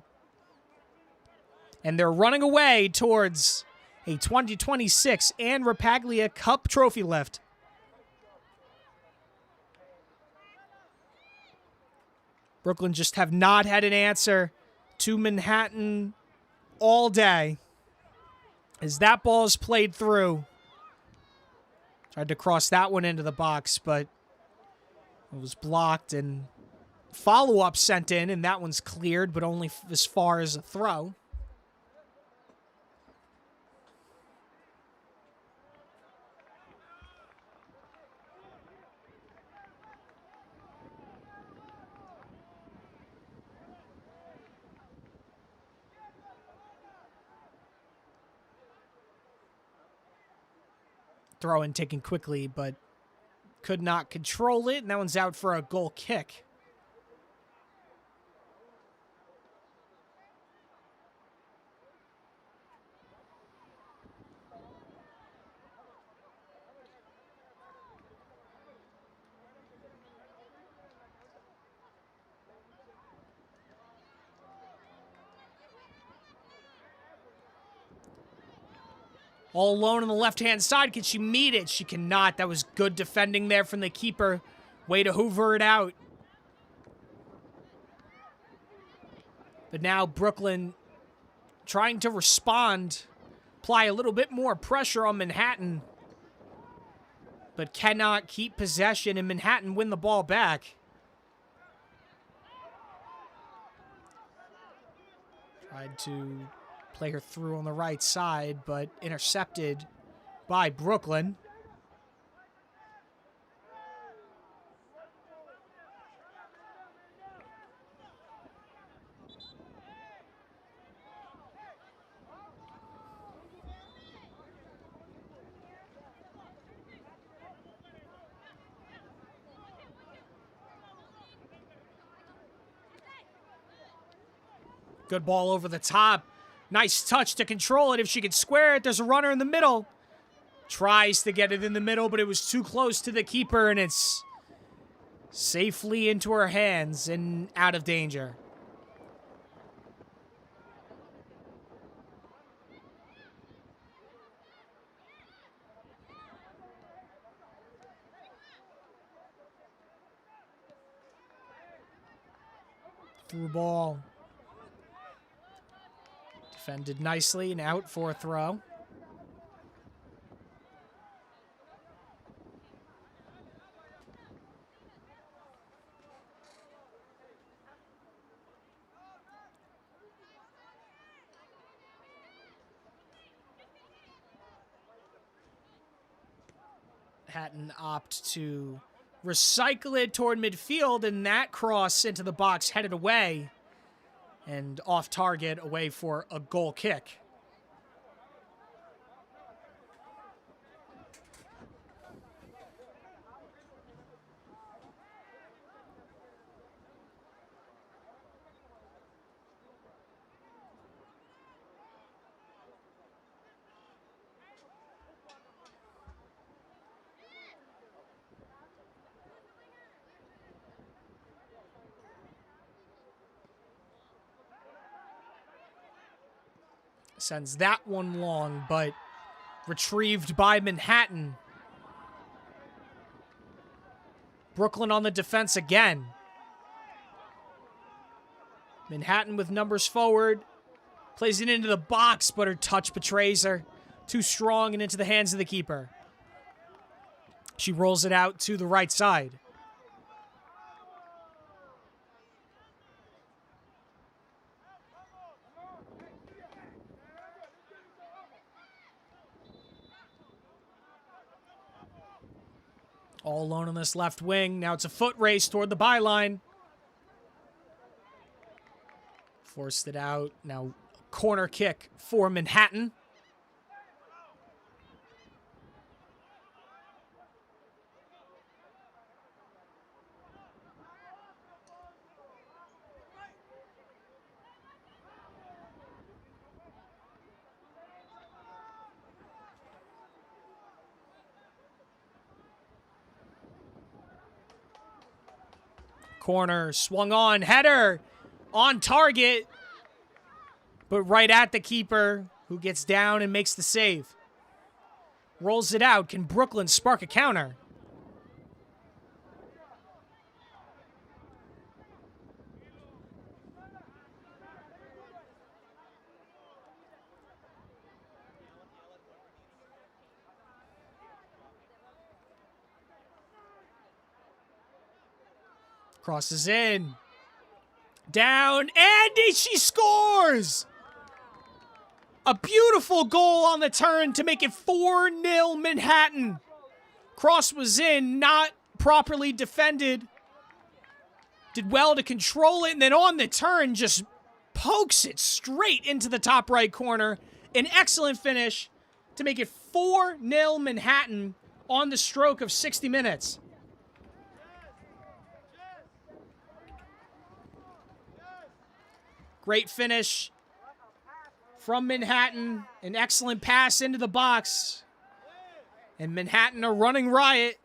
And they're running away towards a 2026 Anaglia Cup trophy lift. Brooklyn just have not had an answer to Manhattan all day. As that ball is played through. Tried to cross that one into the box, but it was blocked, and follow-up sent in, and that one's cleared, but only as far as a throw. throw in taken quickly, but could not control it, and that one's out for a goal kick. All alone on the left-hand side. Can she meet it? She cannot. That was good defending there from the keeper. Way to hoover it out. But now Brooklyn trying to respond. Apply a little bit more pressure on Manhattan. But cannot keep possession, and Manhattan win the ball back. Tried to play her through on the right side, but intercepted by Brooklyn. Good ball over the top. Nice touch to control it. If she could square it, there's a runner in the middle. Tries to get it in the middle, but it was too close to the keeper, and it's safely into her hands and out of danger. Through ball. Defended nicely and out for a throw. Hatton opt to recycle it toward midfield, and that cross into the box headed away. And off target, away for a goal kick. Sends that one long, but retrieved by Manhattan. Brooklyn on the defense again. Manhattan with numbers forward. Plays it into the box, but her touch betrays her. Too strong and into the hands of the keeper. She rolls it out to the right side. All alone on this left wing. Now it's a foot race toward the byline. Forced it out. Now corner kick for Manhattan. Corner, swung on, header, on target, but right at the keeper, who gets down and makes the save. Rolls it out. Can Brooklyn spark a counter? Crosses in. Down. And she scores! A beautiful goal on the turn to make it 4-0 Manhattan. Cross was in, not properly defended. Did well to control it, and then on the turn just pokes it straight into the top right corner. An excellent finish to make it 4-0 Manhattan on the stroke of 60 minutes. Great finish from Manhattan. An excellent pass into the box. And Manhattan a running riot.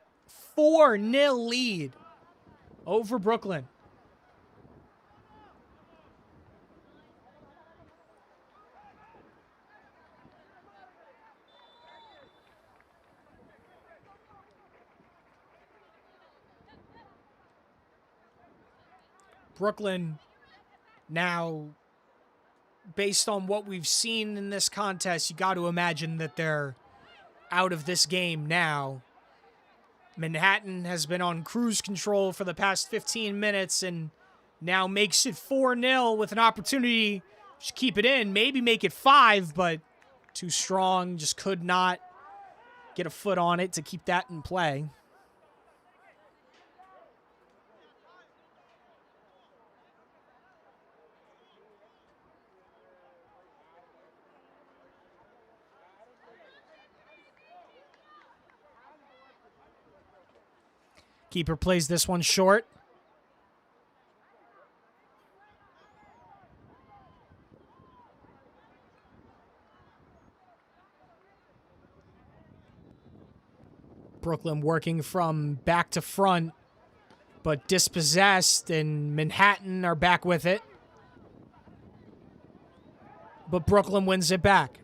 4-0 lead over Brooklyn. Brooklyn now, based on what we've seen in this contest, you got to imagine that they're out of this game now. Manhattan has been on cruise control for the past 15 minutes and now makes it 4-0 with an opportunity to keep it in, maybe make it 5, but too strong, just could not get a foot on it to keep that in play. Keeper plays this one short. Brooklyn working from back to front, but dispossessed, and Manhattan are back with it. But Brooklyn wins it back.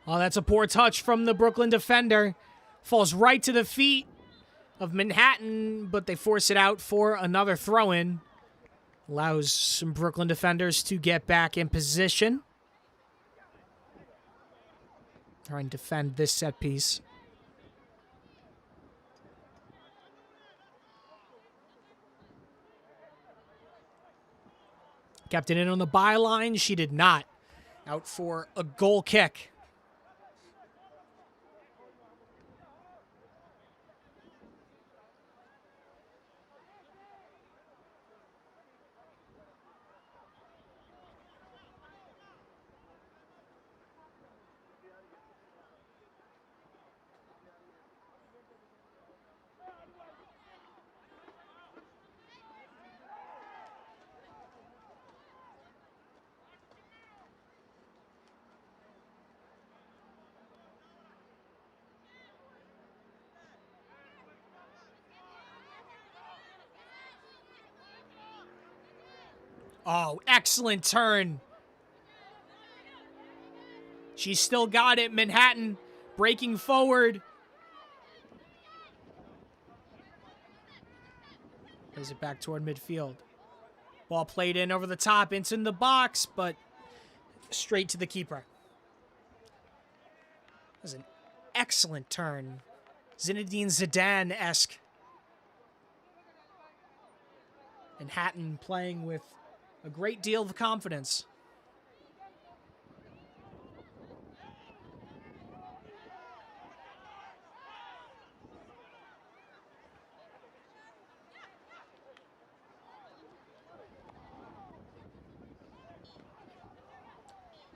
Oh, that's a poor touch from the Brooklyn defender. Falls right to the feet of Manhattan, but they force it out for another throw-in. Allows some Brooklyn defenders to get back in position. Try and defend this set piece. Kept it in on the byline. She did not. Out for a goal kick. Oh, excellent turn. She's still got it. Manhattan breaking forward. Plays it back toward midfield. Ball played in over the top, into the box, but straight to the keeper. That was an excellent turn. Zinedine Zidane-esque. Manhattan playing with a great deal of confidence.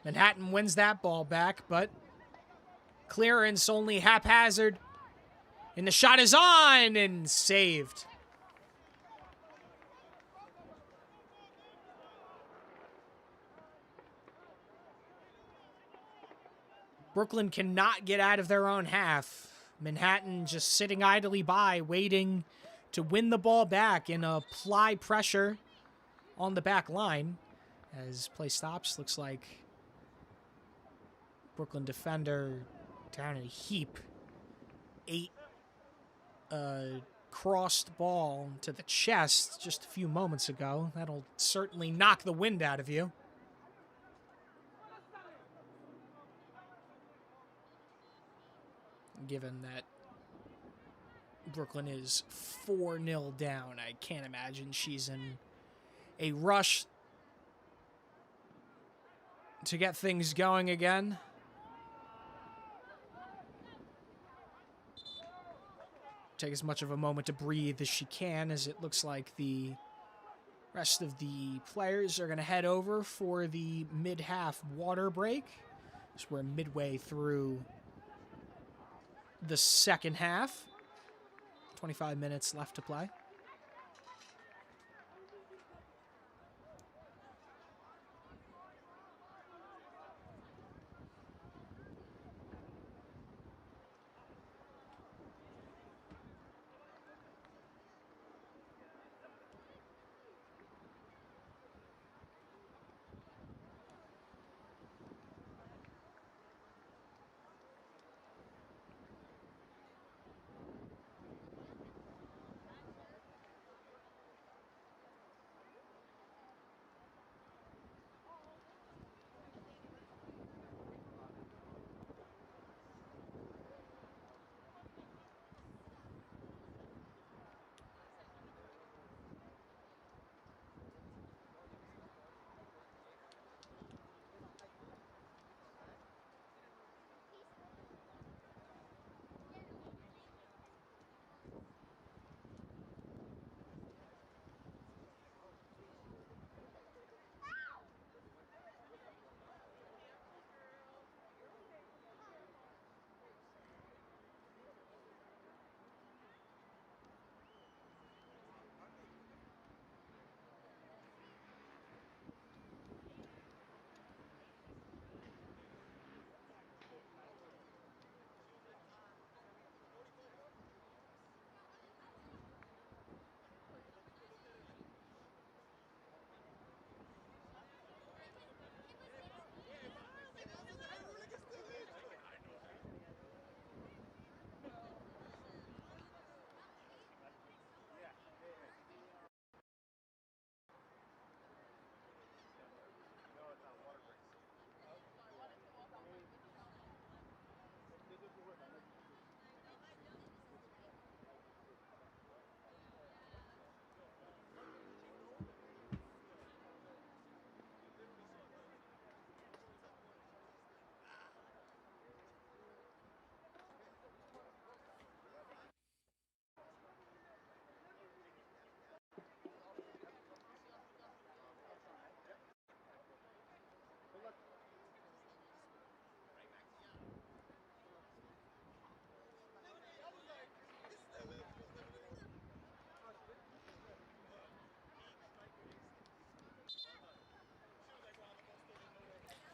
Manhattan wins that ball back, but clearance only haphazard. And the shot is on and saved. Brooklyn cannot get out of their own half. Manhattan just sitting idly by, waiting to win the ball back and apply pressure on the back line. As play stops, looks like Brooklyn defender down in a heap. 8 crossed ball to the chest just a few moments ago. That'll certainly knock the wind out of you. Given that Brooklyn is 4-0 down. I can't imagine she's in a rush to get things going again. Take as much of a moment to breathe as she can, as it looks like the rest of the players are going to head over for the mid-half water break. So we're midway through the second half. 25 minutes left to play.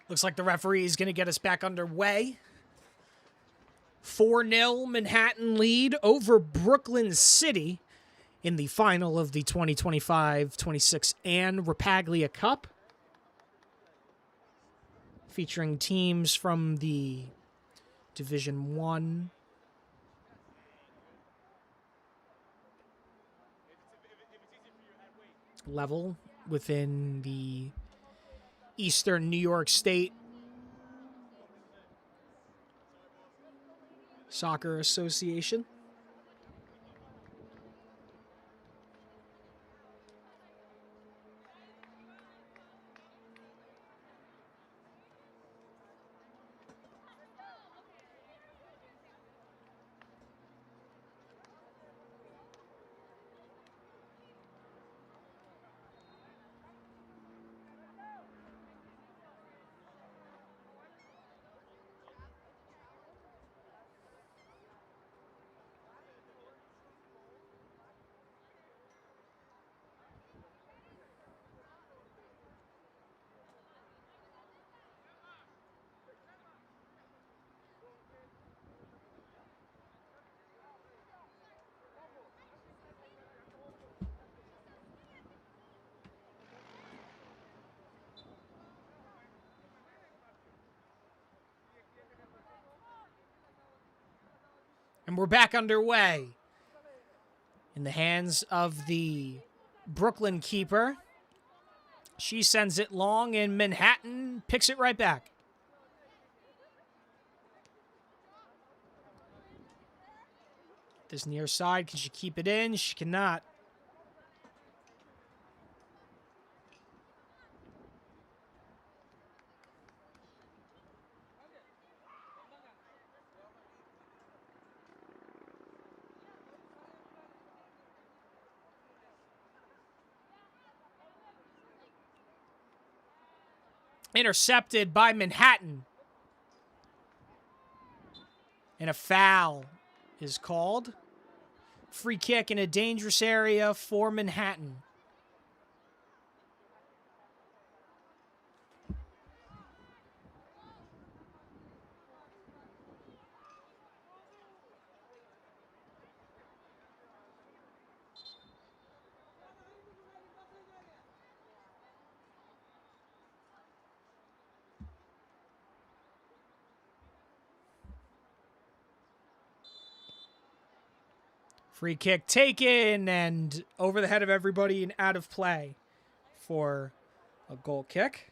Looks like the referee is going to get us back underway. 4-0 Manhattan lead over Brooklyn City in the final of the 2025-26 Anne Rapaglia Cup, featuring teams from the Division I level within the Eastern New York State Soccer Association. And we're back underway in the hands of the Brooklyn keeper. She sends it long, and Manhattan picks it right back. this near side. Can she keep it in? She cannot. Intercepted by Manhattan. And a foul is called. Free kick in a dangerous area for Manhattan. Free kick taken and over the head of everybody and out of play for a goal kick.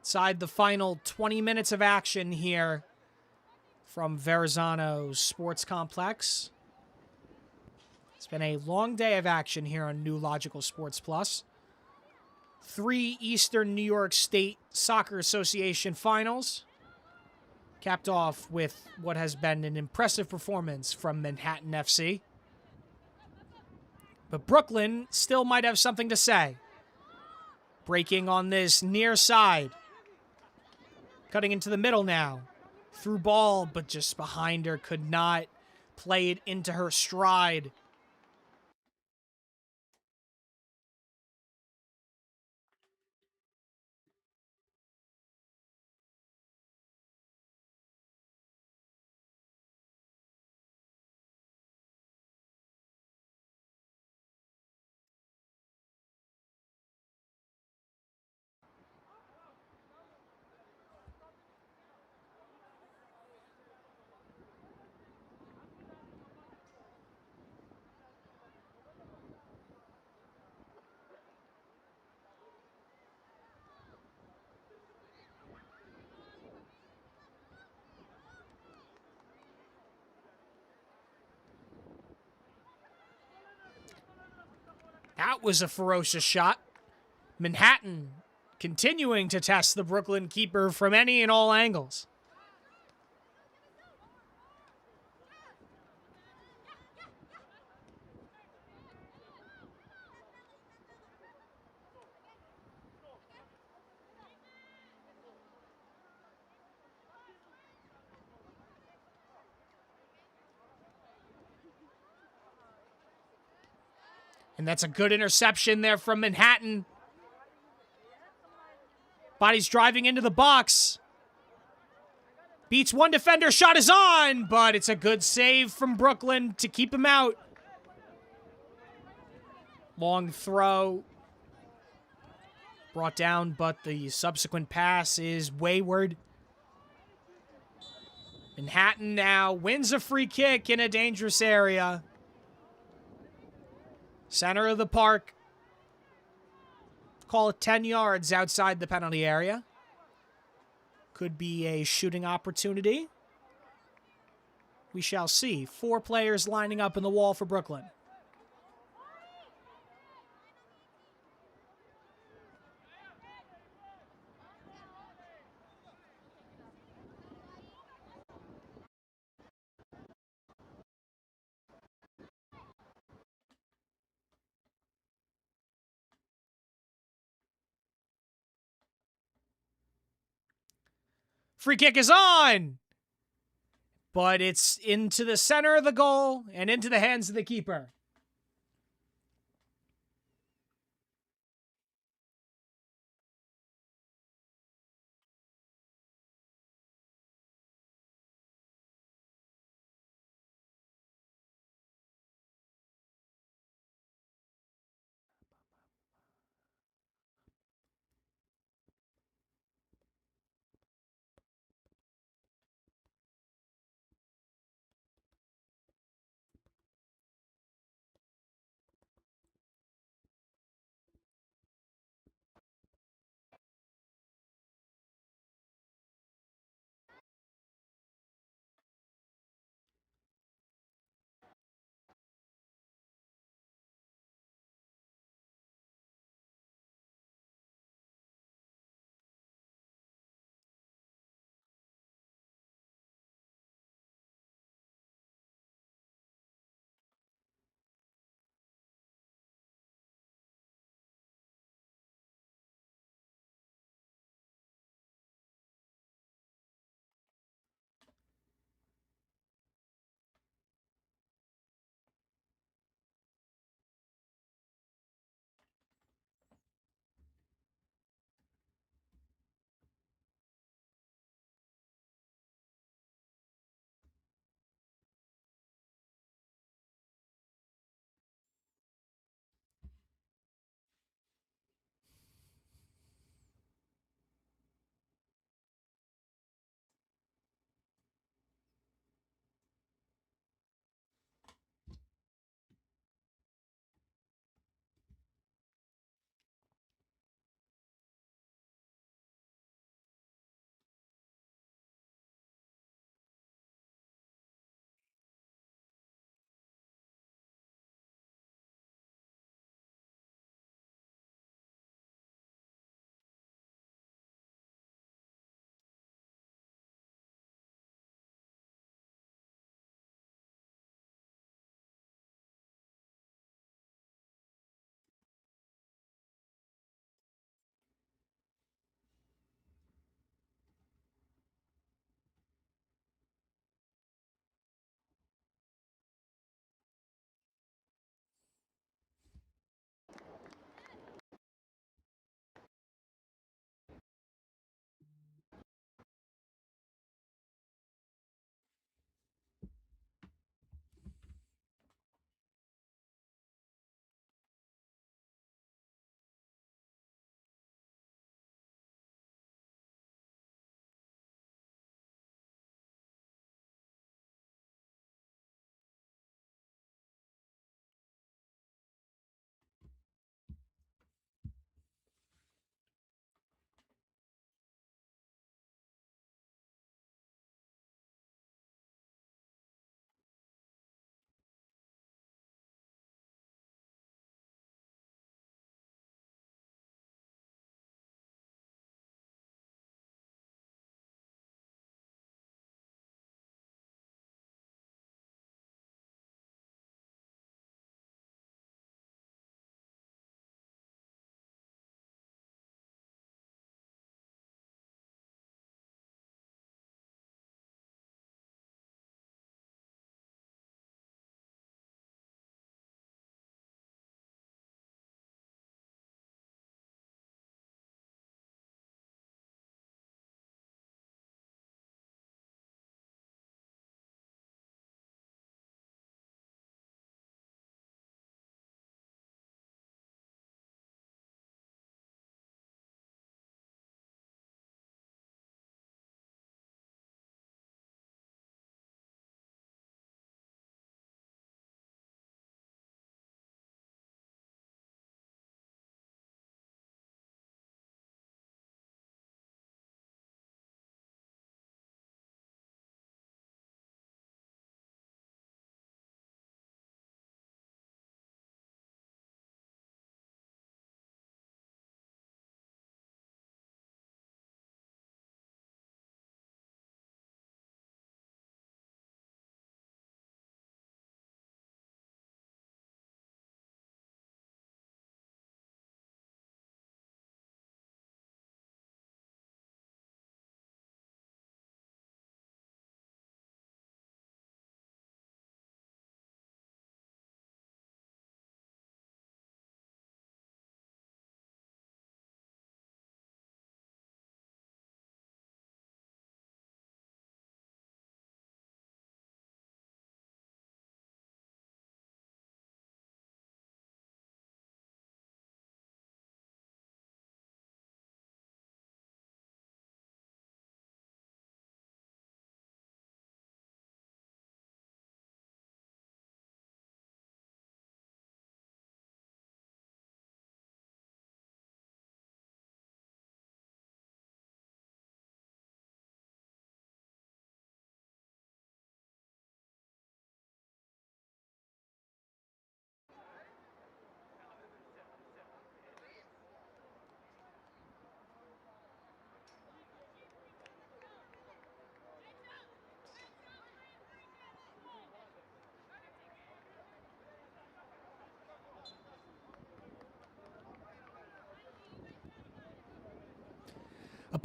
Inside the final 20 minutes of action here from Verrazano Sports Complex. It's been a long day of action here on New Logical Sports Plus. 3 Eastern New York State Soccer Association finals, capped off with what has been an impressive performance from Manhattan FC. But Brooklyn still might have something to say. Breaking on this near side. Cutting into the middle now. Through ball, but just behind her. Could not play it into her stride. That was a ferocious shot. Manhattan continuing to test the Brooklyn keeper from any and all angles. And that's a good interception there from Manhattan. Body's driving into the box. Beats one defender, shot is on, but it's a good save from Brooklyn to keep him out. Long throw. Brought down, but the subsequent pass is wayward. Manhattan now wins a free kick in a dangerous area. Center of the park. Call it 10 yards outside the penalty area. Could be a shooting opportunity. We shall see. 4 players lining up in the wall for Brooklyn. Free kick is on! But it's into the center of the goal and into the hands of the keeper.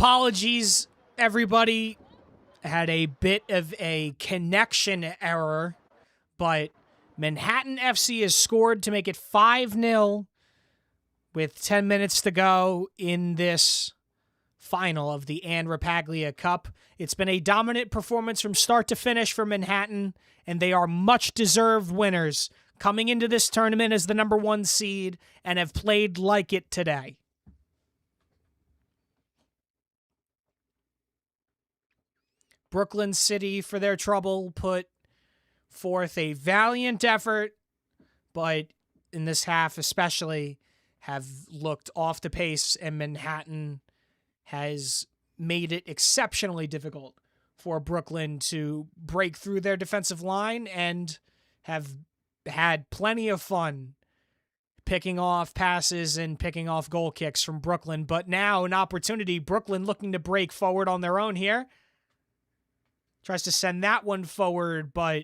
Apologies, everybody. Had a bit of a connection error, but Manhattan FC has scored to make it 5-0 with 10 minutes to go in this final of the Anaglia Cup. It's been a dominant performance from start to finish for Manhattan, and they are much-deserved winners coming into this tournament as the number 1 seed and have played like it today. Brooklyn City, for their trouble, put forth a valiant effort, but in this half especially have looked off the pace, and Manhattan has made it exceptionally difficult for Brooklyn to break through their defensive line and have had plenty of fun picking off passes and picking off goal kicks from Brooklyn. But now an opportunity, Brooklyn looking to break forward on their own here. Tries to send that one forward, but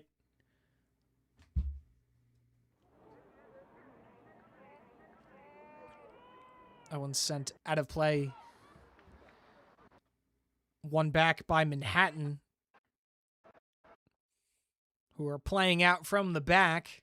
that one's sent out of play. One back by Manhattan, who are playing out from the back.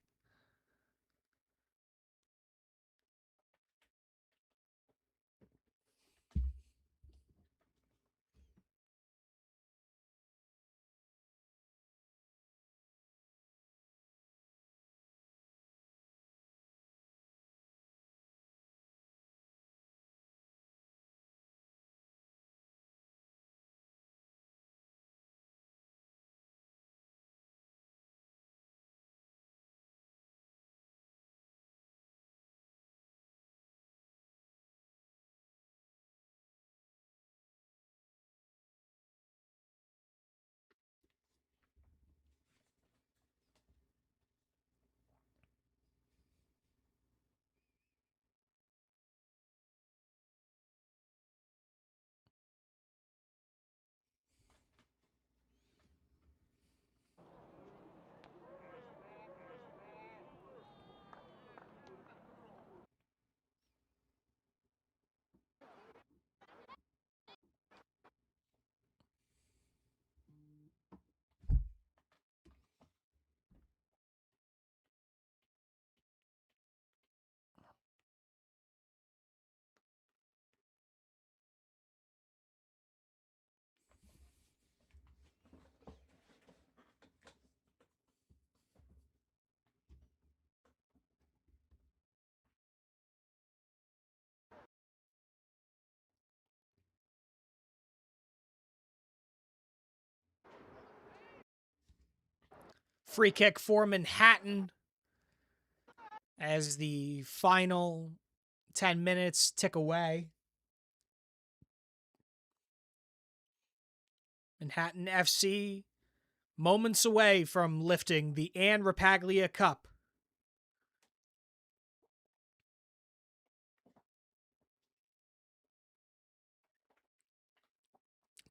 Free kick for Manhattan as the final 10 minutes tick away. Manhattan FC moments away from lifting the Anaglia Cup.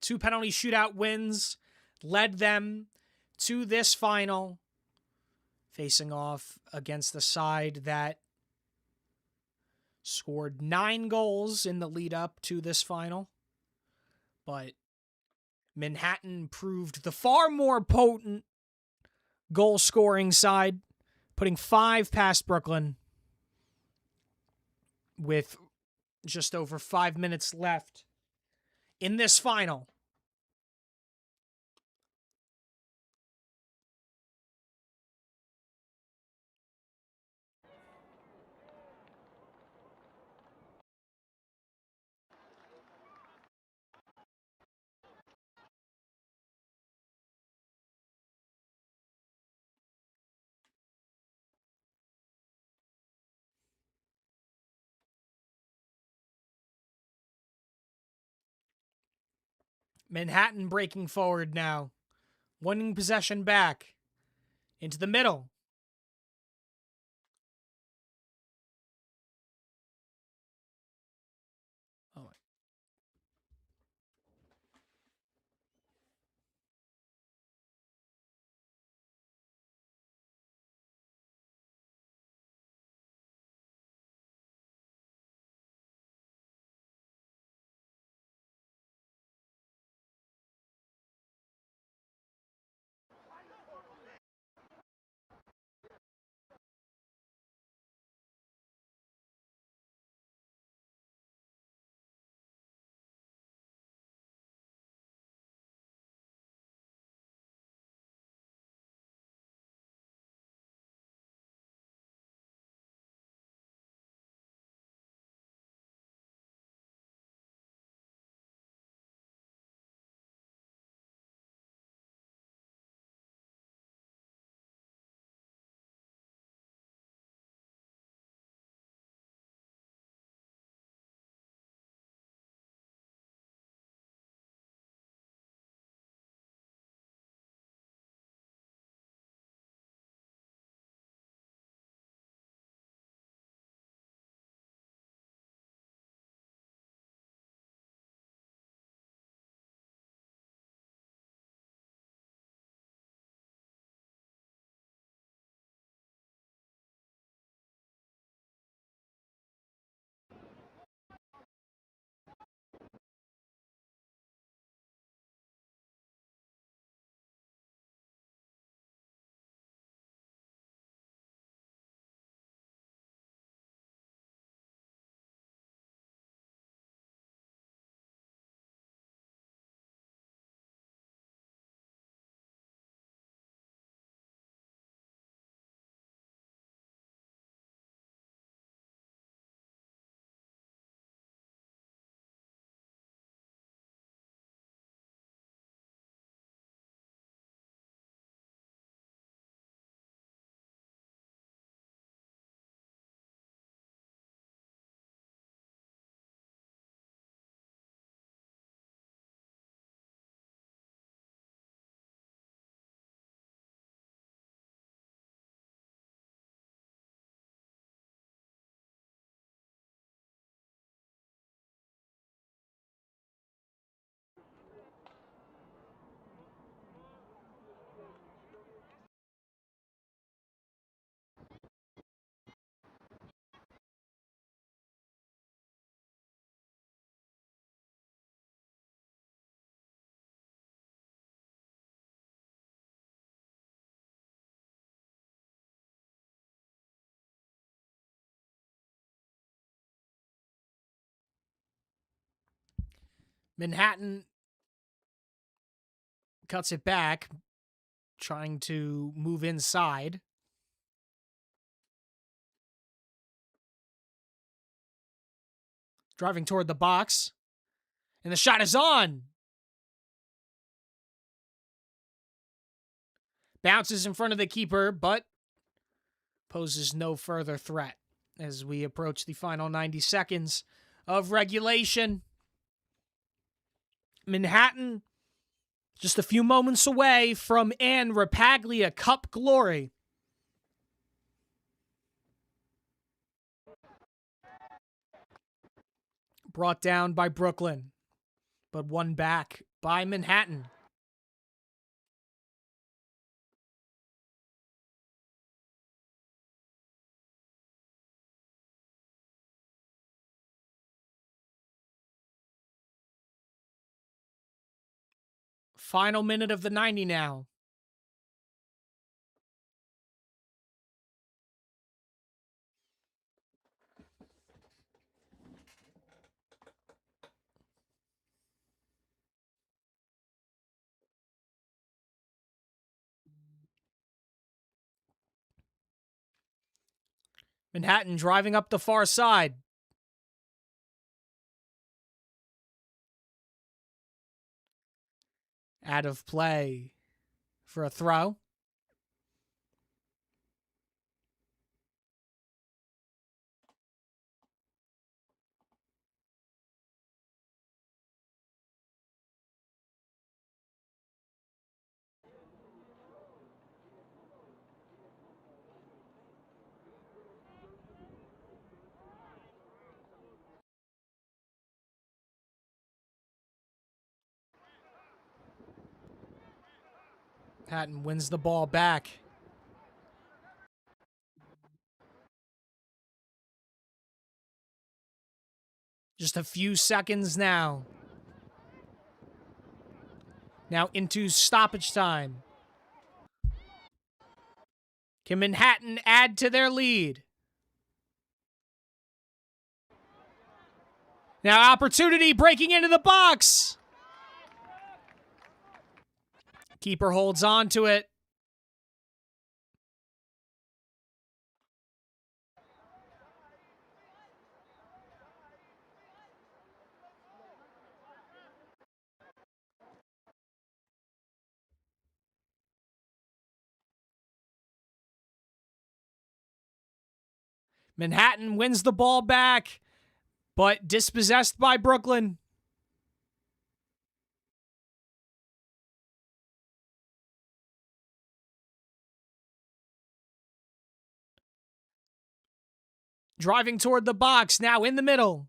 Two penalty shootout wins led them to this final, facing off against the side that scored 9 goals in the lead up to this final. But Manhattan proved the far more potent goal-scoring side, putting 5 past Brooklyn with just over 5 minutes left in this final. Manhattan breaking forward now, winning possession back into the middle. Oh, Manhattan cuts it back, trying to move inside. Driving toward the box. And the shot is on. Bounces in front of the keeper, but poses no further threat as we approach the final 90 seconds of regulation. Manhattan just a few moments away from Anaglia Cup glory. Brought down by Brooklyn, but won back by Manhattan. Final minute of the 90 now. Manhattan driving up the far side. Out of play for a throw. Hatton wins the ball back. Just a few seconds now. Now into stoppage time. Can Manhattan add to their lead? Now opportunity breaking into the box. Keeper holds on to it. Manhattan wins the ball back, but dispossessed by Brooklyn. Driving toward the box, now in the middle.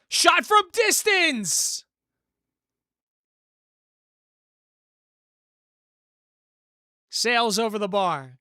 Shot from distance! Sails over the bar.